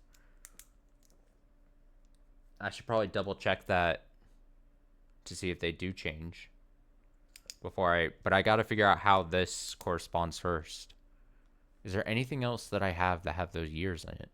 I should probably double check that to see if they do change before but I gotta figure out how this corresponds first. Is there anything else that I have that have those years in it?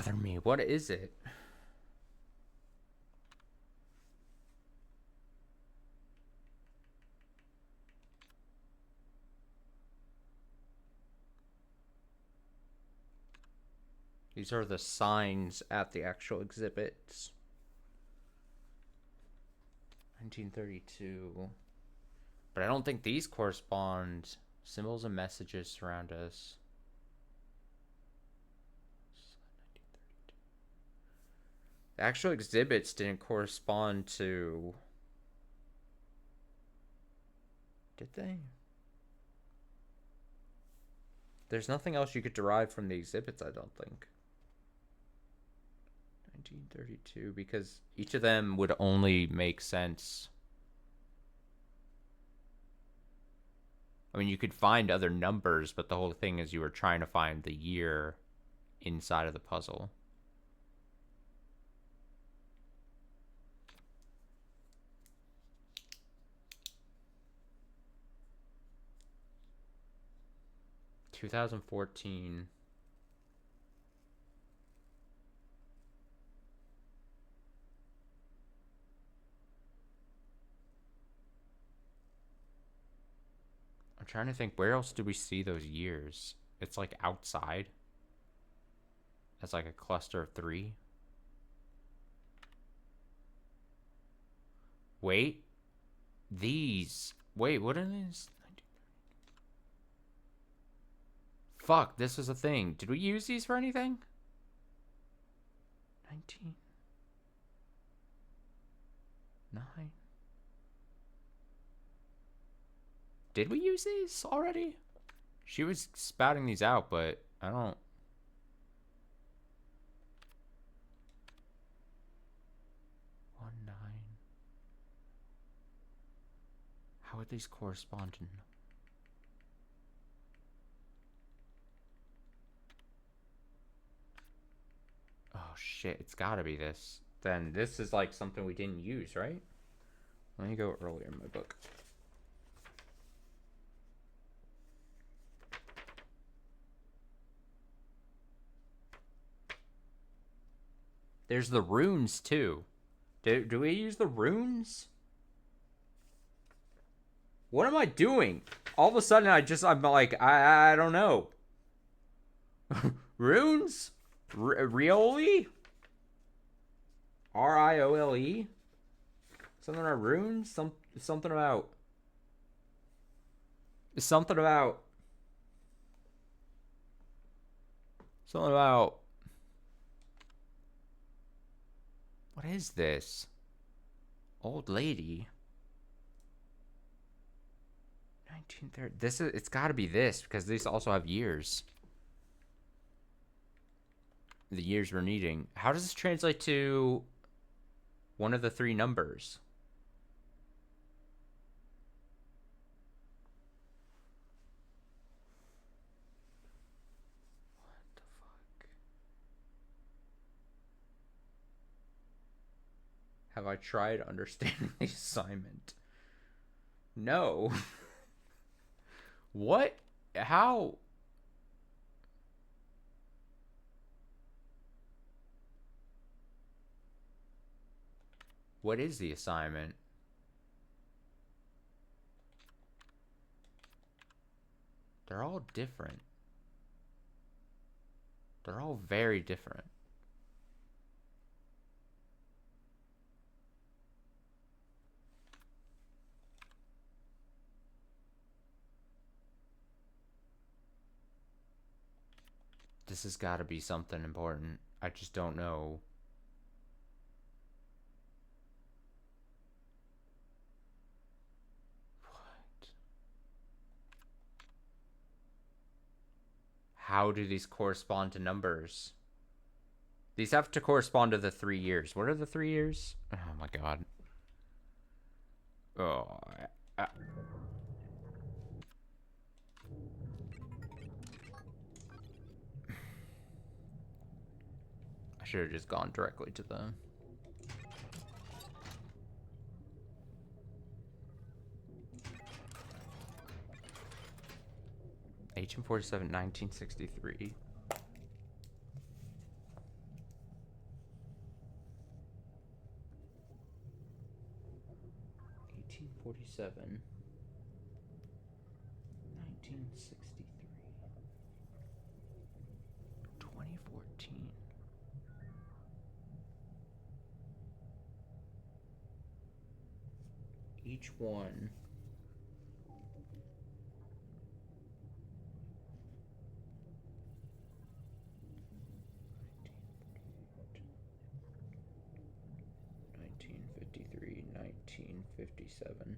bother me. What is it? These are the signs at the actual exhibits. 1932. But I don't think these correspond. Symbols and messages surround us. The actual exhibits didn't correspond to... Did they? There's nothing else you could derive from the exhibits, I don't think. 1932, because each of them would only make sense. I mean, you could find other numbers, but the whole thing is you were trying to find the year inside of the puzzle. (2014). I'm trying to think, where else do we see those years? It's like outside. That's like a cluster of 3. Wait. These. Wait, what are these? Fuck, this was a thing. Did we use these for anything? 19. 9. Did we use these already? She was spouting these out, but I don't... One, 9. How would these correspond to... Oh shit, it's gotta be this. Then this is like something we didn't use, right? Let me go earlier in my book. There's the runes too. Do we use the runes? What am I doing? All of a sudden I'm like, I don't know. Runes? Riole? R-I-O-L-E? Something about runes? Something about... Something about... Something about... What is this? Old lady? 1930... This is... It's gotta be this, because these also have years. The years we're needing. How does this translate to one of the 3 numbers? What the fuck? Have I tried understanding the assignment? No. What? How? What is the assignment? They're all different. They're all very different. This has got to be something important. I just don't know. How do these correspond to numbers? These have to correspond to the 3 years. What are the 3 years? Oh my god. Oh. I should have just gone directly to the... 1847, 1963. 1947. 1963. 2014. Each one. '53, 1957,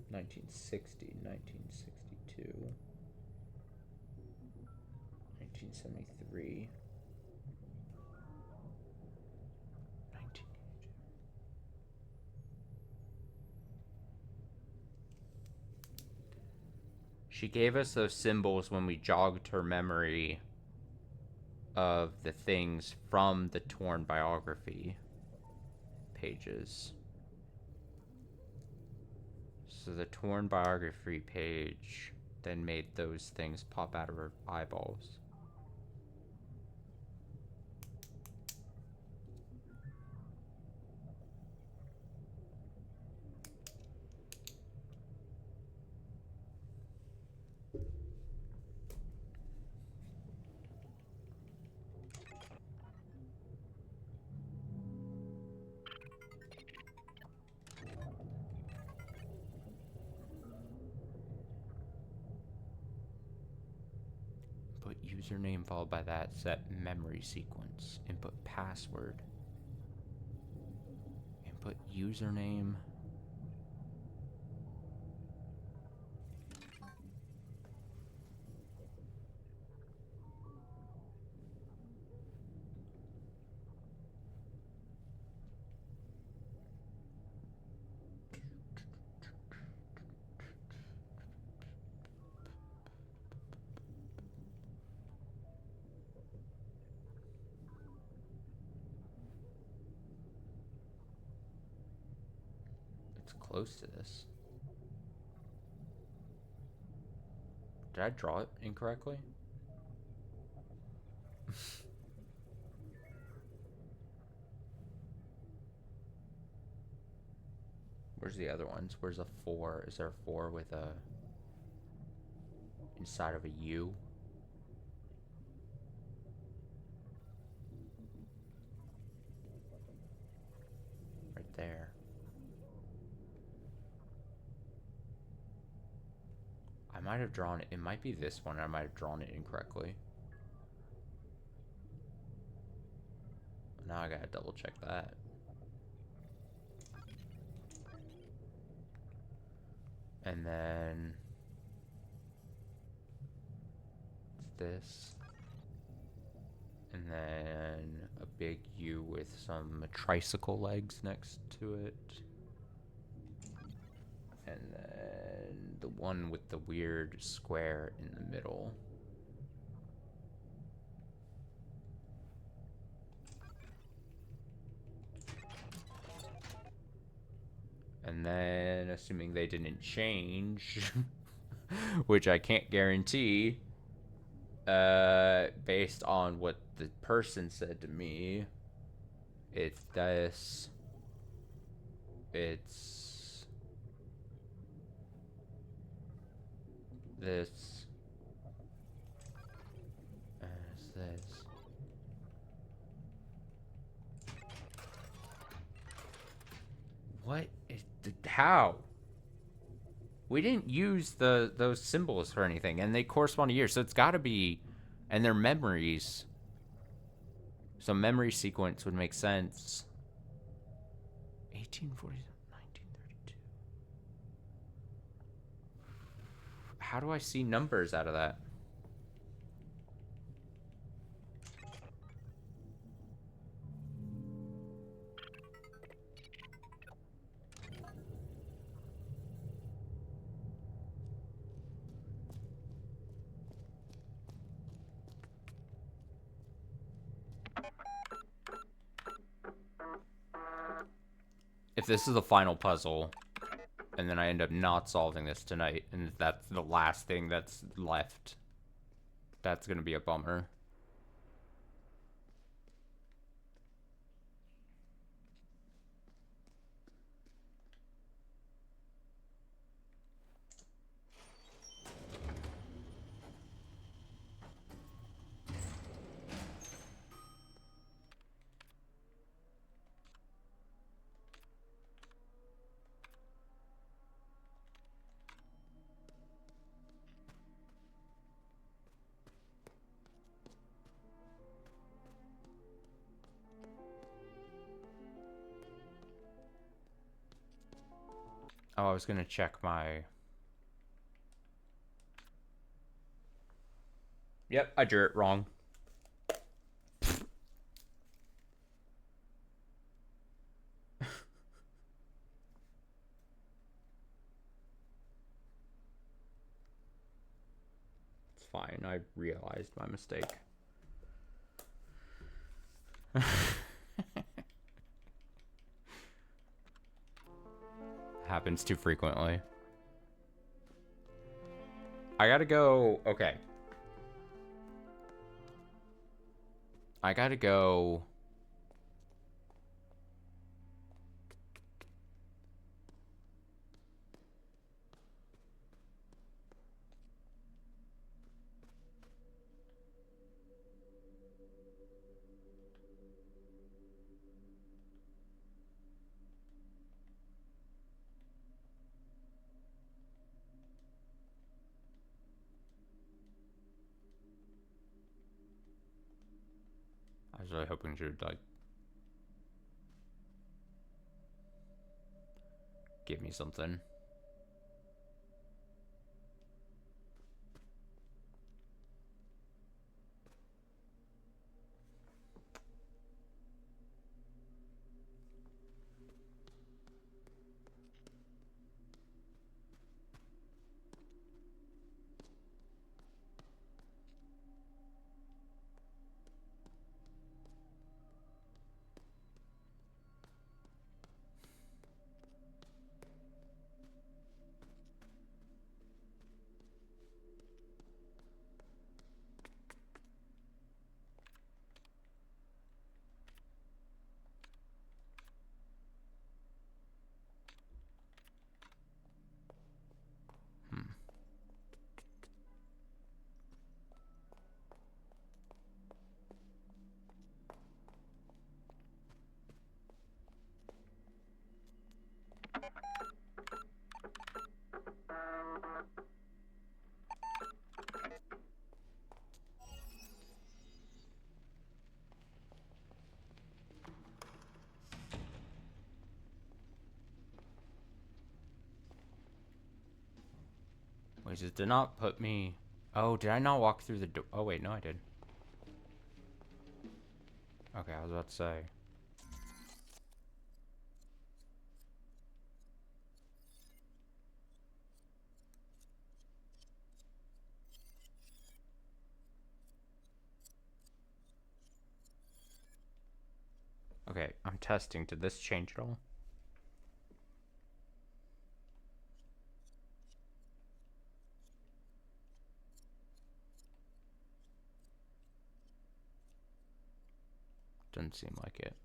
1960, 1962, 1973, 1982. She gave us those symbols when we jogged her memory of the things from the torn biography pages. So the torn biography page then made those things pop out of her eyeballs. Input username followed by that set memory sequence. Input password. Input username. It's close to this. Did I draw it incorrectly? Where's the other ones? Where's a 4? Is there a 4 with a inside of a U? Right there. I might have drawn it. It might be this one. I might have drawn it incorrectly. Now I gotta double check that. And then it's this. And then a big U with some tricycle legs next to it. And then the one with the weird square in the middle. And then, assuming they didn't change, which I can't guarantee, based on what the person said to me, it's this, it's this, and it's this. What is how? We didn't use those symbols for anything, and they correspond to years, so it's got to be, and they're memories. So memory sequence would make sense. 1840, 1932. How do I see numbers out of that? If this is the final puzzle, and then I end up not solving this tonight, and that's the last thing that's left, that's gonna be a bummer. Oh, I was gonna check my... Yep, I drew it wrong. It's fine, I realized my mistake. Happens too frequently. I gotta go... Okay. I gotta go... I was really hoping she would, like... give me something. Wait, it did not put me... Oh, did I not walk through the door? Oh, wait, no, I did. Okay, I was about to say. Okay, I'm testing. Did this change at all? Doesn't seem like it.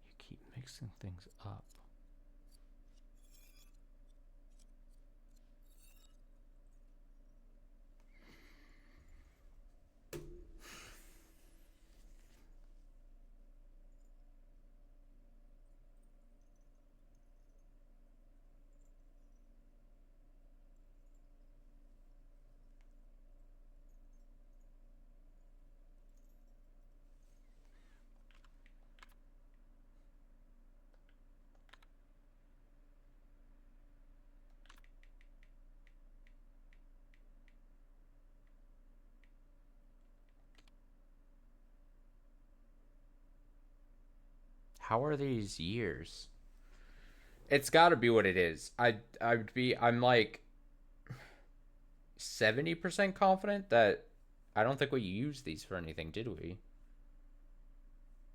You keep mixing things up. How are these years? It's got to be what it is. I'm like 70% confident that I don't think we used these for anything, did we?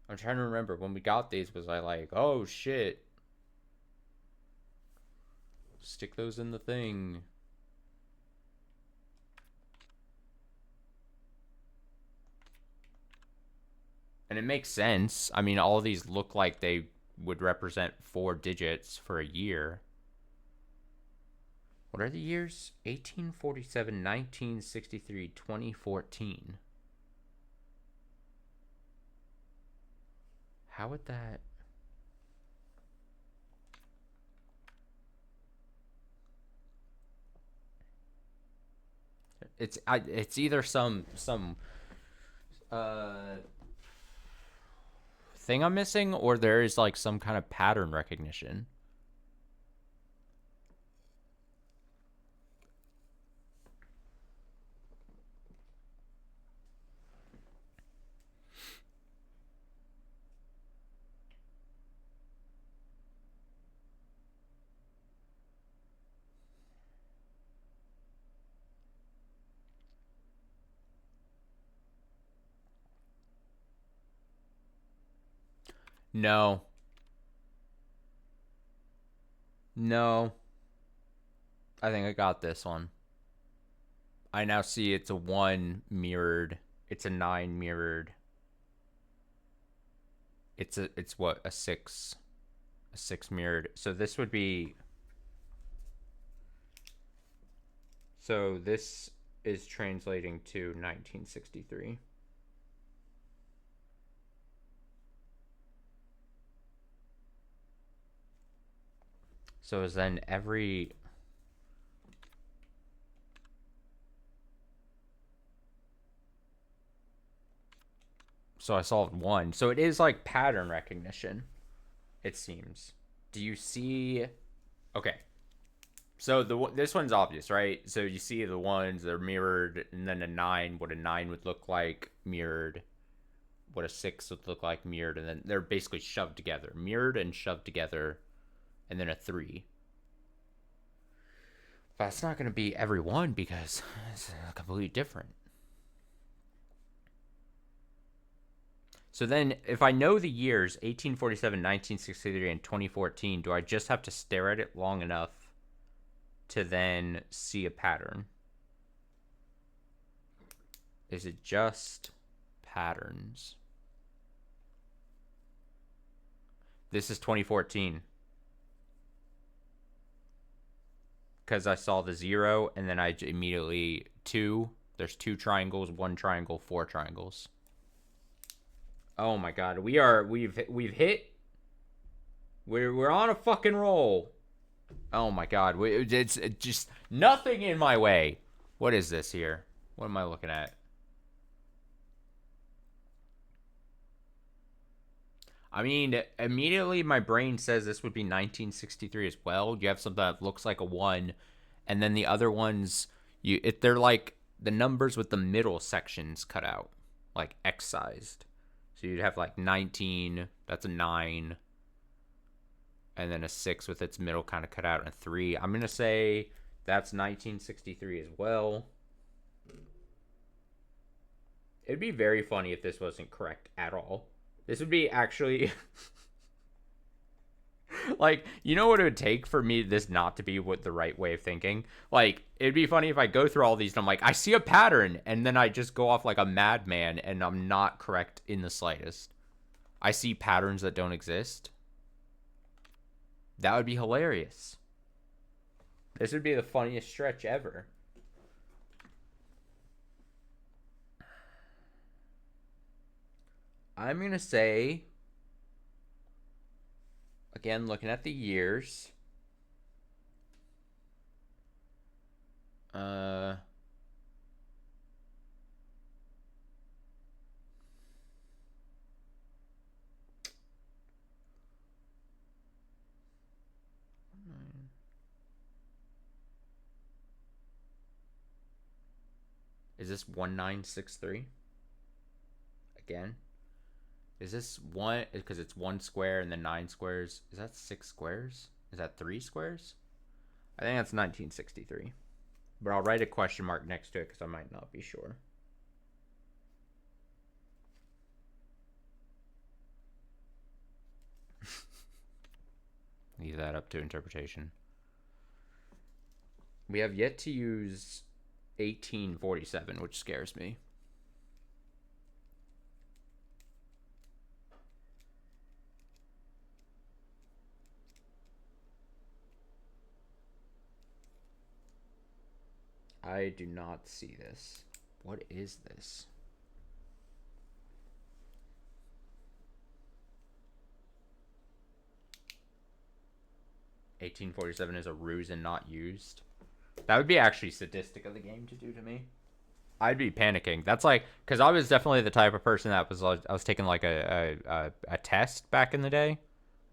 I'm trying to remember when we got these. Was I like, oh shit, stick those in the thing? And it makes sense. I mean, all of these look like they would represent 4 digits for a year. What are the years? 1847, 1963, 2014. How would that... It's either some uh thing I'm missing, or there is like some kind of pattern recognition. No. No. I think I got this one. I now see it's a 1 mirrored. It's a 9 mirrored. It's what, a 6. A 6 mirrored. So this would be... So this is translating to 1963. So is then every... So I solved 1. So it is like pattern recognition, it seems. Do you see... Okay. So this one's obvious, right? So you see the ones that are mirrored, and then a 9, what a 9 would look like mirrored, what a 6 would look like mirrored, and then they're basically shoved together. Mirrored and shoved together, and then a 3. But it's not going to be every one because it's completely different. So then, if I know the years, 1847, 1963, and 2014, do I just have to stare at it long enough to then see a pattern? Is it just patterns? This is 2014. Because I saw the 0, and then I immediately... 2. There's 2 triangles, 1 triangle, 4 triangles. Oh my god, we've hit. We're on a fucking roll. Oh my god, it's just nothing in my way. What is this here? What am I looking at? I mean, immediately my brain says this would be 1963 as well. You have something that looks like a 1, and then the other ones, they're like the numbers with the middle sections cut out, like X-sized. So you'd have like 19, that's a 9, and then a 6 with its middle kind of cut out, and a 3. I'm going to say that's 1963 as well. It'd be very funny if this wasn't correct at all. This would be actually... like, you know what it would take for me this not to be what the right way of thinking? Like, it'd be funny if I go through all these and I'm like, I see a pattern, and then I just go off like a madman and I'm not correct in the slightest. I see patterns that don't exist. That would be hilarious. This would be the funniest stretch ever. I'm gonna say... Again, looking at the years. Is this 1963? Again? Is this 1? Because it's 1 square and then 9 squares. Is that 6 squares? Is that 3 squares? I think that's 1963. But I'll write a question mark next to it because I might not be sure. Leave that up to interpretation. We have yet to use 1847, which scares me. I do not see this. What is this? 1847 is a ruse and not used. That would be actually sadistic of the game to do to me. I'd be panicking. That's like, because I was definitely the type of person that was, I was taking like a test back in the day,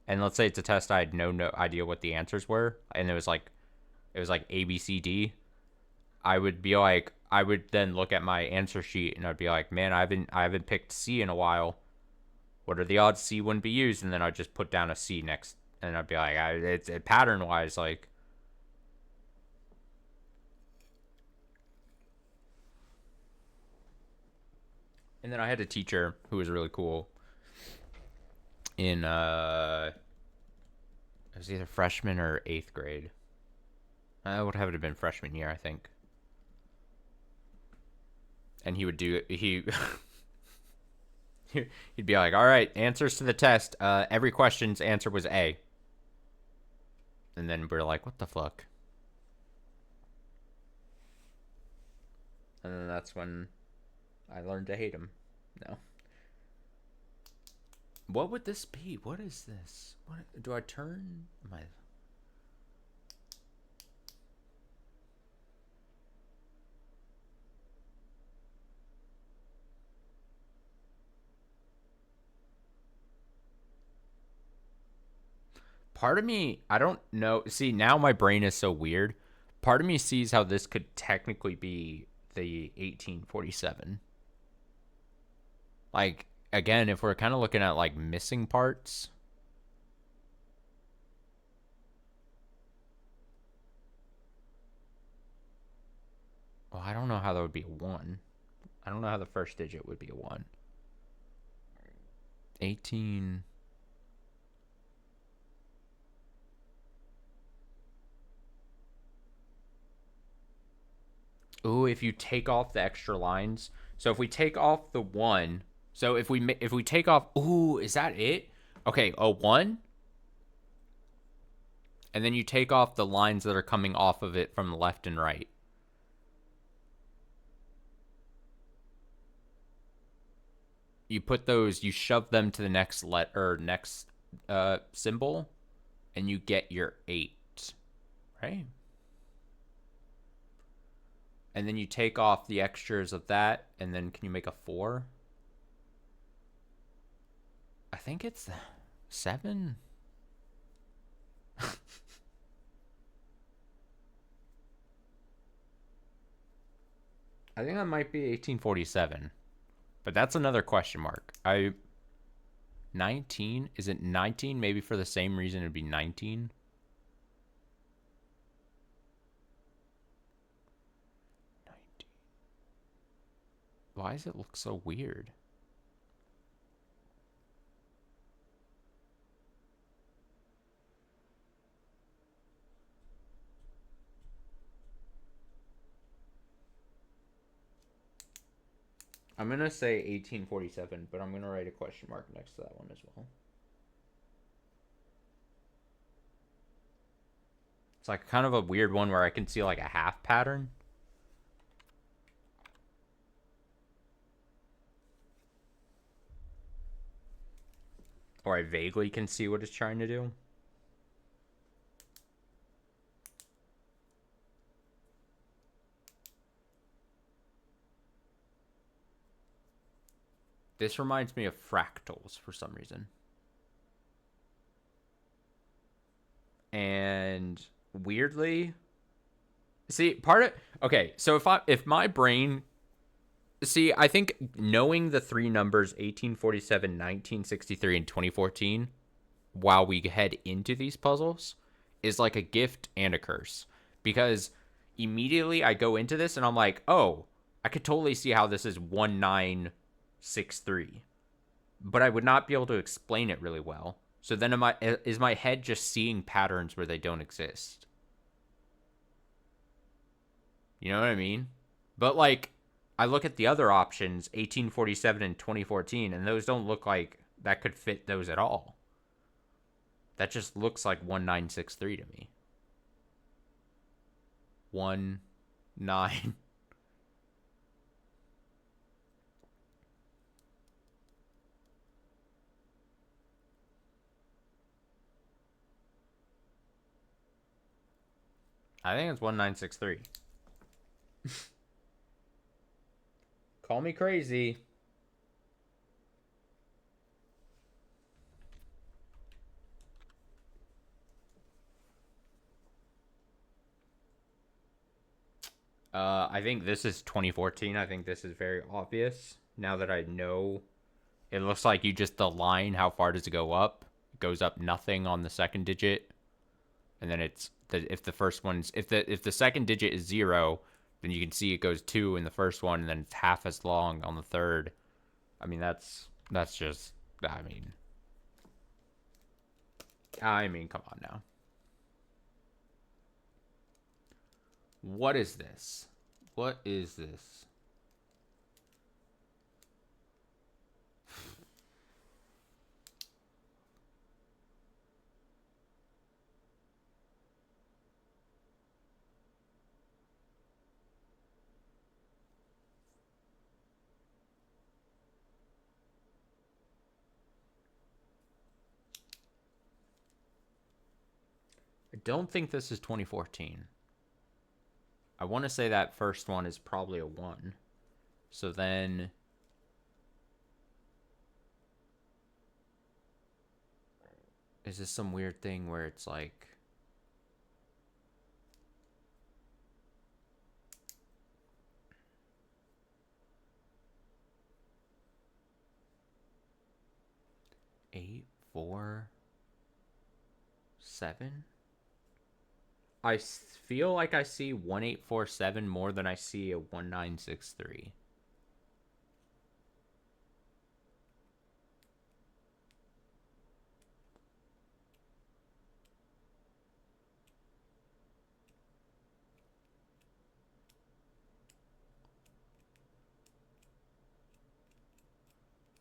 and let's say it's a test I had no idea what the answers were, and it was like A B C D. I would be like, I would then look at my answer sheet and I'd be like, man, I haven't picked C in a while. What are the odds C wouldn't be used? And then I'd just put down a C next, and I'd be like, it's pattern wise, like. And then I had a teacher who was really cool in it was either freshman or 8th grade. I would have been freshman year, I think. And he would do he'd be like, all right, answers to the test. Every question's answer was A. And then we're like, what the fuck? And then that's when I learned to hate him. No. What would this be? What is this? What do I turn my? Part of me, I don't know. See, now my brain is so weird. Part of me sees how this could technically be the 1847. Like, again, if we're kind of looking at like missing parts. Well, I don't know how that would be a 1. I don't know how the first digit would be a 1. 18. Ooh, if you take off the extra lines. So if we take off the 1, so if we take off, ooh, is that it? Okay, a 1, and then you take off the lines that are coming off of it from left and right. You put those, you shove them to the next next symbol, and you get your 8, right? And then you take off the extras of that, and then can you make a 4? I think it's 7. I think that might be 1847. But that's another question mark. 19? Is it 19? Maybe for the same reason it'd be 19. Why does it look so weird? I'm going to say 1847, but I'm going to write a question mark next to that one as well. It's like kind of a weird one where I can see like a half pattern. Or I vaguely can see what it's trying to do. This reminds me of fractals for some reason. And weirdly, see, okay, so if my brain, see, I think knowing the 3 numbers 1847, 1963 and 2014 while we head into these puzzles is like a gift and a curse, because immediately I go into this and I'm like, oh, I could totally see how this is 1963, but I would not be able to explain it really well. So then is my head just seeing patterns where they don't exist? You know what I mean? But like, I look at the other options, 1847 and 2014, and those don't look like that could fit those at all. That just looks like 1963 to me. 19. I think it's 1963. Call me crazy. I think this is 2014. I think this is very obvious. Now that I know, it looks like you just align how far does it go up. It goes up nothing on the second digit, and then if the first one's if the second digit is 0, then you can see it goes 2 in the first one, and then it's half as long on the third. I mean that's just I mean come on now. What is this? What is this? I don't think this is 2014. I want to say that first one is probably a 1. So then is this some weird thing where it's like 847? I feel like I see 1847 more than I see a 1963.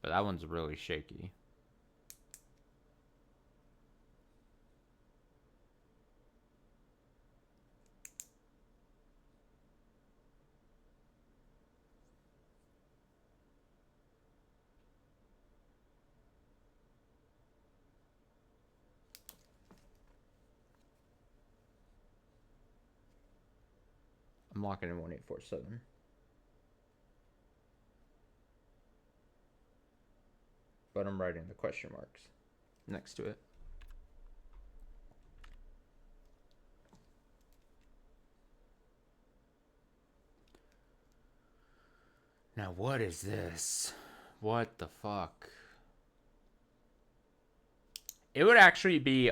But that one's really shaky. I'm locking in 1847. But I'm writing the question marks next to it. Now, what is this? What the fuck? It would actually be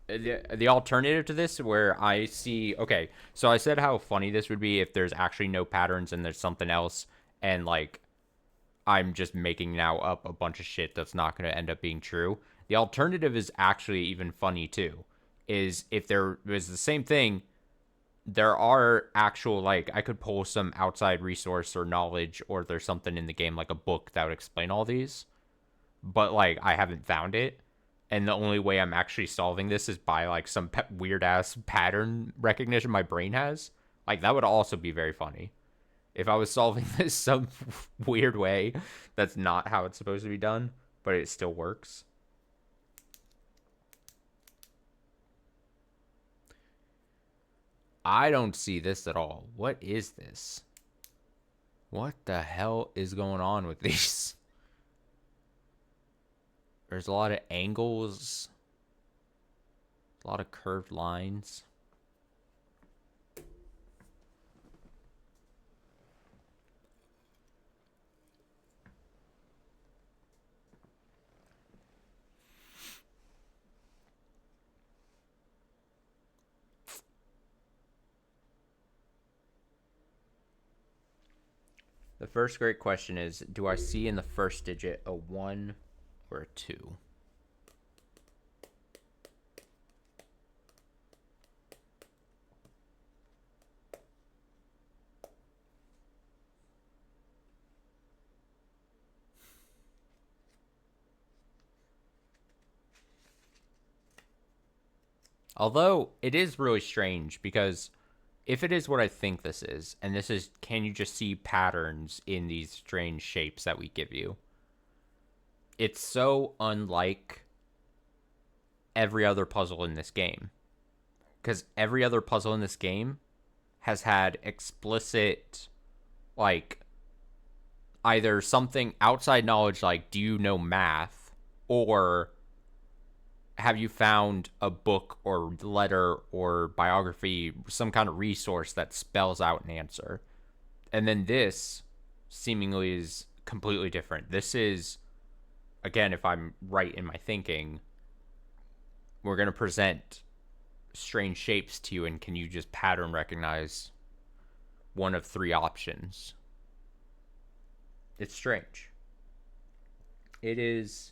the alternative to this where I see, okay, so I said how funny this would be if there's actually no patterns and there's something else, and like I'm just making now up a bunch of shit that's not going to end up being true. The alternative is actually even funny too. Is if there was the same thing, there are actual, like, I could pull some outside resource or knowledge, or there's something in the game like a book that would explain all these, but like I haven't found it. And the only way I'm actually solving this is by like some weird ass pattern recognition my brain has. Like that would also be very funny if I was solving this some weird way that's not how it's supposed to be done, but it still works. I don't see this at all. What is this? What the hell is going on with these? There's a lot of angles, a lot of curved lines. The first great question is, do I see in the first digit a 1 or a 2? Although it is really strange because if it is what I think this is, and this is, can you just see patterns in these strange shapes that we give you? It's so unlike every other puzzle in this game. because every other puzzle in this game has had explicit, like, either something outside knowledge, like, do you know math, or have you found a book or letter or biography, some kind of resource that spells out an answer. And then this seemingly is completely different. This is, again, if I'm right in my thinking, we're going to present strange shapes to you, and can you just pattern recognize one of three options? It's strange. It is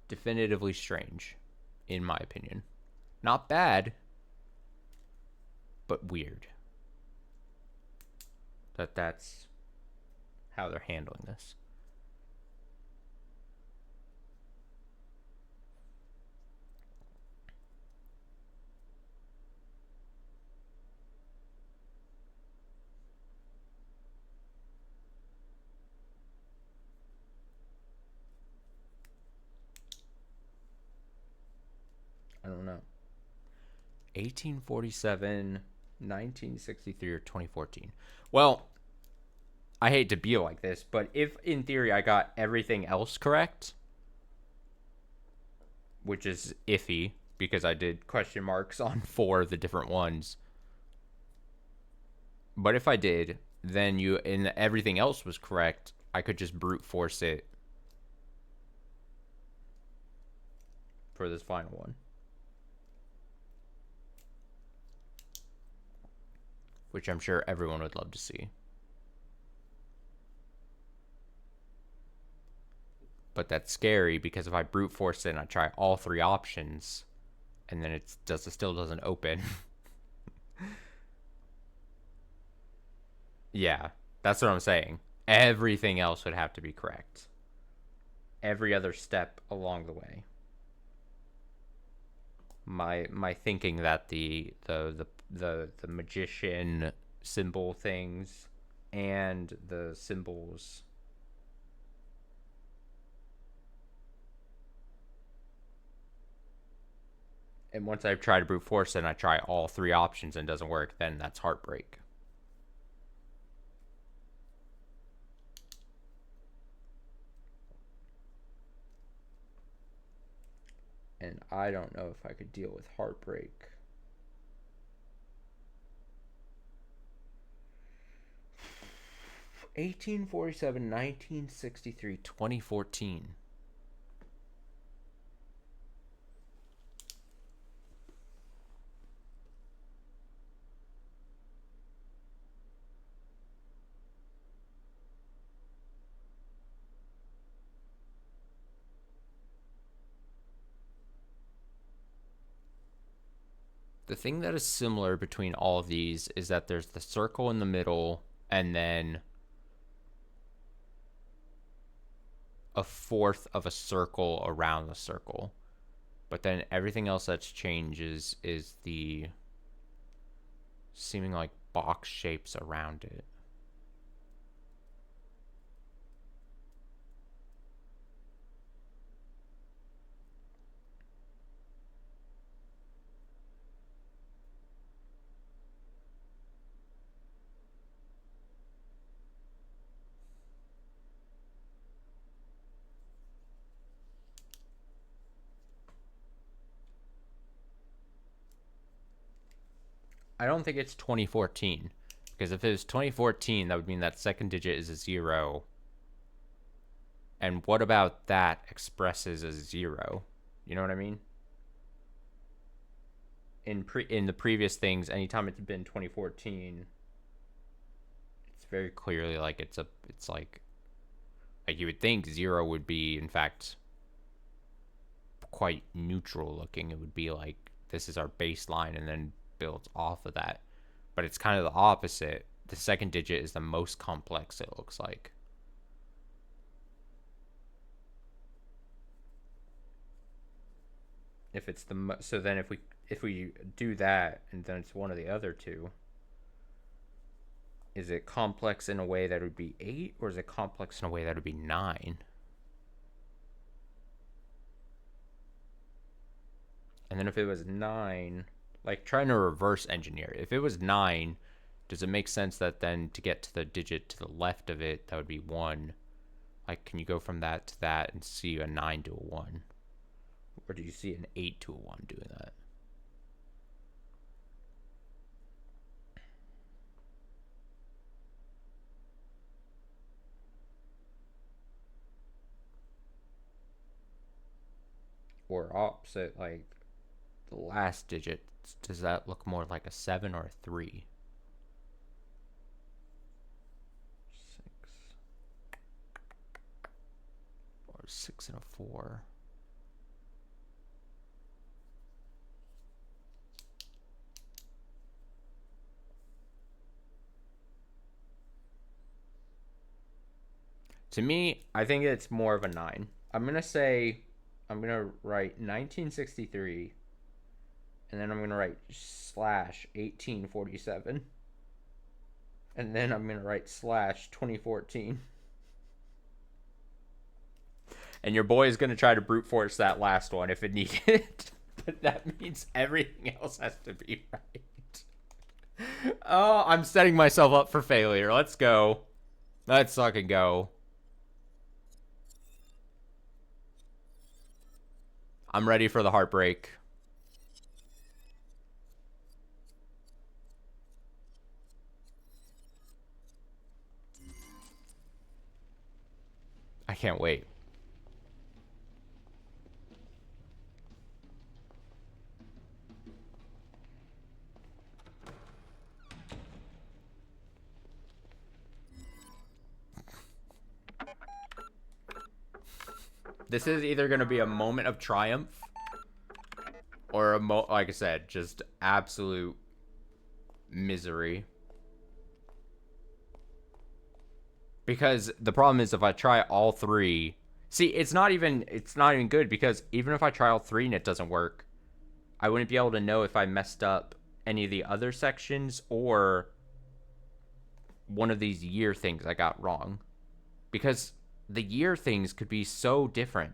definitively strange, in my opinion. Not bad, but weird. That's how they're handling this. I don't know. 1847, 1963, or 2014. Well, I hate to be like this, but if in theory I got everything else correct, which is iffy because I did question marks on 4 of the different ones, but if I did, then and everything else was correct, I could just brute force it for this final one. Which I'm sure everyone would love to see. But that's scary because if I brute force it and I try all 3 options, and then it still doesn't open. Yeah, that's what I'm saying. Everything else would have to be correct. Every other step along the way. My thinking that the magician symbol things and the symbols and once I've tried to brute force and I try all 3 options and it doesn't work, then that's heartbreak. And I don't know if I could deal with heartbreak. (1847, 1963, 2014). The thing that is similar between all of these is that there's the circle in the middle and then a fourth of a circle around the circle. But then everything else that's changes is the seeming like box shapes around it. I don't think it's 2014, because if it was 2014, that would mean that second digit is a 0. And what about that expresses a 0? You know what I mean? In the previous things, anytime it's been 2014, it's very clearly like it's like you would think 0 would be in fact quite neutral looking. It would be like this is our baseline and then builds off of that. But it's kind of the opposite. The second digit is the most complex, it looks like. If it's so then if we do that and then it's one of the other two, is it complex in a way that would be 8, or is it complex in a way that would be 9? And then if it was 9, like trying to reverse engineer. If it was 9, does it make sense that then to get to the digit to the left of it, that would be 1? Like, can you go from that to that and see a 9 to a 1? Or do you see an 8 to a 1 doing that? Or opposite, like the last digit, does that look more like a 7 or a 3? 6. Or 6 and a 4. To me, I think it's more of a 9. I'm going to write 1963, and then I'm going to write slash 1847, and then I'm going to write slash 2014. And your boy is going to try to brute force that last one if it needed. But that means everything else has to be right. Oh, I'm setting myself up for failure. Let's go. Let's fucking go. I'm ready for the heartbreak. I can't wait. This is either going to be a moment of triumph or like I said, just absolute misery. Because the problem is if I try all 3, see, it's not even good, because even if I try all 3 and it doesn't work, I wouldn't be able to know if I messed up any of the other sections or one of these year things I got wrong. Because the year things could be so different.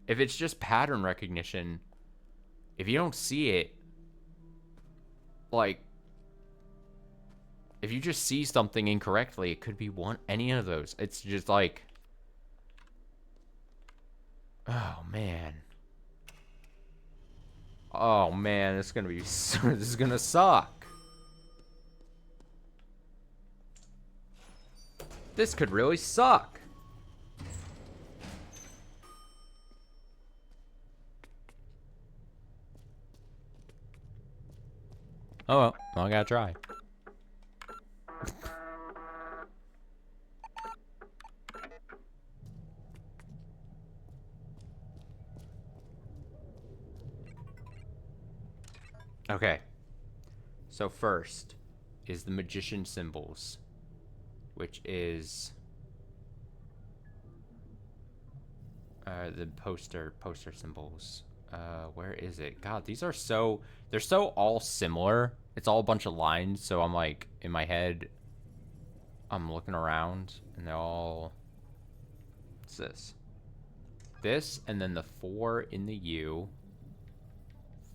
If it's just pattern recognition, if you don't see it, like, if you just see something incorrectly, it could be any of those. It's just like, oh man. Oh man, this is gonna be this is gonna suck. This could really suck. Oh well, I gotta try. Okay. So first is the magician symbols, which is the poster symbols. Where is it? God, they're so all similar. It's all a bunch of lines, so I'm like, in my head, I'm looking around, and they're all, what's this? This, and then the 4 in the U.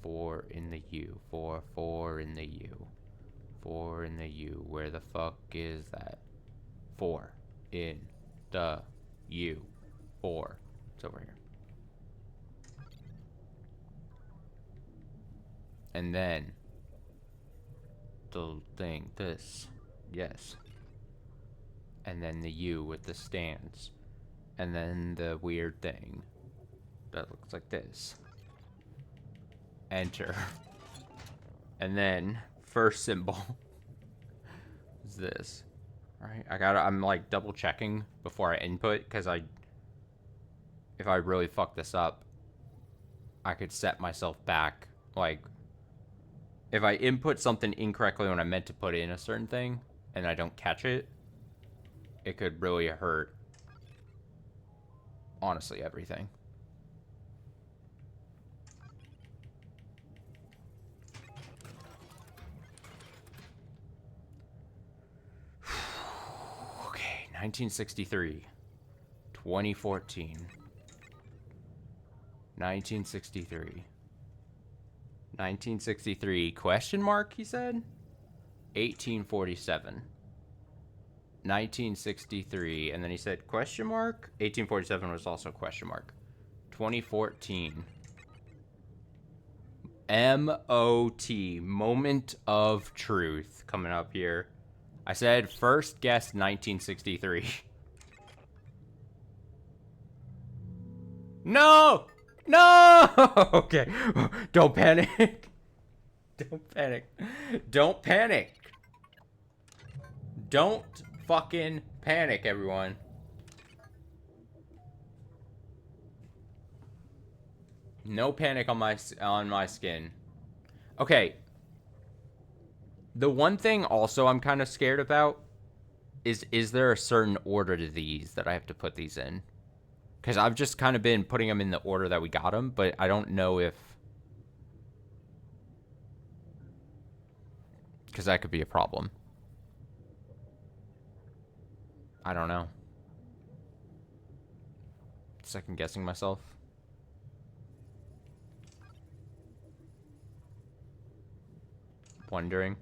4 in the U. 4 in the U. 4 in the U. Where the fuck is that? 4 in the U. 4. It's over here. And then the thing, this, yes. And then the U with the stands. And then the weird thing that looks like this. Enter. And then first symbol is this. Alright, I'm like double checking before I input, because if I really fuck this up, I could set myself back. Like, if I input something incorrectly when I meant to put in a certain thing, and I don't catch it, it could really hurt, honestly, everything. Okay, 1963. 2014. 1963. 1963 question mark, he said. 1847. 1963, and then he said question mark. 1847 was also question mark. 2014. MOT, moment of truth, coming up here. I said first guess 1963. No! No! Okay. Don't panic. Don't panic. Don't panic. Don't fucking panic, everyone. No panic on my skin. Okay. The one thing also I'm kind of scared about is there a certain order to these that I have to put these in? Because I've just kind of been putting them in the order that we got them, but I don't know if... Because that could be a problem. I don't know. Second guessing myself. Wondering.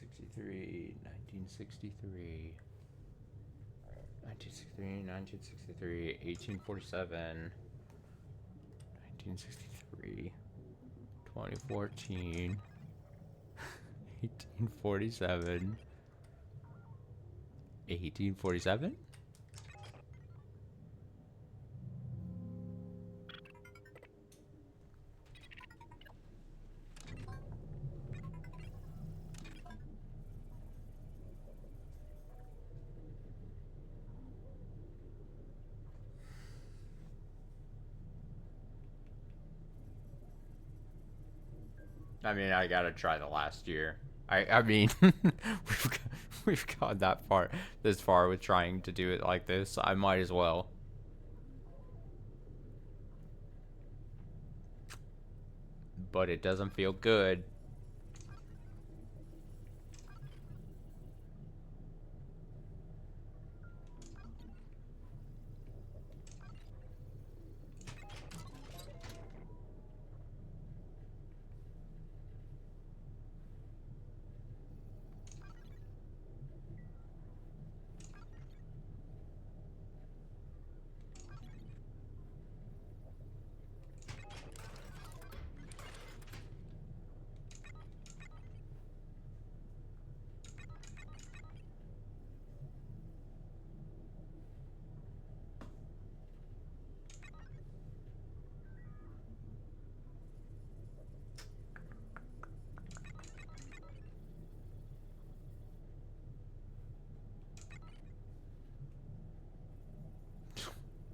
'63, 1963, 1963, 1963, 1847, 1963, 2014, 1847, 1847? I mean, I gotta try the last year. I mean, we've gone that far, this far with trying to do it like this. I might as well. But it doesn't feel good.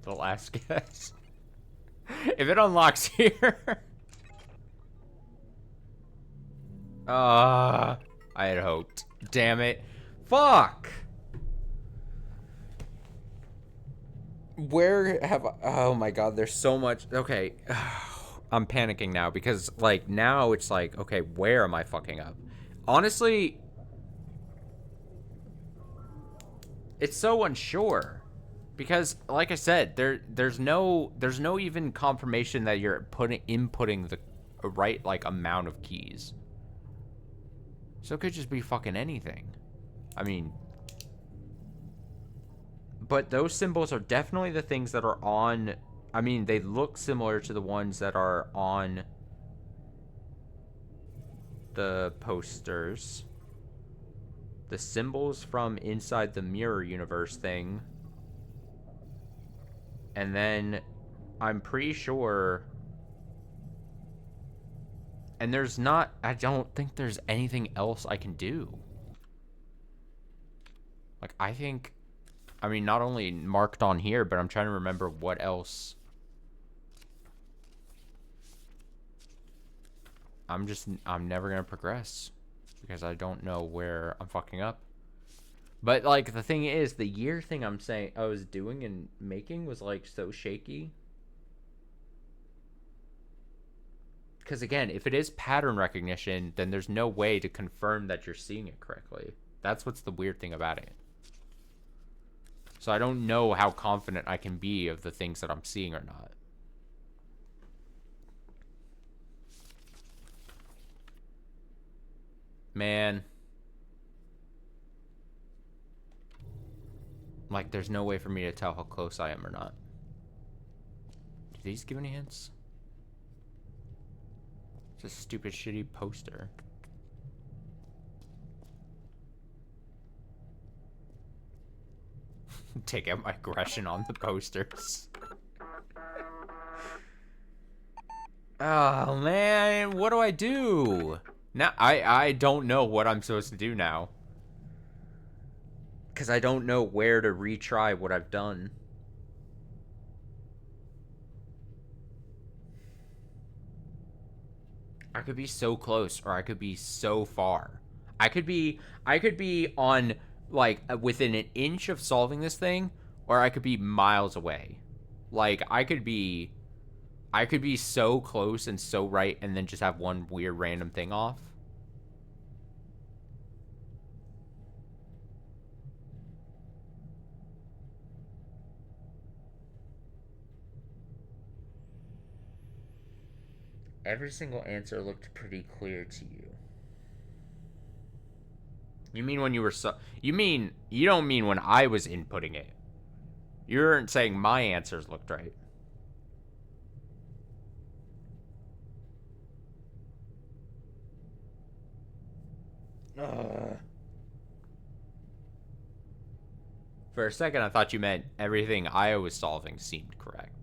The last guess. If it unlocks here. I had hoped. Damn it. Fuck. Where have I... Oh my god, there's so much... Okay. I'm panicking now because, like, now it's like, okay, where am I fucking up? Honestly, it's so unsure. Because, like I said, there's no even confirmation that you're inputting the right, like, amount of keys. So it could just be fucking anything. I mean... But those symbols are definitely the things that are on... I mean, they look similar to the ones that are on the posters. The symbols from inside the mirror universe thing. And then I'm pretty sure And there's not, I don't think there's anything else I can do. Like, I think, I mean, not only marked on here, but I'm trying to remember what else. I'm never going to progress because I don't know where I'm fucking up. But, like, the thing is, the year thing I'm saying I was doing and making was, like, so shaky. Because, again, if it is pattern recognition, then there's no way to confirm that you're seeing it correctly. That's what's the weird thing about it. So I don't know how confident I can be of the things that I'm seeing or not. Man. Like, there's no way for me to tell how close I am or not. Do these give any hints? It's a stupid, shitty poster. Take out my aggression on the posters. Oh, man. What do I do? Now, I don't know what I'm supposed to do now. Because I don't know where to retry what I've done. I could be so close, or I could be so far. I could be on, like, within an inch of solving this thing, or I could be miles away. Like, I could be so close and so right, and then just have one weird random thing off. Every single answer looked pretty clear to you. You mean when you were you don't mean when I was inputting it. You're saying my answers looked right. For a second, I thought you meant everything I was solving seemed correct.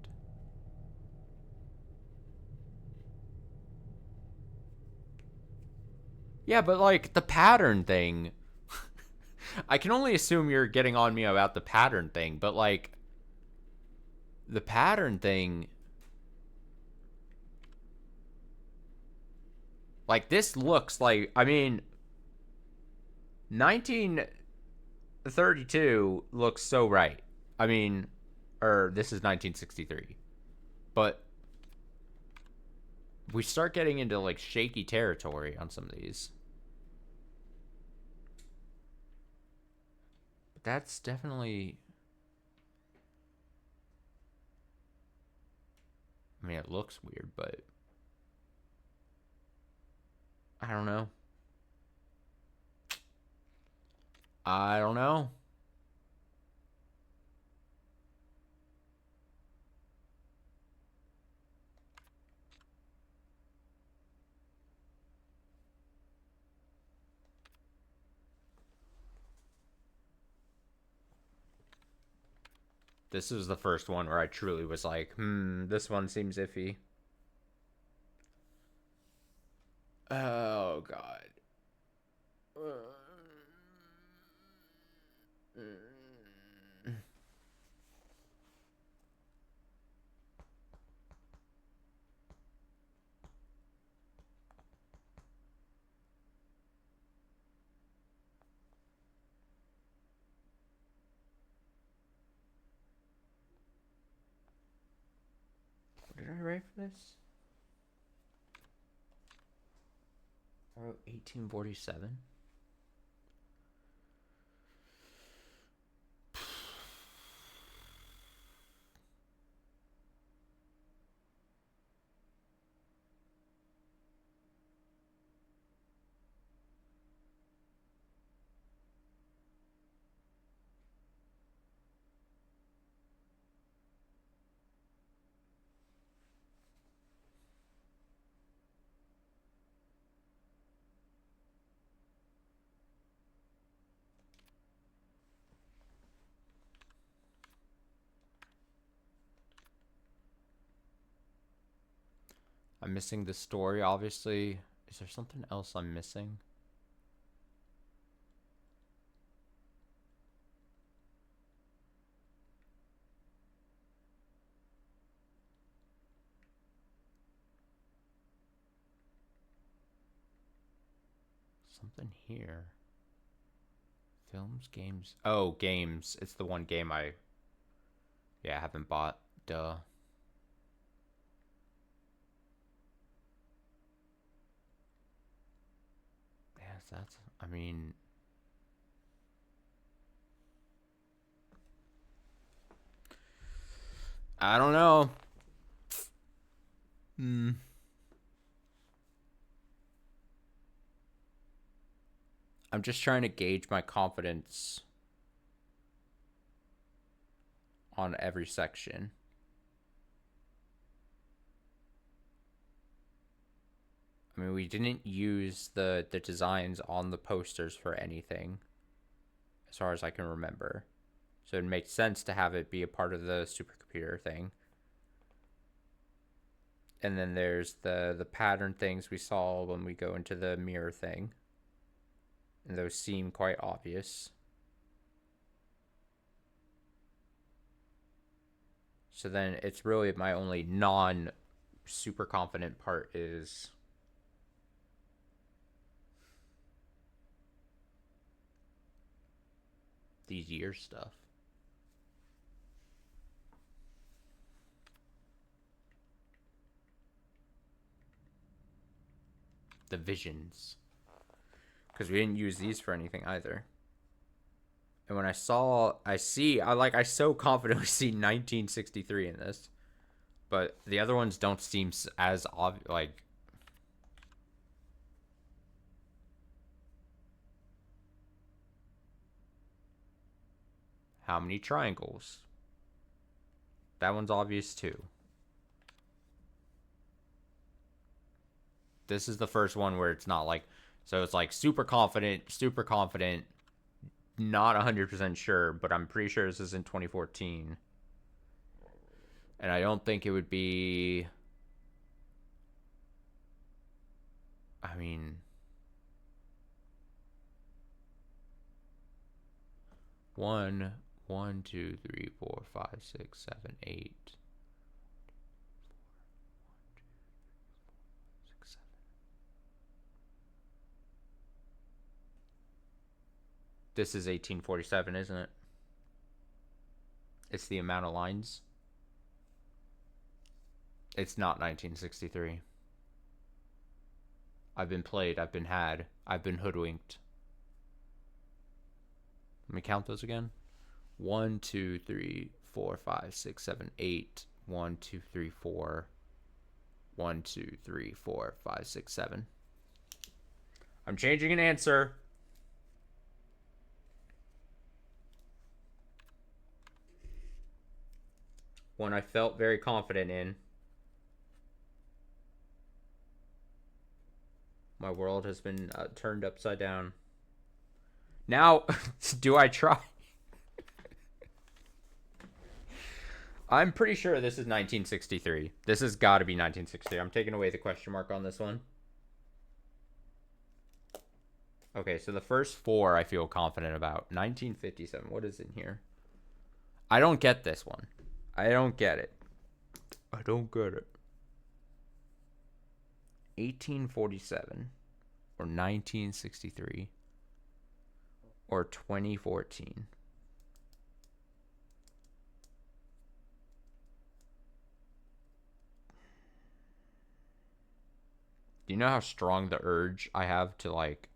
Yeah, but, like, the pattern thing... I can only assume you're getting on me about the pattern thing, but, like... The pattern thing... Like, this looks like... I mean... 1932 looks so right. I mean... Or, this is 1963. But... we start getting into, like, shaky territory on some of these. But that's definitely... I mean, it looks weird, but... I don't know. I don't know. This was the first one where I truly was like, this one seems iffy. Oh, God. What did I write for this? I wrote 1847. I'm missing the story, obviously. Is there something else I'm missing? Something here. Films, games. Oh, games. It's the one game I haven't bought. Duh. Yes, that's, I mean, I don't know. I'm just trying to gauge my confidence on every section. I mean, we didn't use the designs on the posters for anything, as far as I can remember. So it makes sense to have it be a part of the supercomputer thing. And then there's the pattern things we saw when we go into the mirror thing. And those seem quite obvious. So then it's really my only non super confident part is these year stuff. The visions. Because we didn't use these for anything either. And when I so confidently see 1963 in this. But the other ones don't seem as obvious, like... How many triangles? That one's obvious too. This is the first one where it's not like... So it's like super confident, not 100% sure, but I'm pretty sure this is in 2014. And I don't think it would be... I mean... 1, 2, 3, 4, 5, 6, 7, 8. This is 1847, isn't it? It's the amount of lines. It's not 1963. I've been played. I've been had. I've been hoodwinked. Let me count those again. 1, 2, 3, 4, 5, 6, 7, 8. 1, 2, 3, 4. 1, 2, 3, 4, 5, 6, 7. I'm changing an answer. One I felt very confident in. My world has been turned upside down. Now, do I try? I'm pretty sure this is 1963. This has got to be 1963. I'm taking away the question mark on this one. Okay, so the first four I feel confident about. 1957. What is in here? I don't get this one. I don't get it. I don't get it. 1847 or 1963 or 2014. Do you know how strong the urge I have to, like,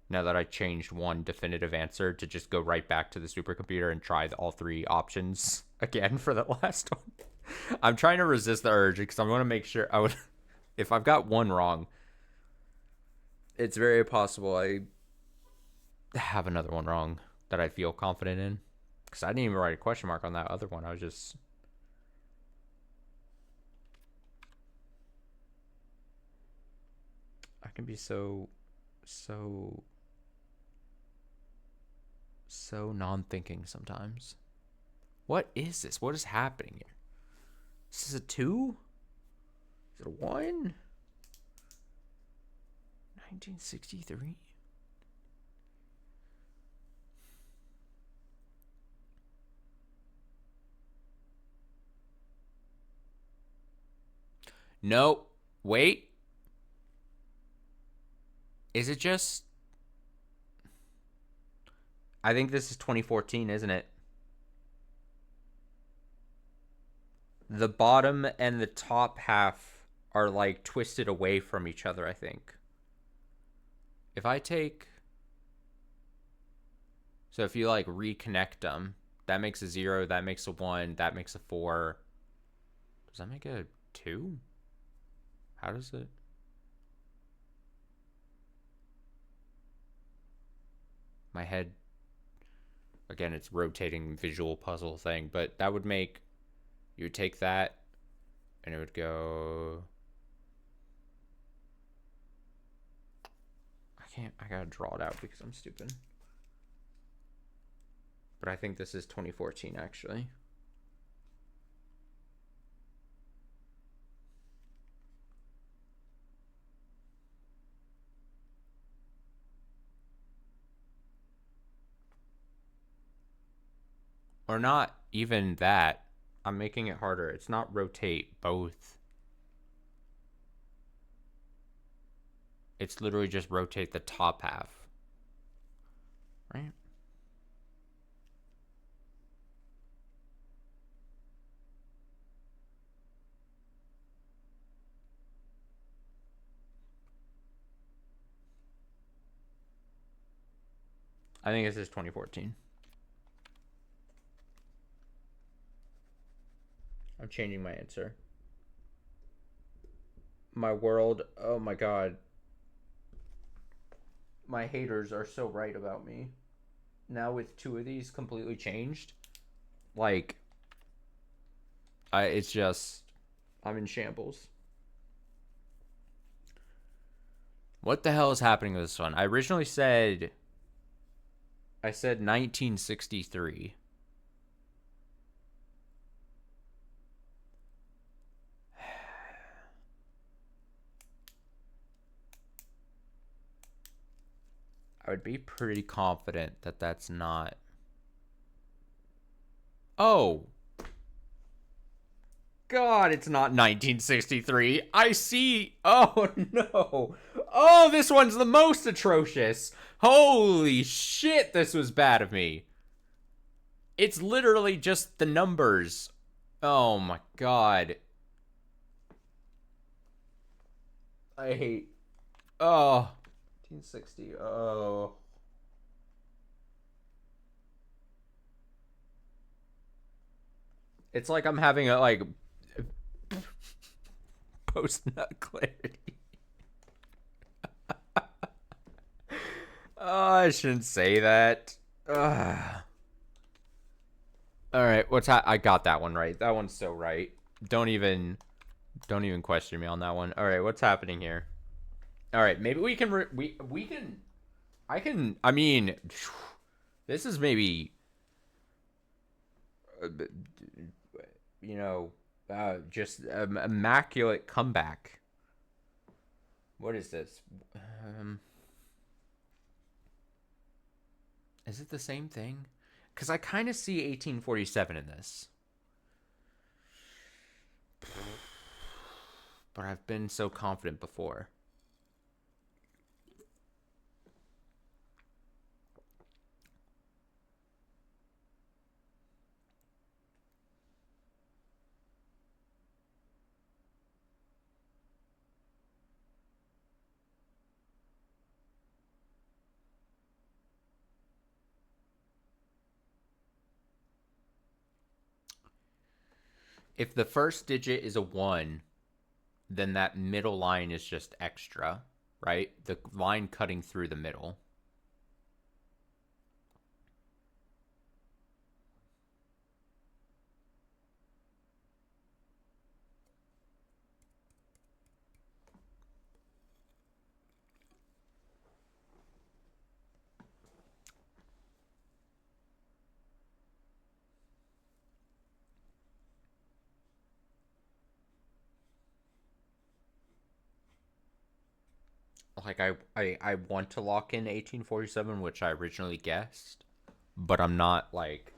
now that I changed one definitive answer, to just go right back to the supercomputer and try all three options again for the last one? I'm trying to resist the urge because I want to make sure if I've got one wrong, it's very possible I have another one wrong that I feel confident in. Because I didn't even write a question mark on that other one. I was just... I can be so non-thinking sometimes. What is this? What is happening here? Is this a 2? Is it a 1? 1963? Nope. Wait. Is it just... I think this is 2014, isn't it? The bottom and the top half are like twisted away from each other, I think. If I take... So if you like reconnect them, that makes a 0, that makes a 1, that makes a 4. Does that make a 2? How does it... My head... Again, it's rotating visual puzzle thing, but that would make... You would take that, and it would go... I gotta draw it out because I'm stupid. But I think this is 2014, actually. Or not even that. I'm making it harder. It's not rotate both. It's literally just rotate the top half. Right? I think this is 2014. I'm changing my answer. My world, oh my god. My haters are so right about me. Now with 2 of these completely changed, like, it's just, I'm in shambles. What the hell is happening with this one? I originally said 1963. I would be pretty confident that that's not. Oh. God, it's not 1963. I see. Oh, no. Oh, this one's the most atrocious. Holy shit, this was bad of me. It's literally just the numbers. Oh, my God. I hate... Oh. 1960. Oh. It's like I'm having a, like, post-nut clarity. Oh, I shouldn't say that. Ugh. All right, I got that one right. That one's so right. Don't even question me on that one. All right, what's happening here? All right, maybe we can I mean, this is maybe just immaculate comeback. What is this? Is it the same thing? Because I kind of see 1847 in this. But I've been so confident before. If the first digit is a 1, then that middle line is just extra, right? The line cutting through the middle. like I want to lock in 1847, which I originally guessed, but I'm not like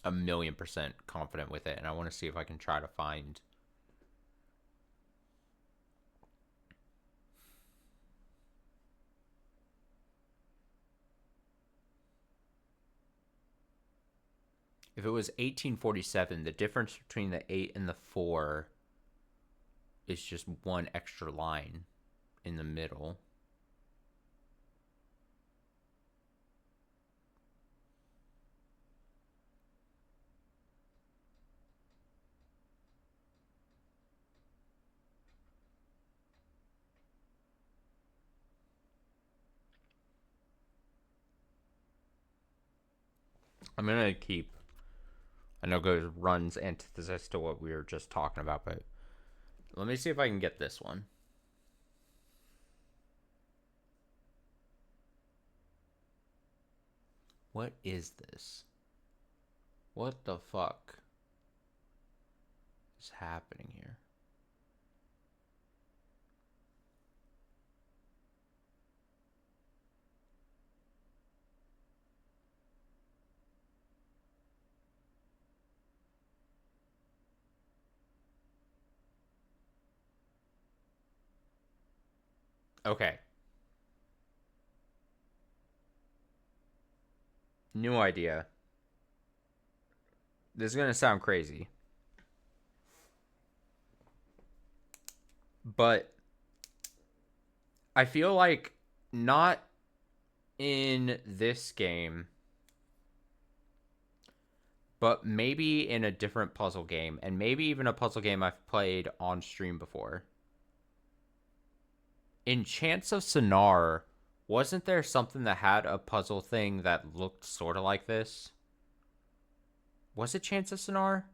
a million% confident with it, and I want to see if I can try to find. If it was 1847, the difference between the 8 and the 4 is just one extra line in the middle. I'm gonna keep. I know it runs antithesis to what we were just talking about, but let me see if I can get this one. What is this? What the fuck is happening here? Okay. New idea. This is going to sound crazy. But I feel like not in this game, but maybe in a different puzzle game, and maybe even a puzzle game I've played on stream before. In Chance of Sonar, wasn't there something that had a puzzle thing that looked sort of like this? Was it Chance of Sonar?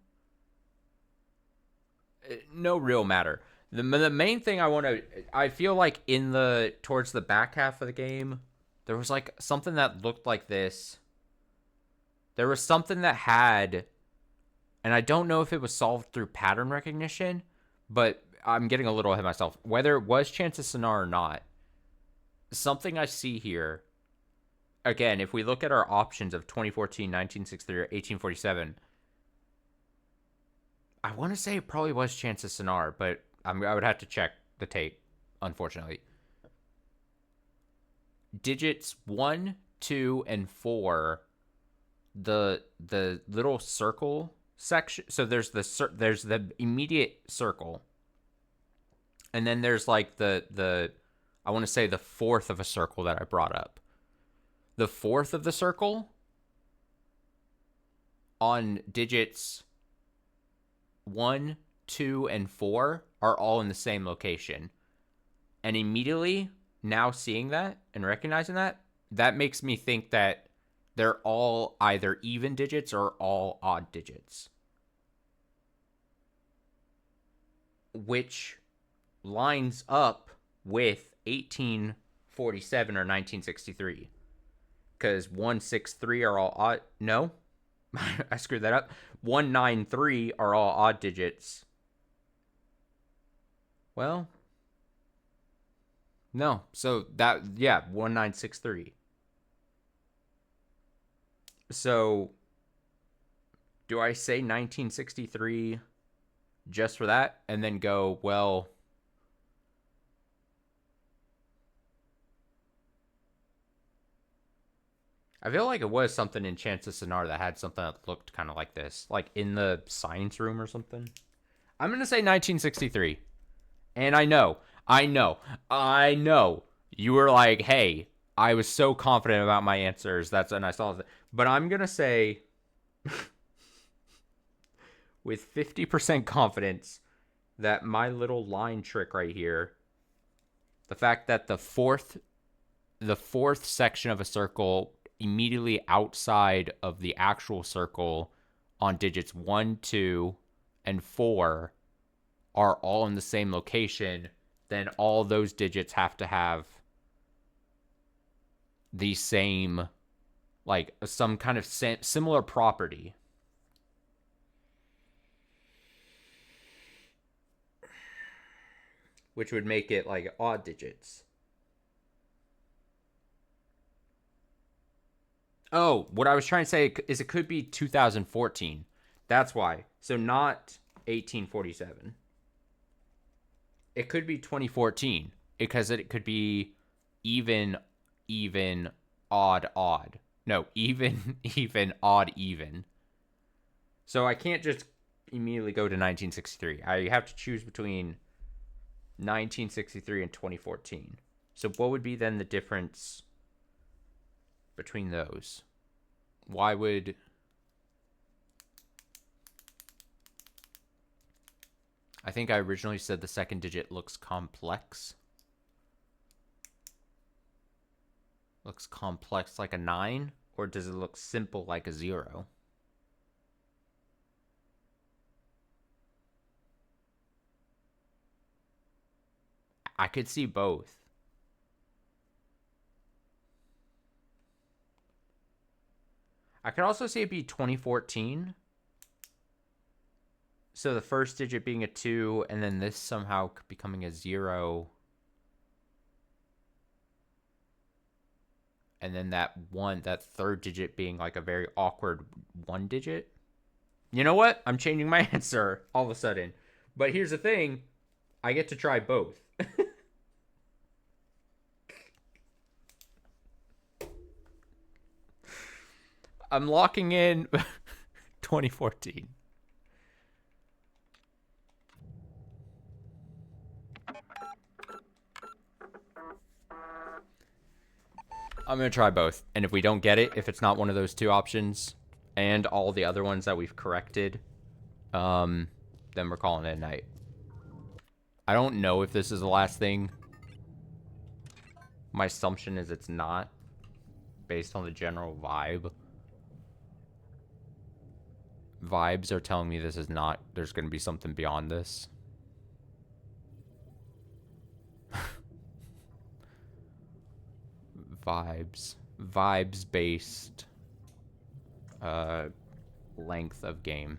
No real matter. The main thing I feel like in the towards the back half of the game, there was like something that looked like this. There was something that had, and I don't know if it was solved through pattern recognition, but I'm getting a little ahead of myself. Whether it was Chance of Sonar or not, something I see here, again, if we look at our options of 2014, 1963, or 1847, I want to say it probably was Chance of Sonar, but I would have to check the tape, unfortunately. Digits 1, 2, and 4, the little circle section. So there's the immediate circle, and then there's like the I want to say the fourth of a circle that I brought up. The fourth of the circle on digits 1, 2, and 4 are all in the same location. And immediately, now seeing that and recognizing that, that makes me think that they're all either even digits or all odd digits. Which lines up with 1847 or 1963. Because 163 are all odd. No, I screwed that up. 193 are all odd digits. Well, no. So that, yeah, 1963. So do I say 1963 just for that and then go, well, I feel like it was something in Chance of Sonar that had something that looked kind of like this, like in the science room or something. I'm going to say 1963. And I know. You were like, hey, I was so confident about my answers. And I saw that. But I'm going to say, with 50% confidence, that my little line trick right here, the fact that the fourth section of a circle immediately outside of the actual circle on digits 1, 2, and 4 are all in the same location, then all those digits have to have the same, like, some kind of similar property. which would make it like odd digits. Oh, what I was trying to say is it could be 2014. That's why. So not 1847. It could be 2014 because it could be even, even, odd, odd. No, even, even, odd, even. So I can't just immediately go to 1963. I have to choose between 1963 and 2014. So what would be then the difference between those? Why would... I think I originally said the second digit looks complex. Looks complex like a 9? Or does it look simple like a 0? I could see both. I could also see it be 2014. So the first digit being a 2, and then this somehow becoming a 0. And then that third digit being like a very awkward 1 digit. You know what? I'm changing my answer all of a sudden. But here's the thing. I get to try both. I'm locking in 2014. I'm going to try both. And if we don't get it, if it's not one of those two options and all the other ones that we've corrected, then we're calling it a night. I don't know if this is the last thing. My assumption is it's not, based on the general vibe. Vibes are telling me this is not. There's going to be something beyond this. Vibes based length of game.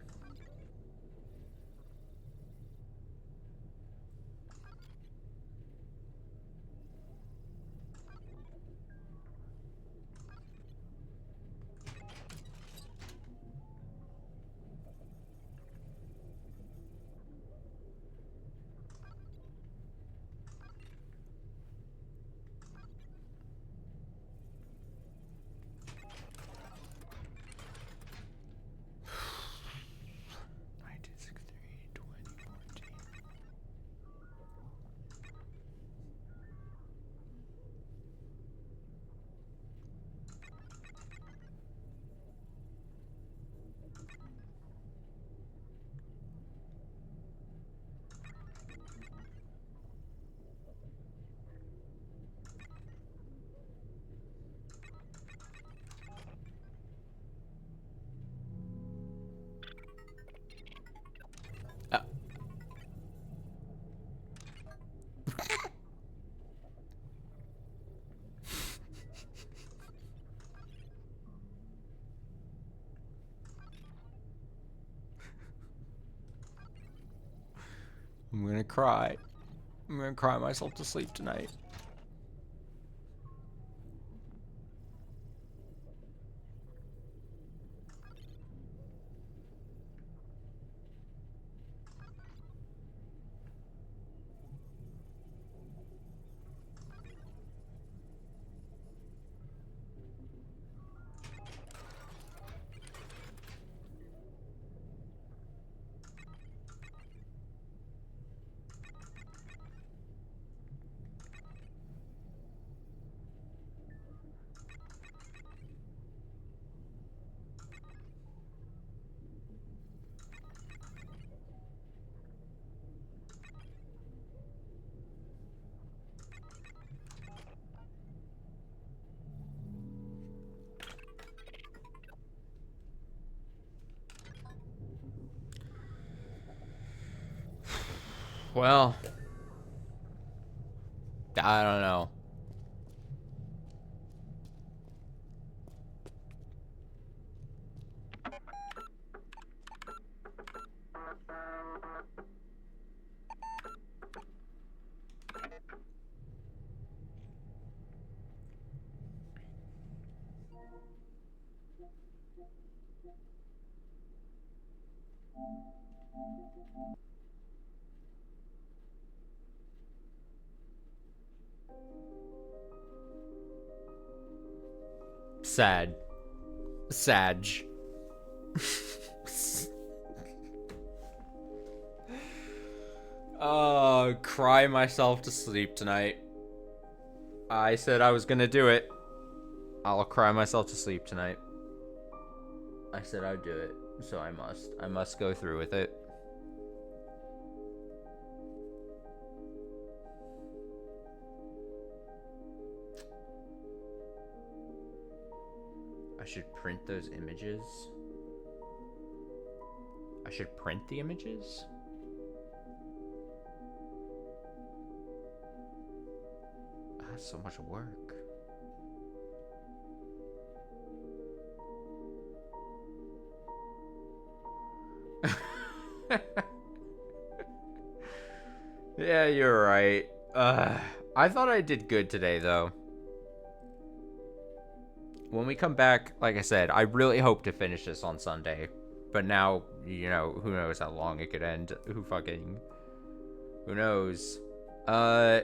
I'm gonna cry. I'm gonna cry myself to sleep tonight. Well, I don't know. Sad. Sag. Cry myself to sleep tonight. I said I was gonna do it. I'll cry myself to sleep tonight. I said I'd do it, so I must. I must go through with it. I should print those images. I should print the images? That's so much work. Yeah, you're right. I thought I did good today, though. When we come back, like I said, I really hope to finish this on Sunday. But now, you know, who knows how long it could end. Who knows? I'm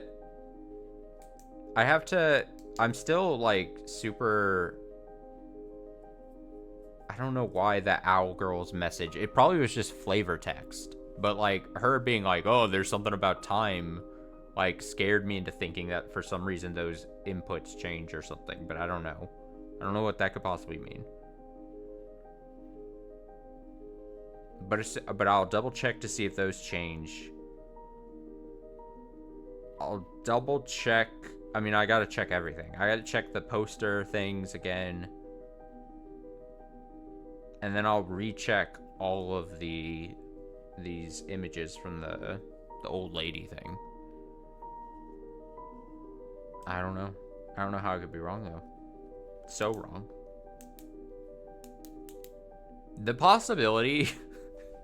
still, like, super... I don't know why that owl girl's message, it probably was just flavor text. But, like, her being like, oh, there's something about time, like, scared me into thinking that for some reason those inputs change or something. But I don't know. I don't know what that could possibly mean. But I'll double check to see if those change. I'll double check. I mean, I gotta check everything. I gotta check the poster things again. And then I'll recheck all of these images from the old lady thing. I don't know. I don't know how I could be wrong, though. So wrong. The possibility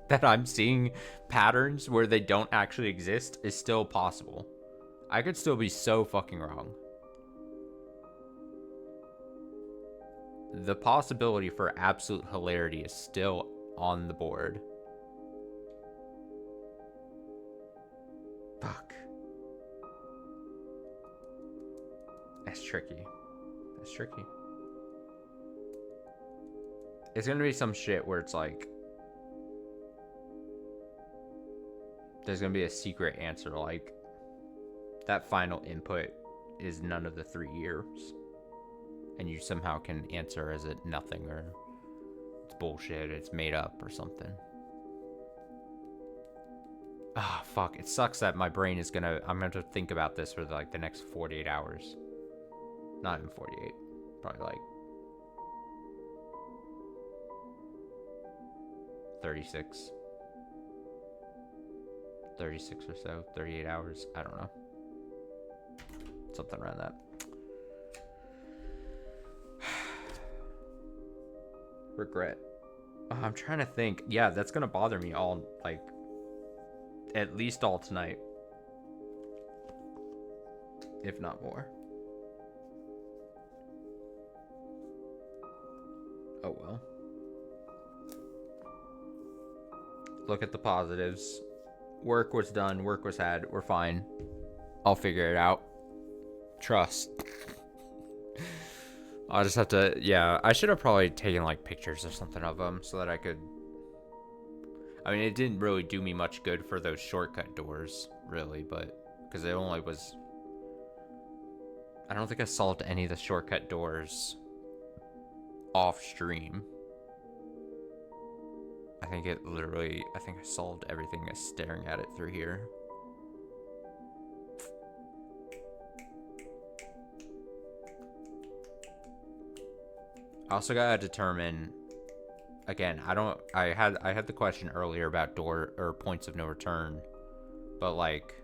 that I'm seeing patterns where they don't actually exist is still possible. I could still be so fucking wrong. The possibility for absolute hilarity is still on the board. Fuck. That's tricky. That's tricky. It's gonna be some shit where it's like... there's gonna be a secret answer, like... that final input is none of the 3 years. And you somehow can answer as it nothing, or... it's bullshit, it's made up, or something. Ah, fuck. It sucks that my brain is gonna... I'm gonna have to think about this for, like, the next 48 hours. Not even 48. Probably, like... 36. 36 or so. 38 hours. I don't know. Something around that. Regret. Oh, I'm trying to think. Yeah, that's gonna bother me all, like... at least all tonight. If not more. Oh well. Look at the positives. Work was done. Work was had. We're fine. I'll figure it out. Trust. I'll just have to... yeah, I should have probably taken, like, pictures or something of them so that I could... I mean, it didn't really do me much good for those shortcut doors, really, but... because it only was... I don't think I solved any of the shortcut doors off stream. I think it literally... I think I solved everything as staring at it through here. I also gotta determine... again, I had the question earlier about door or points of no return, but like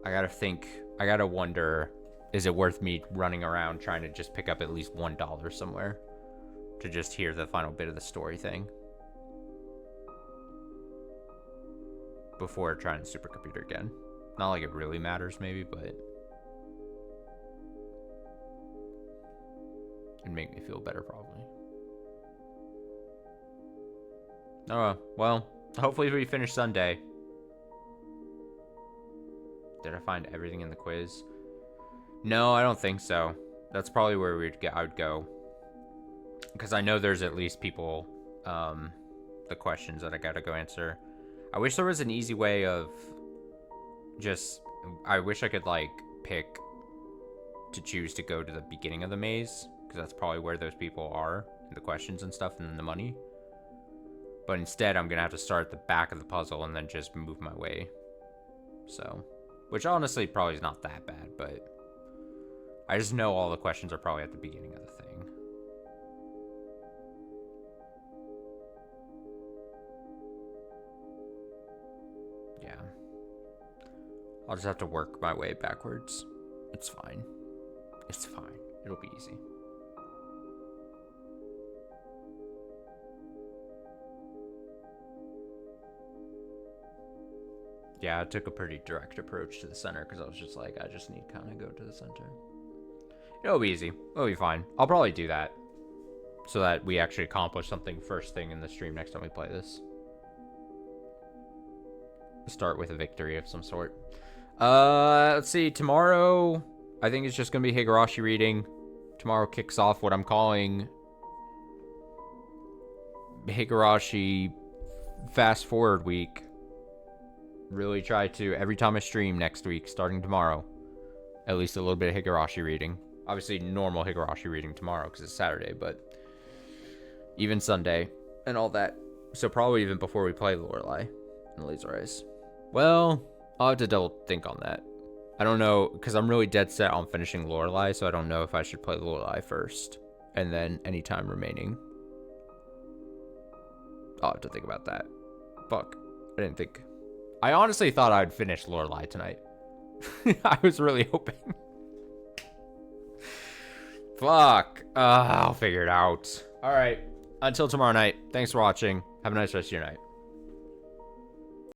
I gotta wonder, is it worth me running around trying to just pick up at least $1 somewhere to just hear the final bit of the story thing before trying the supercomputer again? Not like it really matters, maybe, but it'd make me feel better, probably. Oh, well, hopefully we finish Sunday. Did I find everything in the quiz? No, I don't think so. That's probably where I would go. Because I know there's at least people, the questions that I gotta go answer. I wish there was an easy way of just, I wish I could, like, pick to choose to go to the beginning of the maze. Because that's probably where those people are, the questions and stuff, and then the money. But instead, I'm gonna have to start at the back of the puzzle and then just move my way. So, which honestly probably is not that bad, but I just know all the questions are probably at the beginning of the thing. Yeah. I'll just have to work my way backwards. It's fine. It's fine. It'll be easy. Yeah, I took a pretty direct approach to the center because I was just like, I just need to kind of go to the center. It'll be easy. It'll be fine. I'll probably do that so that we actually accomplish something first thing in the stream next time we play this. Start with a victory of some sort. Let's see. Tomorrow, I think it's just going to be Higurashi reading. Tomorrow kicks off what I'm calling Higurashi Fast Forward Week. Really try to, every time I stream next week, starting tomorrow, at least a little bit of Higurashi reading. Obviously, normal Higurashi reading tomorrow because it's Saturday, but even Sunday and all that. So probably even before we play Lorelei and Laser Eyes. Well, I'll have to double think on that. I don't know, because I'm really dead set on finishing Lorelei, so I don't know if I should play Lorelei first and then any time remaining. I'll have to think about that. Fuck, I didn't think. I honestly thought I'd finish Lorelei tonight. I was really hoping. Fuck. I'll figure it out. All right. Until tomorrow night. Thanks for watching. Have a nice rest of your night.